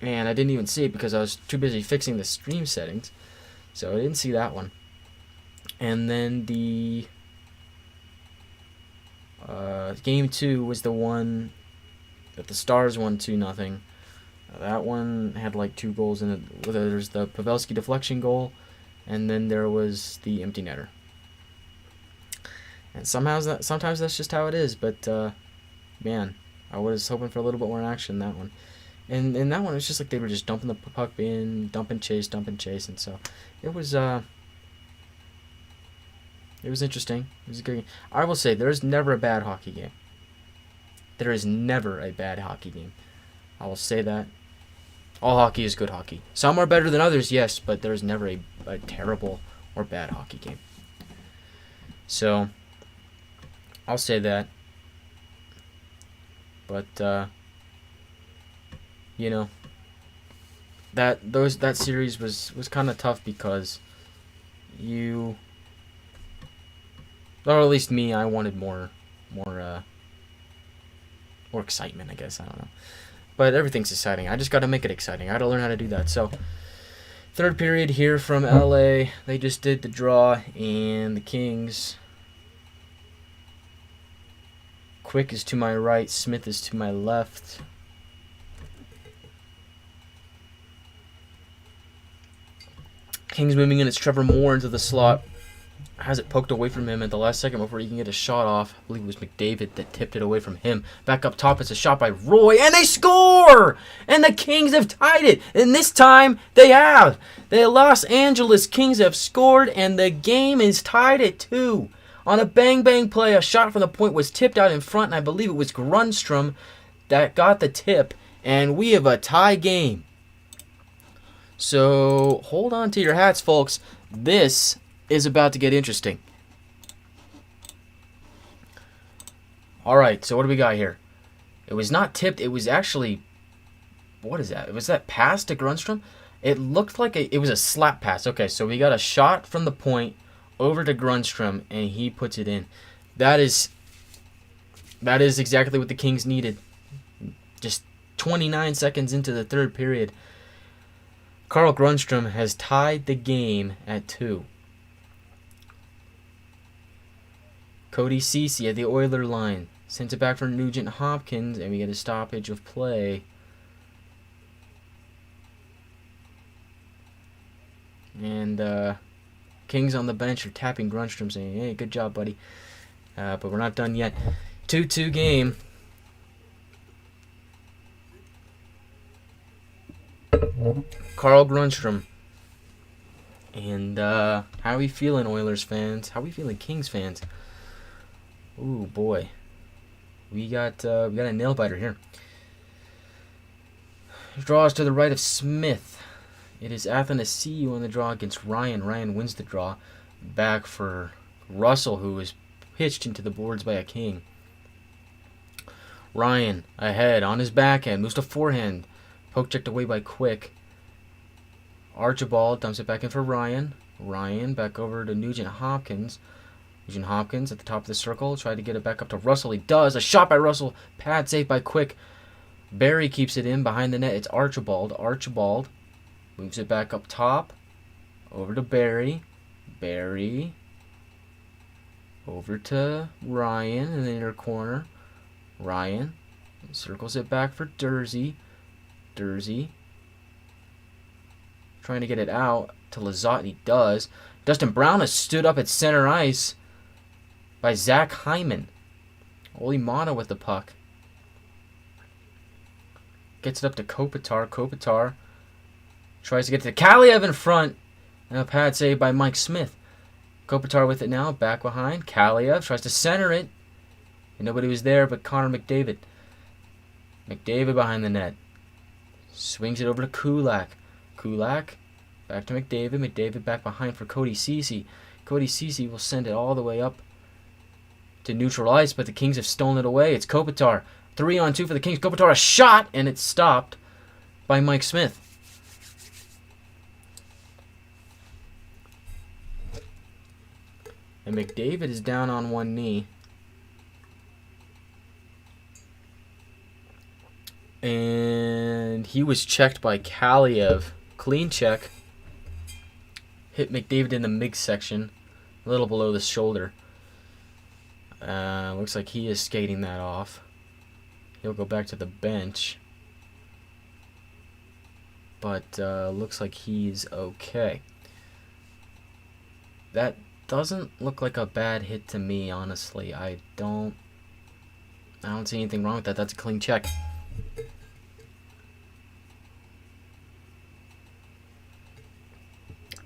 A: And I didn't even see it because I was too busy fixing the stream settings. So I didn't see that one. And then the game 2 was the one that the Stars won 2-0. That one had like 2 goals in it. There's the Pavelski deflection goal, and then there was the empty netter. And sometimes that's just how it is. But man, I was hoping for a little bit more action in that one. And in that one, it was just like they were just dumping the puck in, dump and chase, and so it was interesting. It was a good game. I will say, there is never a bad hockey game. There is never a bad hockey game. I will say that. All hockey is good hockey. Some are better than others, yes, but there is never a terrible or bad hockey game. So, I'll say that. But, that series was kind of tough because or at least me, I wanted more excitement, I guess. I don't know. But everything's exciting. I just got to make it exciting. I got to learn how to do that. So, Third period here from LA. They just did the draw, and the Kings. Quick is to my right. Smith is to my left. Kings moving in. It's Trevor Moore into the slot. Has it poked away from him at the last second before he can get a shot off. I believe it was McDavid that tipped it away from him. Back up top, it's a shot by Roy, and they score! And the Kings have tied it. And this time, they have. The Los Angeles Kings have scored, and the game is tied at 2. On a bang-bang play, a shot from the point was tipped out in front, and I believe it was Grundstrom that got the tip. And we have a tie game. So, hold on to your hats, folks. This is about to get interesting. Alright, so what do we got here? It was not tipped. It was actually... What is that? Was that pass to Grundstrom? It looked like it was a slap pass. Okay, so we got a shot from the point over to Grundstrom, and he puts it in. That is exactly what the Kings needed. Just 29 seconds into the third period. Carl Grundstrom has tied the game at 2. Cody Ceci at the Oiler line. Sent it back for Nugent Hopkins, and we get a stoppage of play. And Kings on the bench are tapping Grundstrom, saying, hey, good job, buddy. But we're not done yet. 2-2 game. Carl Grundstrom. And how are we feeling, Oilers fans? How are we feeling, Kings fans? Ooh, boy. We got a nail biter here. Draws to the right of Smith. It is Athanasiou on the draw against Ryan. Ryan wins the draw. Back for Russell, who was pitched into the boards by a King. Ryan ahead on his backhand. Moves to forehand. Poke checked away by Quick. Archibald dumps it back in for Ryan. Ryan back over to Nugent Hopkins. Nugent Hopkins at the top of the circle. Tried to get it back up to Russell. He does. A shot by Russell. Pad save by Quick. Barry keeps it in behind the net. It's Archibald. Archibald moves it back up top. Over to Barry. Barry. Over to Ryan in the inner corner. Ryan circles it back for Dursey. Dursey trying to get it out to Lizotte, and he does. Dustin Brown has stood up at center ice by Zach Hyman. Oli Mata with the puck. Gets it up to Kopitar. Kopitar tries to get to Kaliev in front. And a pad save by Mike Smith. Kopitar with it now. Back behind. Kaliev tries to center it. And nobody was there but Connor McDavid. McDavid behind the net. Swings it over to Kulak. Kulak back to McDavid. McDavid back behind for Cody Ceci. Cody Ceci will send it all the way up to neutral ice, but the Kings have stolen it away. It's Kopitar. 3-on-2 for the Kings. Kopitar a shot, and it's stopped by Mike Smith. And McDavid is down on one knee. And he was checked by Kaliev. Clean check. Hit McDavid in the midsection. A little below the shoulder. Looks like he is skating that off. He'll go back to the bench. But looks like he's okay. That doesn't look like a bad hit to me, honestly. I don't see anything wrong with that. That's a clean check.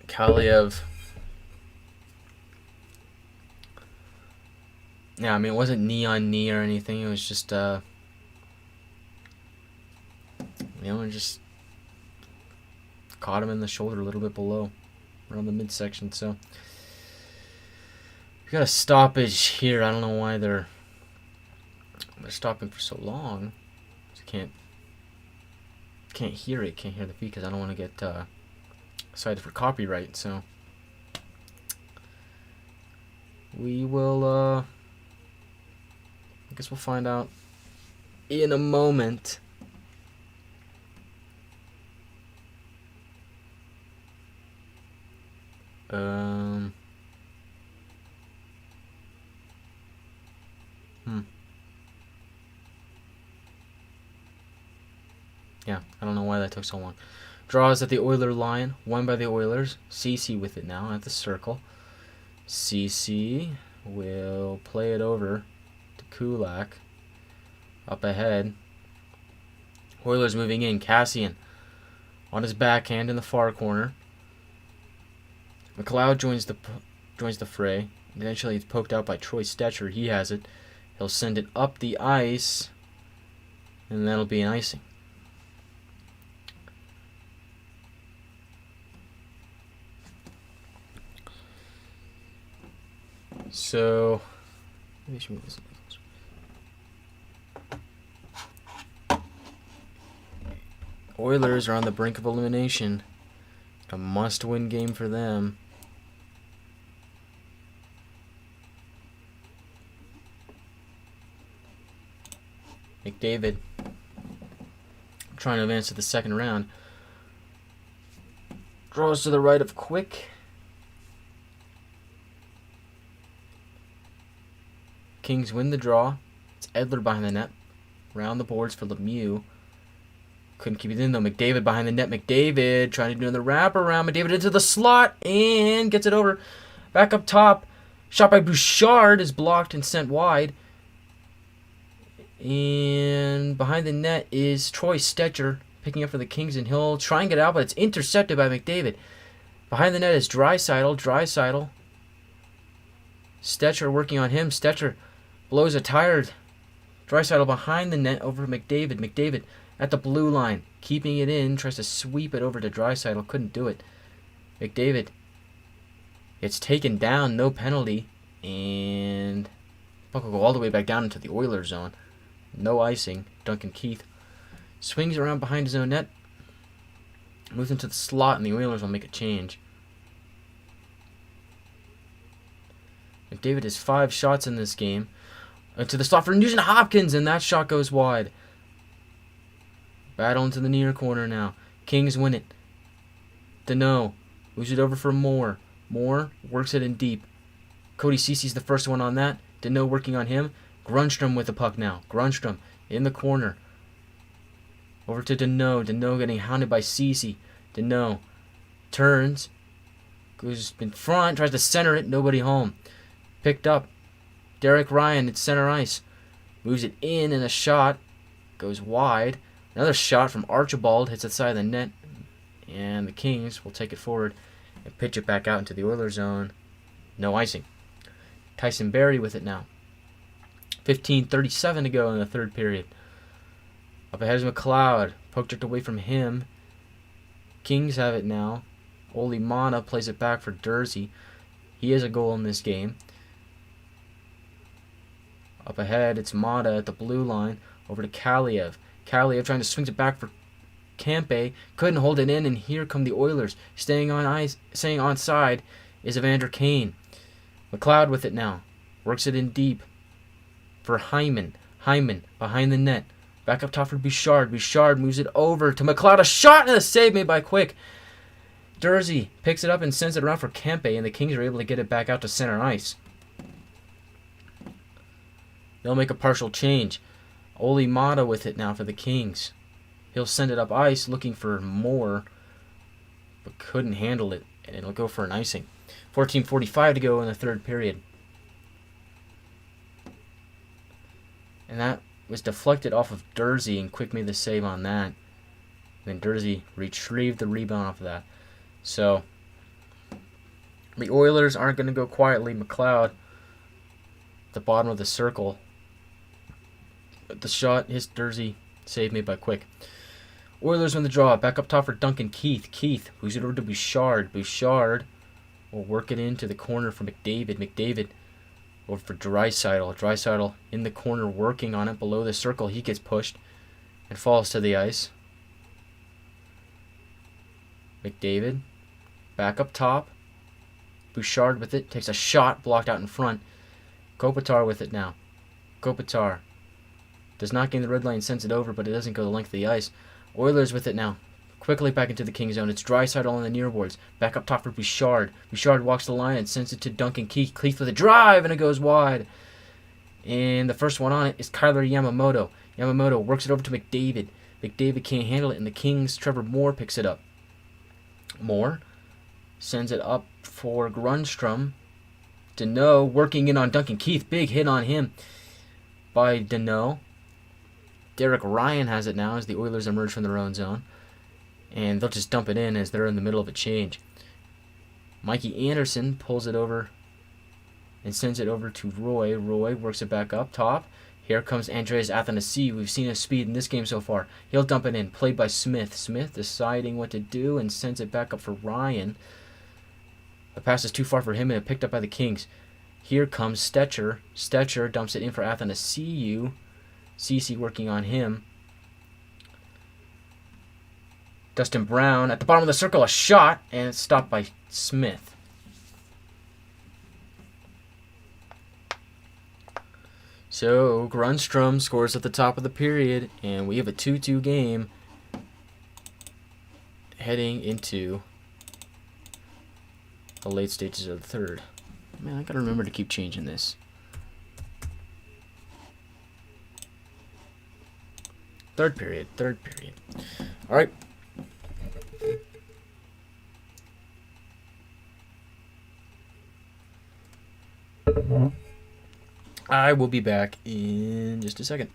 A: Kaliev. Yeah, I mean, it wasn't knee on knee or anything. It was just, just caught him in the shoulder a little bit below, around the midsection. So we got a stoppage here. I don't know why they're stopping for so long. Can't hear it. Can't hear the feed because I don't want to get cited for copyright. So we will. I guess we'll find out in a moment. Um. Yeah, I don't know why that took so long. Draws at the Oiler line, won by the Oilers. CC with it now at the circle. CC will play it over to Kulak. Up ahead. Oilers moving in. Cassian on his backhand in the far corner. McLeod joins the fray. Eventually it's poked out by Troy Stetcher. He has it. He'll send it up the ice. And that'll be an icing. So, maybe I should move this a little closer. Oilers are on the brink of elimination. A must-win game for them. McDavid trying to advance to the second round. Draws to the right of Quick. Kings win the draw. It's Edler behind the net. Round the boards for Lemieux. Couldn't keep it in though. McDavid behind the net. McDavid trying to do another wraparound. McDavid into the slot and gets it over. Back up top. Shot by Bouchard is blocked and sent wide. And behind the net is Troy Stetcher picking up for the Kings, and he'll try and get out, but it's intercepted by McDavid. Behind the net is Draisaitl. Stetcher working on him. Stetcher blows a tired Draisaitl behind the net over McDavid. McDavid at the blue line, keeping it in, tries to sweep it over to Draisaitl, couldn't do it. McDavid, it's taken down, no penalty, and puck will go all the way back down into the Oilers zone. No icing. Duncan Keith swings around behind his own net, moves into the slot, and the Oilers will make a change. McDavid has 5 shots in this game. To the slot for Nugent Hopkins, and that shot goes wide. Battle into the near corner now. Kings win it. Deneau moves it over for Moore. Moore works it in deep. Cody Cece's the first one on that. Deneau working on him. Grunstrom with the puck now. Grunstrom in the corner. Over to Deneau. Deneau getting hounded by Cece. Deneau turns. Goes in front. Tries to center it. Nobody home. Picked up. Derek Ryan at center ice. Moves it in, and a shot goes wide. Another shot from Archibald hits the side of the net. And the Kings will take it forward and pitch it back out into the Oilers zone. No icing. Tyson Barrie with it now. 15:37 to go in the third period. Up ahead is McLeod. Poked it away from him. Kings have it now. Oli Mana plays it back for Dursey. He has a goal in this game. Up ahead, it's Mata at the blue line. Over to Kaliev. Kaliev trying to swing it back for Kempe. Couldn't hold it in, and here come the Oilers. Staying on ice, staying onside is Evander Kane. McLeod with it now. Works it in deep for Hyman. Hyman behind the net. Back up top for Bouchard. Bouchard moves it over to McLeod. A shot and a save made by Quick. Dursey picks it up and sends it around for Kempe, and the Kings are able to get it back out to center ice. They'll make a partial change. Oli Mata with it now for the Kings. He'll send it up ice looking for more, but couldn't handle it, and it'll go for an icing. 14:45 to go in the third period. And that was deflected off of Dursey, and Quick made the save on that. Then Dursey retrieved the rebound off of that. So the Oilers aren't going to go quietly. McLeod at the bottom of the circle. But the shot hits Dursey. Save made by Quick. Oilers win the draw. Back up top for Duncan Keith. Keith moves it over to Bouchard. Bouchard will work it into the corner for McDavid. McDavid over for Draisaitl. Draisaitl in the corner working on it below the circle. He gets pushed and falls to the ice. McDavid back up top. Bouchard with it. Takes a shot blocked out in front. Kopitar with it now. Kopitar does not gain the red line, sends it over, but it doesn't go the length of the ice. Oilers with it now. Quickly back into the king zone. It's Draisaitl on the near boards. Back up top for Bouchard. Bouchard walks the line and sends it to Duncan Keith. Keith with a drive, and it goes wide. And the first one on it is Kyler Yamamoto. Yamamoto works it over to McDavid. McDavid can't handle it, and the Kings' Trevor Moore picks it up. Moore sends it up for Grundstrom. Deneau working in on Duncan Keith. Big hit on him by Deneau. Derek Ryan has it now as the Oilers emerge from their own zone. And they'll just dump it in as they're in the middle of a change. Mikey Anderson pulls it over and sends it over to Roy. Roy works it back up top. Here comes Andreas Athanasiou. We've seen his speed in this game so far. He'll dump it in. Played by Smith. Smith deciding what to do and sends it back up for Ryan. The pass is too far for him and it picked up by the Kings. Here comes Stetcher. Stetcher dumps it in for Athanasiou. Cece working on him. Dustin Brown at the bottom of the circle, a shot, and it's stopped by Smith. So Grundstrom scores at the top of the period, and we have a 2-2 game heading into the late stages of the third. Man, I gotta remember to keep changing this. Third period. All right. I will be back in just a second.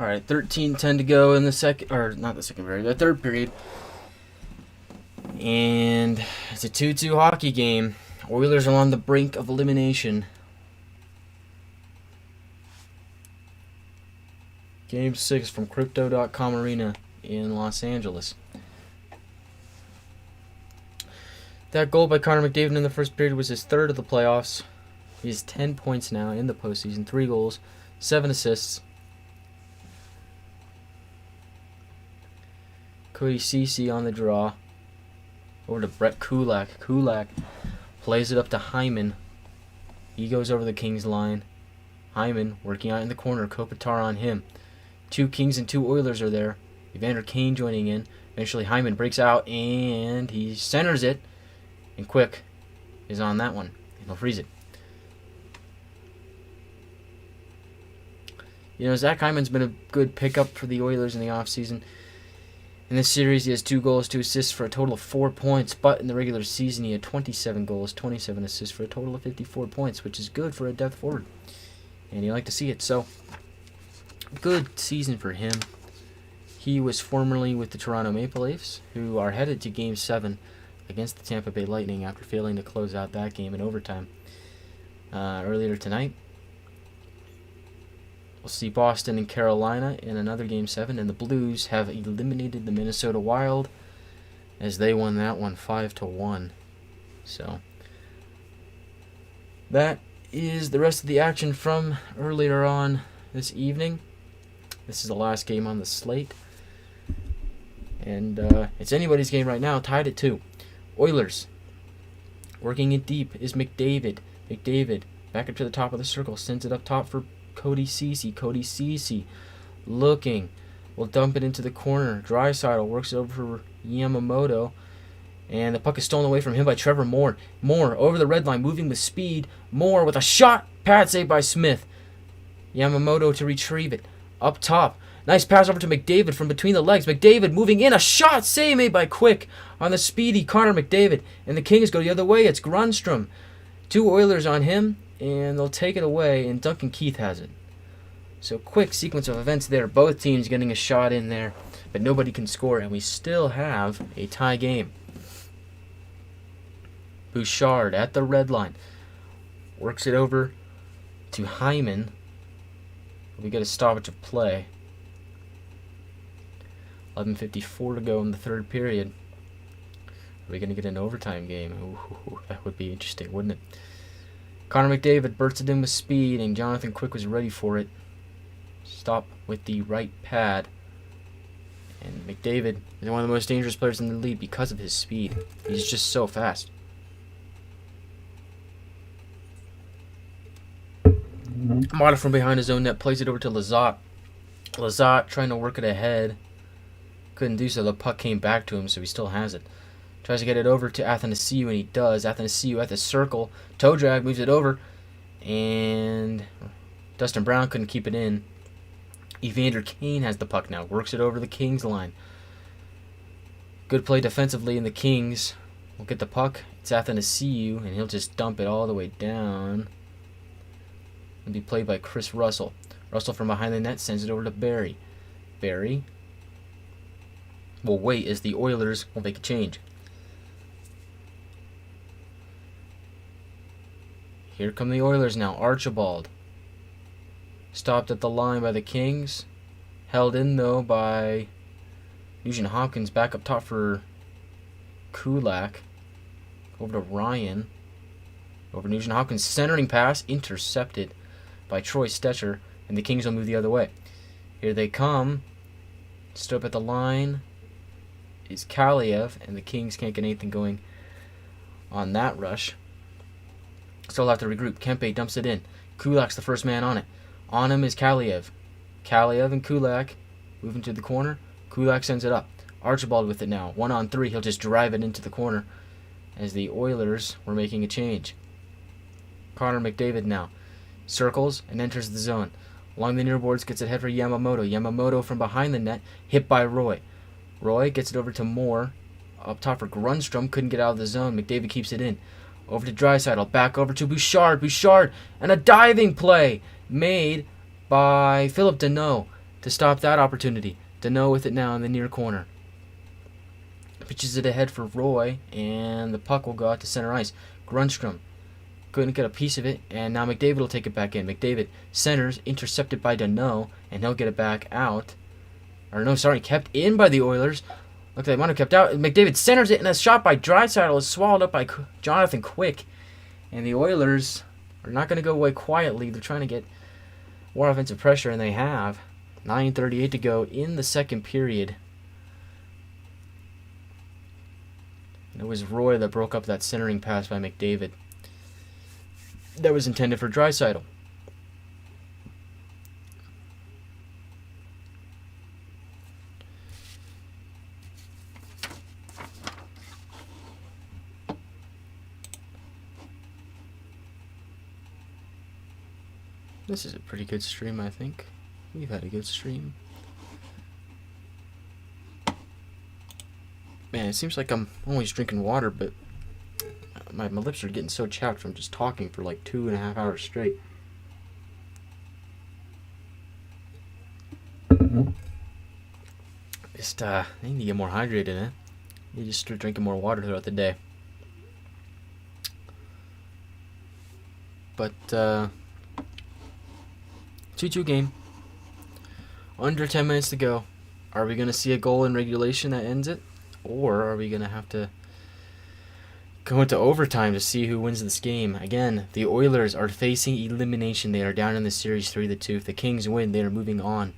A: All right, 13:10 to go in the the third period. And it's a 2-2 hockey game. Oilers are on the brink of elimination. Game 6 from Crypto.com Arena in Los Angeles. That goal by Connor McDavid in the first period was his third of the playoffs. He has 10 points now in the postseason, 3 goals, 7 assists. Cody Cece on the draw. Over to Brett Kulak. Kulak plays it up to Hyman. He goes over the Kings line. Hyman working out in the corner. Kopitar on him. 2 Kings and 2 Oilers are there. Evander Kane joining in. Eventually Hyman breaks out and he centers it. And Quick is on that one. And he'll freeze it. You know, Zach Hyman's been a good pickup for the Oilers in the offseason. In this series, he has 2 goals, 2 assists for a total of 4 points. But in the regular season, he had 27 goals, 27 assists for a total of 54 points, which is good for a depth forward. And you like to see it. So, good season for him. He was formerly with the Toronto Maple Leafs, who are headed to Game 7 against the Tampa Bay Lightning after failing to close out that game in overtime earlier tonight. We'll see Boston and Carolina in another Game 7, and the Blues have eliminated the Minnesota Wild as they won that one 5-1. So that is the rest of the action from earlier on this evening. This is the last game on the slate, and it's anybody's game right now, tied at 2. Oilers working it deep is McDavid. McDavid back up to the top of the circle, sends it up top for Cody Cece. Cody Cece looking. Will dump it into the corner. Draisaitl works it over for Yamamoto. And the puck is stolen away from him by Trevor Moore. Moore over the red line, moving with speed. Moore with a shot. Pad save by Smith. Yamamoto to retrieve it. Up top. Nice pass over to McDavid from between the legs. McDavid moving in. A shot save made by Quick on the speedy Connor McDavid. And the Kings go the other way. It's Grundstrom. 2 Oilers on him. And they'll take it away. And Duncan Keith has it. So quick sequence of events there. Both teams getting a shot in there. But nobody can score. And we still have a tie game. Bouchard at the red line. Works it over to Hyman. We get a stoppage of play. 11:54 to go in the third period. Are we going to get an overtime game? Ooh, that would be interesting, wouldn't it? Connor McDavid bursted in with speed, and Jonathan Quick was ready for it. Stop with the right pad. And McDavid is one of the most dangerous players in the league because of his speed. He's just so fast. Mata from behind his own net plays it over to Lizotte. Lizotte trying to work it ahead. Couldn't do so. The puck came back to him, so he still has it. Tries to get it over to Athanasiou, and he does. Athanasiou at the circle. Toe drag, moves it over. And Dustin Brown couldn't keep it in. Evander Kane has the puck now. Works it over the Kings line. Good play defensively, and the Kings will get the puck. It's Athanasiou, and he'll just dump it all the way down. It'll be played by Chris Russell. Russell from behind the net sends it over to Barry. Barry will wait as the Oilers will make a change. Here come the Oilers now. Archibald. Stopped at the line by the Kings. Held in, though, by Nugent Hopkins. Back up top for Kulak. Over to Ryan. Over Nugent Hopkins. Centering pass. Intercepted by Troy Stetcher. And the Kings will move the other way. Here they come. Stood up at the line is Kaliev. And the Kings can't get anything going on that rush. Still have to regroup. Kempe dumps it in. Kulak's the first man on it. On him is Kaliev. Kaliev and Kulak moving to the corner. Kulak sends it up. Archibald with it now. 1-on-3. He'll just drive it into the corner as the Oilers were making a change. Connor McDavid now. Circles and enters the zone. Along the near boards, gets it ahead for Yamamoto. Yamamoto from behind the net. Hit by Roy. Roy gets it over to Moore. Up top for Grundstrom. Couldn't get out of the zone. McDavid keeps it in. Over to Draisaitl. Back over to Bouchard. Bouchard. And a diving play made by Philip Deneau to stop that opportunity. Deneau with it now in the near corner. Pitches it ahead for Roy. And the puck will go out to center ice. Grundstrom couldn't get a piece of it. And now McDavid will take it back in. McDavid centers. Intercepted by Deneau. And he'll get it back out. Or no, sorry. Kept in by the Oilers. Look, they might have kept out. McDavid centers it, and a shot by Draisaitl is swallowed up by Jonathan Quick. And the Oilers are not going to go away quietly. They're trying to get more offensive pressure, and they have. 9:38 to go in the second period. And it was Roy that broke up that centering pass by McDavid. That was intended for Draisaitl. This is a pretty good stream, I think. We've had a good stream. Man, it seems like I'm always drinking water, but my lips are getting so chapped from just talking for like 2.5 hours straight. Just, I need to get more hydrated, eh? You just start drinking more water throughout the day. But, 2-2 game. Under 10 minutes to go. Are we going to see a goal in regulation that ends it? Or are we going to have to go into overtime to see who wins this game? Again, the Oilers are facing elimination. They are down in the series 3-2. If the Kings win, they are moving on.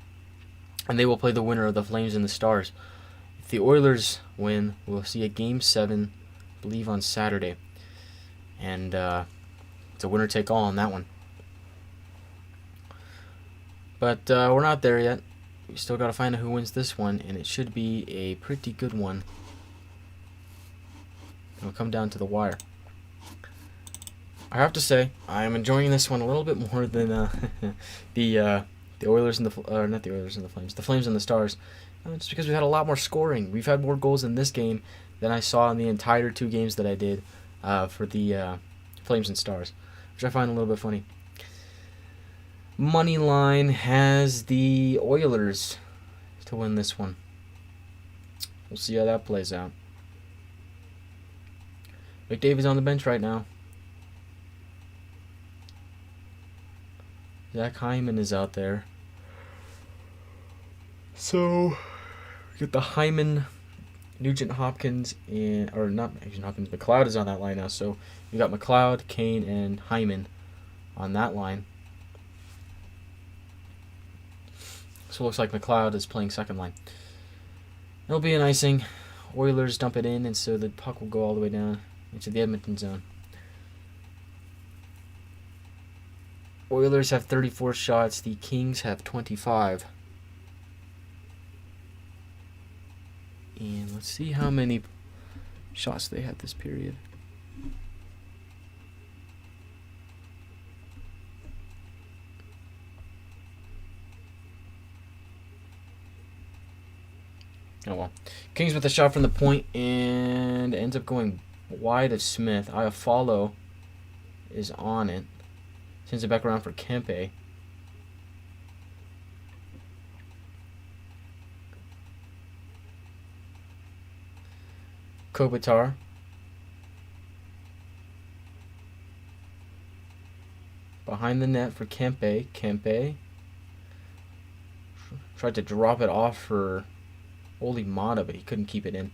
A: And they will play the winner of the Flames and the Stars. If the Oilers win, we'll see a Game 7, I believe, on Saturday. And it's a winner-take-all on that one. But we're not there yet. We still got to find out who wins this one, and it should be a pretty good one. It'll come down to the wire. I have to say, I am enjoying this one a little bit more than the Oilers and the not the Oilers and the Flames, the Flames and the Stars. Just because we had a lot more scoring. We've had more goals in this game than I saw in the entire 2 games that I did for the Flames and Stars, which I find a little bit funny. Money line has the Oilers to win this one. We'll see how that plays out. McDavid's on the bench right now. Zach Hyman is out there. So, we get the Hyman, Nugent, Hopkins, and or not Nugent, Hopkins. McLeod is on that line now. So, you got McLeod, Kane, and Hyman on that line. So, it looks like McLeod is playing second line. It'll be an icing. Oilers dump it in, and so the puck will go all the way down into the Edmonton zone. Oilers have 34 shots. The Kings have 25. And let's see how many shots they had this period. Oh well. Kings with a shot from the point and ends up going wide of Smith. Iafallo is on it. Sends it back around for Kempe. Kopitar. Behind the net for Kempe. Kempe tried to drop it off for Oli Mata, but he couldn't keep it in.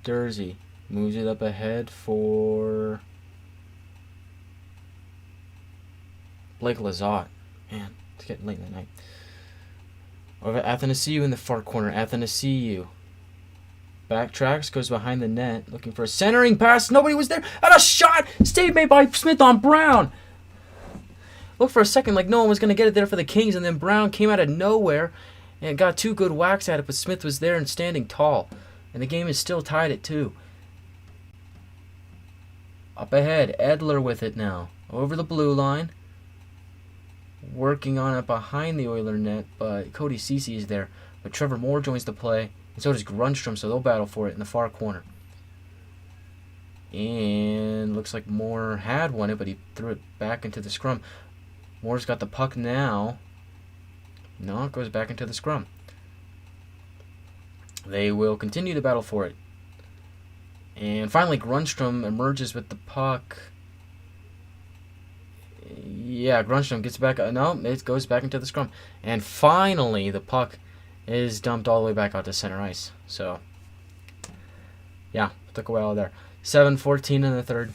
A: Dursey moves it up ahead for Blake Lizotte. Man, it's getting late in the night. Over Athanasiou in the far corner. Athanasiou backtracks, goes behind the net, looking for a centering pass. Nobody was there. And a shot! Save made by Smith on Brown. Looked for a second like no one was going to get it there for the Kings, and then Brown came out of nowhere and got 2 good whacks at it, but Smith was there and standing tall. And the game is still tied at 2. Up ahead, Edler with it now. Over the blue line. Working on it behind the Oiler net, but Cody Ceci is there. But Trevor Moore joins the play, and so does Grunstrom, so they'll battle for it in the far corner. And looks like Moore had won it, but he threw it back into the scrum. Moore's got the puck now. No, it goes back into the scrum. They will continue to battle for it. And finally, Grunstrom emerges with the puck. Yeah, Grunstrom gets back. No, it goes back into the scrum. And finally, the puck is dumped all the way back out to center ice. So, yeah, took a while there. 7:14 in the third.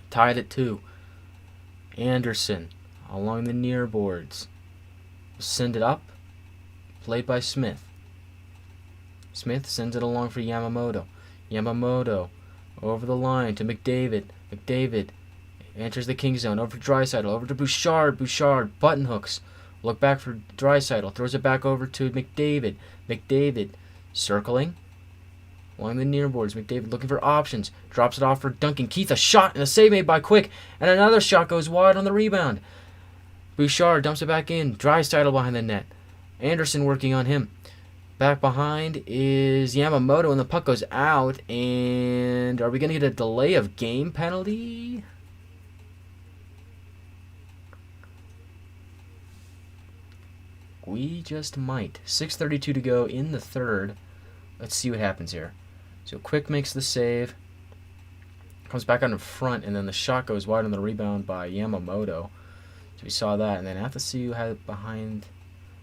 A: Tied at 2. Anderson along the near boards. Send it up. Played by Smith. Smith sends it along for Yamamoto. Yamamoto over the line to McDavid. McDavid enters the King zone. Over to Draisaitl. Over to Bouchard. Bouchard button hooks. Look back for Draisaitl. Throws it back over to McDavid. McDavid circling along the near boards. McDavid looking for options. Drops it off for Duncan Keith. A shot and a save made by Quick. And another shot goes wide on the rebound. Bouchard dumps it back in. Draisaitl behind the net. Anderson working on him. Back behind is Yamamoto, and the puck goes out. And are we going to get a delay of game penalty? We just might. 6:32 to go in the third. Let's see what happens here. So Quick makes the save. Comes back out in front, and then the shot goes wide on the rebound by Yamamoto. So we saw that. And then Athanasiou had it behind...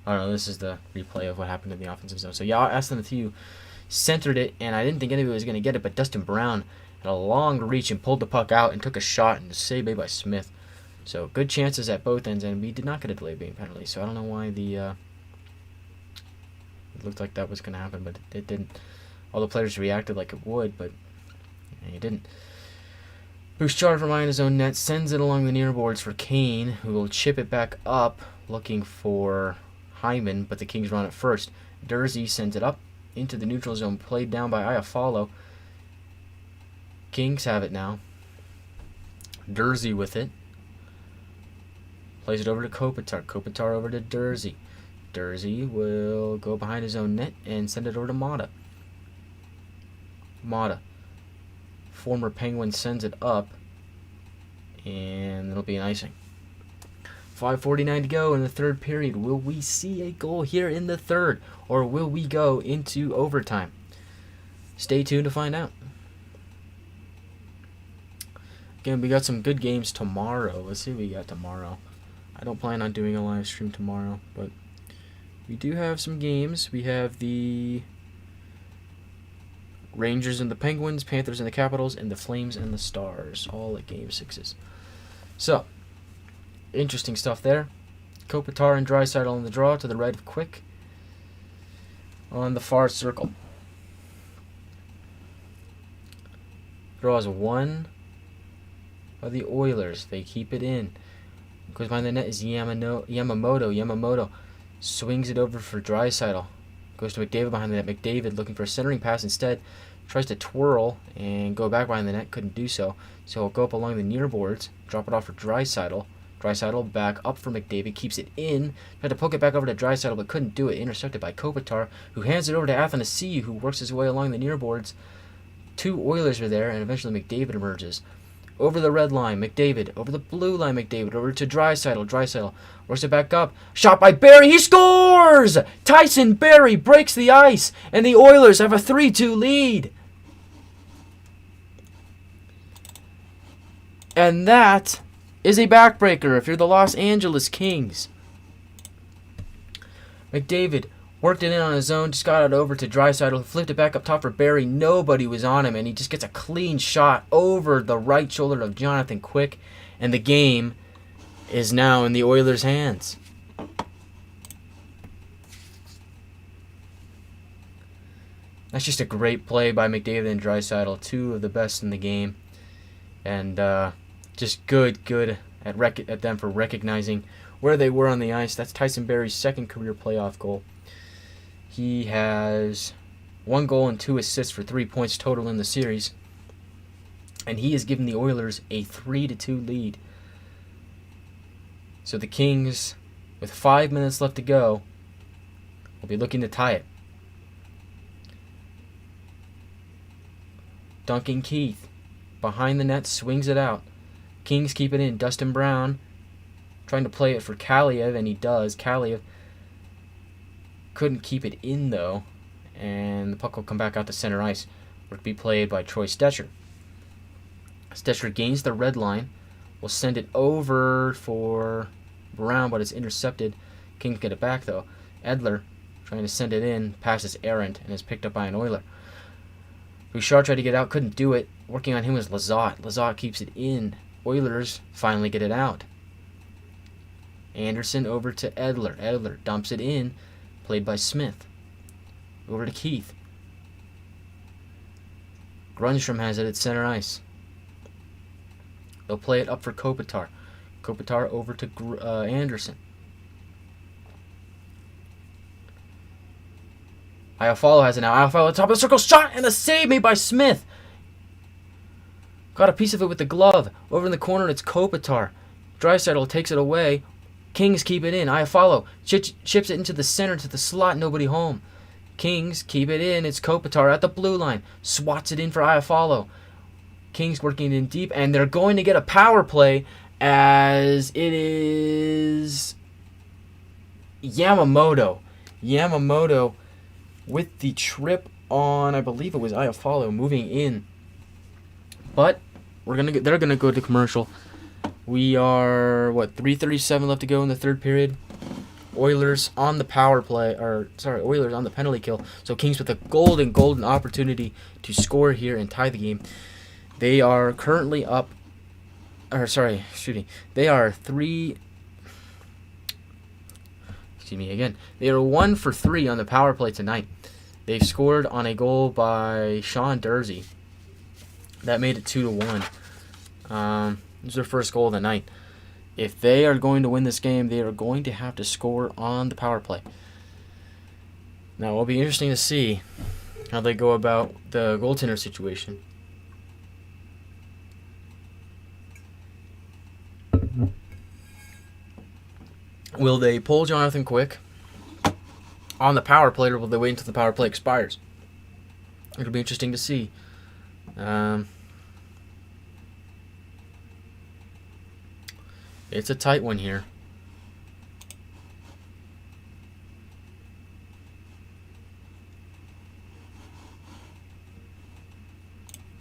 A: Oh no, this is the replay of what happened in the offensive zone. So yeah, Athanasiou centered it, and I didn't think anybody was going to get it, but Dustin Brown had a long reach and pulled the puck out and took a shot, and the save made by Smith. So good chances at both ends, and we did not get a delayed game penalty. So I don't know why the it looked like that was going to happen, but it didn't. All the players reacted like it would, but it didn't. Bouchard from behind his own net sends it along the near boards for Kane, who will chip it back up, looking for Hyman, but the Kings run it first. Dursey sends it up into the neutral zone, played down by Iafallo. Kings have it now. Dursey with it. Plays it over to Kopitar. Kopitar over to Dursey. Dursey will go behind his own net and send it over to Mata. Mata, former Penguin, sends it up, and it'll be an icing. 5:49 to go in the third period. Will we see a goal here in the third, or will we go into overtime? Stay tuned to find out. Again, we got some good games tomorrow. Let's see what we got tomorrow. I don't plan on doing a live stream tomorrow, but we do have some games. We have the Rangers and the Penguins, Panthers and the Capitals, and the Flames and the Stars, all at Game 6s. So, interesting stuff there. Kopitar and Draisaitl in the draw to the right of Quick on the far circle. Draws one by the Oilers. They keep it in. Goes behind the net is Yamamoto. Yamamoto swings it over for Draisaitl. Goes to McDavid behind the net. McDavid looking for a centering pass instead. Tries to twirl and go back behind the net. Couldn't do so. So he'll go up along the near boards. Drop it off for Draisaitl. Draisaitl back up for McDavid. Keeps it in. Tried to poke it back over to Draisaitl, but couldn't do it. Intercepted by Kopitar, who hands it over to Athanasiou, who works his way along the near boards. Two Oilers are there, and eventually McDavid emerges. Over the red line, McDavid. Over the blue line, McDavid. Over to Draisaitl. Draisaitl works it back up. Shot by Barrie. He scores! Tyson Barrie breaks the ice, and the Oilers have a 3-2 lead. And that is a backbreaker if you're the Los Angeles Kings. McDavid worked it in on his own, just got it over to Draisaitl, flipped it back up top for Barrie. Nobody was on him, and he just gets a clean shot over the right shoulder of Jonathan Quick, and the game is now in the Oilers' hands. That's just a great play by McDavid and Draisaitl, two of the best in the game, and just good at them for recognizing where they were on the ice. That's Tyson Barrie's second career playoff goal. He has 1 goal and 2 assists for 3 points total in the series. And he has given the Oilers a 3-2 lead. So the Kings, with 5 minutes left to go, will be looking to tie it. Duncan Keith, behind the net, swings it out. Kings keep it in. Dustin Brown trying to play it for Kaliev, and he does. Kaliev couldn't keep it in, though, and the puck will come back out to center ice, where it will be played by Troy Stecher. Stecher gains the red line, will send it over for Brown, but it's intercepted. Kings get it back, though. Edler trying to send it in, passes errant, and is picked up by an Oiler. Bouchard tried to get out, couldn't do it. Working on him was Lizotte. Lizotte keeps it in. Oilers finally get it out. Anderson over to Edler. Edler dumps it in, played by Smith. Over to Keith. Grunstrom has it at center ice. They'll play it up for Kopitar. Kopitar over to Anderson. Iafallo has it now. Iafallo at the top of the circle. Shot and a save made by Smith. Got a piece of it with the glove. Over in the corner, it's Kopitar. Draisaitl takes it away. Kings keep it in. Iafallo chips it into the center to the slot. Nobody home. Kings keep it in. It's Kopitar at the blue line. Swats it in for Iafallo. Kings working in deep, and they're going to get a power play as it is Yamamoto. Yamamoto with the trip on, I believe it was Iafallo moving in. But they're gonna go to commercial. We are 3:37 left to go in the third period. Oilers on the power play, Oilers on the penalty kill. So Kings with a golden opportunity to score here and tie the game. They are currently up or sorry, shooting. They are three. Excuse me again. They are 1 for 3 on the power play tonight. They scored on a goal by Sean Dursey. That made it 2-1. This is their first goal of the night. If they are going to win this game, they are going to have to score on the power play. Now, it'll be interesting to see how they go about the goaltender situation. Will they pull Jonathan Quick on the power play, or will they wait until the power play expires? It'll be interesting to see. It's a tight one here.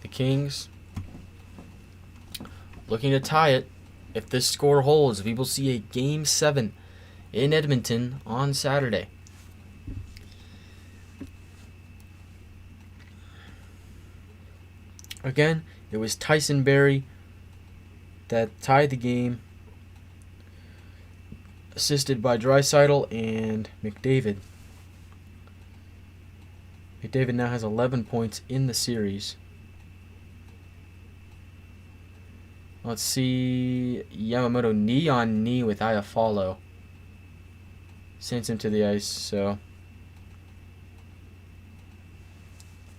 A: The Kings looking to tie it. If this score holds, we will see a Game 7 in Edmonton on Saturday. Again, it was Tyson Barrie that tied the game, assisted by Draisaitl and McDavid. McDavid now has 11 points in the series. Let's see, Yamamoto knee on knee with Iafallo. Sends him to the ice, so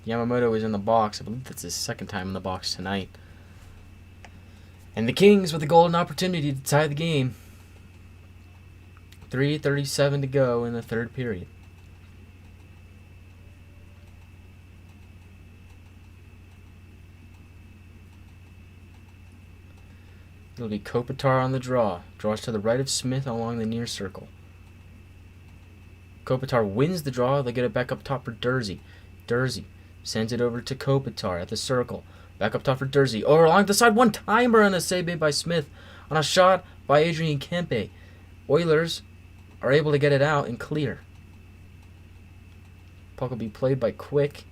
A: Yamamoto is in the box. I believe that's his second time in the box tonight. And the Kings with a golden opportunity to tie the game. 3:37 to go in the third period. It'll be Kopitar on the draw. Draws to the right of Smith along the near circle. Kopitar wins the draw. They get it back up top for Dursey. Dursey sends it over to Kopitar at the circle. Back up top for Dursey. Over along the side. One-timer on a save made by Smith. On a shot by Adrian Kempe. Oilers are able to get it out and clear. Puck will be played by Quick.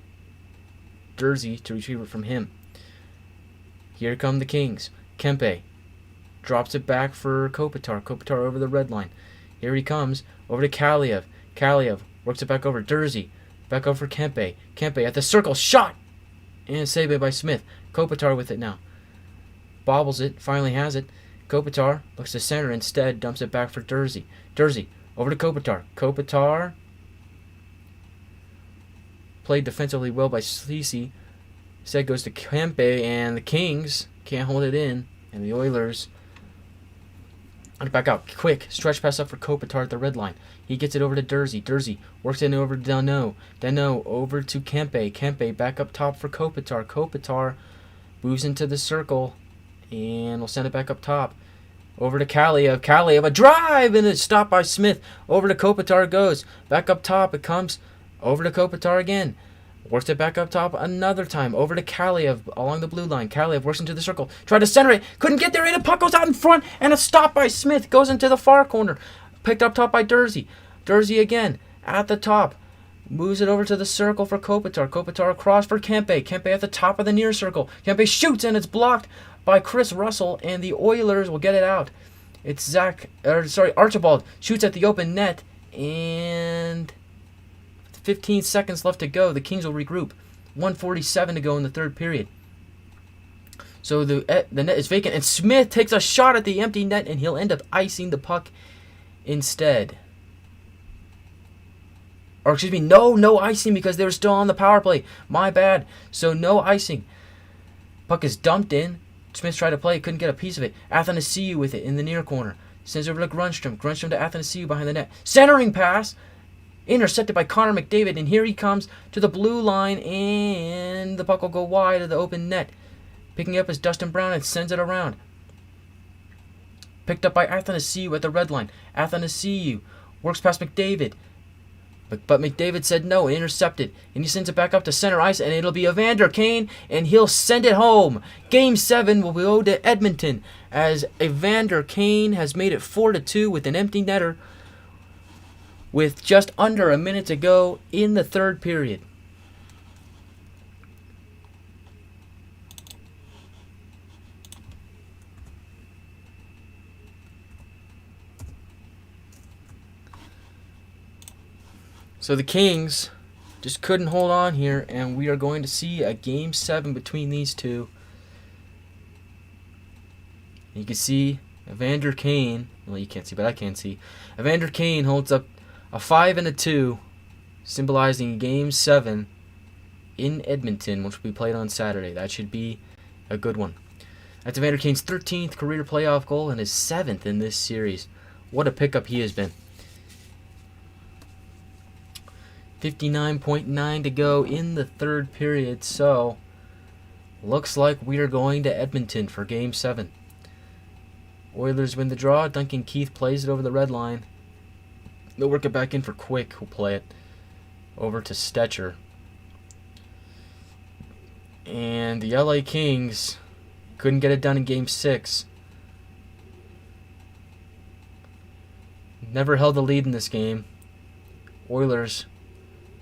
A: Dursey to retrieve it from him. Here come the Kings. Kempe drops it back for Kopitar. Kopitar over the red line. Here he comes. Over to Kaliev. Kaliev works it back over. Dursey. Back over for Kempe. Kempe at the circle. Shot! And saved by Smith. Kopitar with it now. Bobbles it. Finally has it. Kopitar looks to center instead. Dumps it back for Dursey. Dursey over to Kopitar. Kopitar played defensively well by Sleacy. Instead goes to Kempe, and the Kings can't hold it in. And the Oilers back out. Quick stretch pass up for Kopitar at the red line. He gets it over to Dursey. Dursey works it over to Dano. Dano over to Kempe. Kempe back up top for Kopitar. Kopitar moves into the circle and will send it back up top. Over to Kaliev. Kaliev, a drive and a stop by Smith. Over to Kopitar it goes. Back up top it comes. Over to Kopitar again. Works it back up top another time. Over to Kaliev along the blue line. Kaliev works into the circle. Tried to center it. Couldn't get there. And the puck goes out in front. And a stop by Smith. Goes into the far corner. Picked up top by Dursey. Dursey again at the top. Moves it over to the circle for Kopitar. Kopitar across for Kempe. Kempe at the top of the near circle. Kempe shoots and it's blocked by Chris Russell. And the Oilers will get it out. It's Archibald shoots at the open net. And 15 seconds left to go. The Kings will regroup. 1:47 to go in the third period. So the net is vacant, and Smith takes a shot at the empty net, and he'll end up icing the puck instead. Or excuse me, no icing because they were still on the power play. My bad. So no icing. Puck is dumped in. Smith tried to play, couldn't get a piece of it. Athanasiou with it in the near corner. Sends over to Grunstrom. Grunstrom to Athanasiou behind the net. Centering pass. Intercepted by Connor McDavid, and here he comes to the blue line, and the puck will go wide of the open net. Picking up is Dustin Brown and sends it around. Picked up by Athanasiou at the red line. Athanasiou works past McDavid. But McDavid said no, intercepted. And he sends it back up to center ice, and it'll be Evander Kane, and he'll send it home. Game 7 will go to Edmonton as Evander Kane has made it 4-2 with an empty netter with just under a minute to go in the third period. So the Kings just couldn't hold on here, and we are going to see a Game 7 between these two. You can see Evander Kane. Well, you can't see, but I can see. Evander Kane holds up a 5 and a 2, symbolizing Game 7 in Edmonton, which will be played on Saturday. That should be a good one. That's Evander Kane's 13th career playoff goal and his 7th in this series. What a pickup he has been. 59.9 to go in the third period, so looks like we are going to Edmonton for Game 7. Oilers win the draw. Duncan Keith plays it over the red line. They'll work it back in for Quick, who'll play it over to Stetcher. And the LA Kings couldn't get it done in Game 6. Never held the lead in this game. Oilers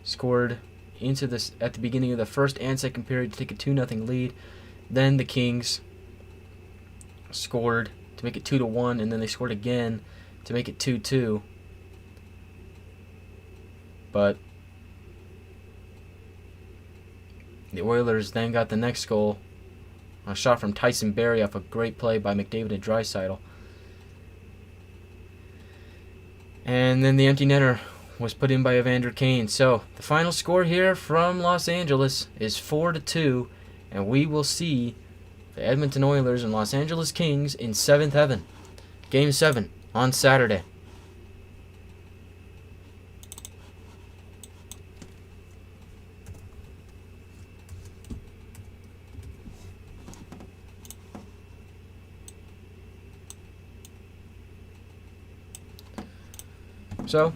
A: scored into this at the beginning of the first and second period to take a 2-0 lead. Then the Kings scored to make it 2-1, and then they scored again to make it 2-2. But the Oilers then got the next goal. A shot from Tyson Barrie off a great play by McDavid and Draisaitl. And then the empty netter was put in by Evander Kane. So the final score here from Los Angeles is 4-2, and we will see the Edmonton Oilers and Los Angeles Kings in 7th heaven. Game 7 on Saturday. So,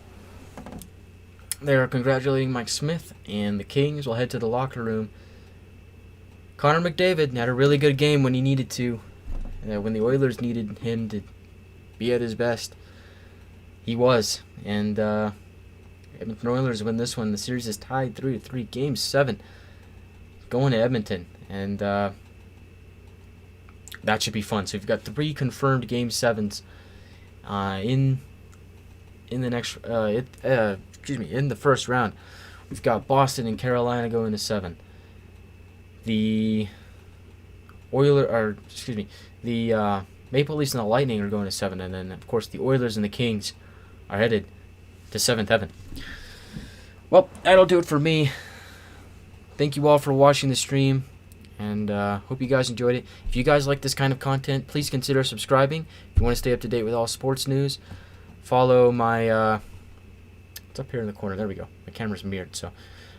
A: they are congratulating Mike Smith, and the Kings will head to the locker room. Connor McDavid had a really good game when he needed to. When the Oilers needed him to be at his best, he was. And Edmonton Oilers win this one. The series is tied 3-3. Game 7 going to Edmonton. And that should be fun. So we've got 3 confirmed Game 7s in the next in the first round. We've got Boston and Carolina going to 7. The Maple Leafs and the Lightning are going to 7, and then of course the Oilers and the Kings are headed to 7th heaven. Well, that'll do it for me. Thank you all for watching the stream, and hope you guys enjoyed it. If you guys like this kind of content, please consider subscribing. If you want to stay up to date with all sports news, follow my it's up here in the corner. There we go. My camera's mirrored. So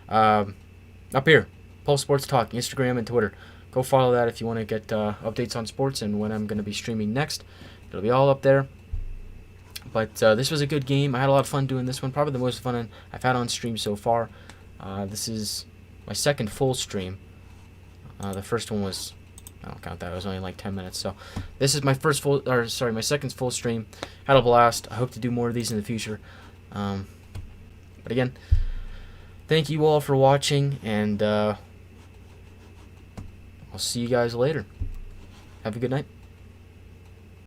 A: up here, Pulse Sports Talk, Instagram and Twitter. Go follow that if you want to get updates on sports and when I'm going to be streaming next. It'll be all up there. But this was a good game. I had a lot of fun doing this one. Probably the most fun I've had on stream so far. This is my second full stream. The first one was, I don't count that, it was only like 10 minutes. So this is my my second full stream. Had a blast. I hope to do more of these in the future. But again, thank you all for watching, and I'll see you guys later. Have a good night.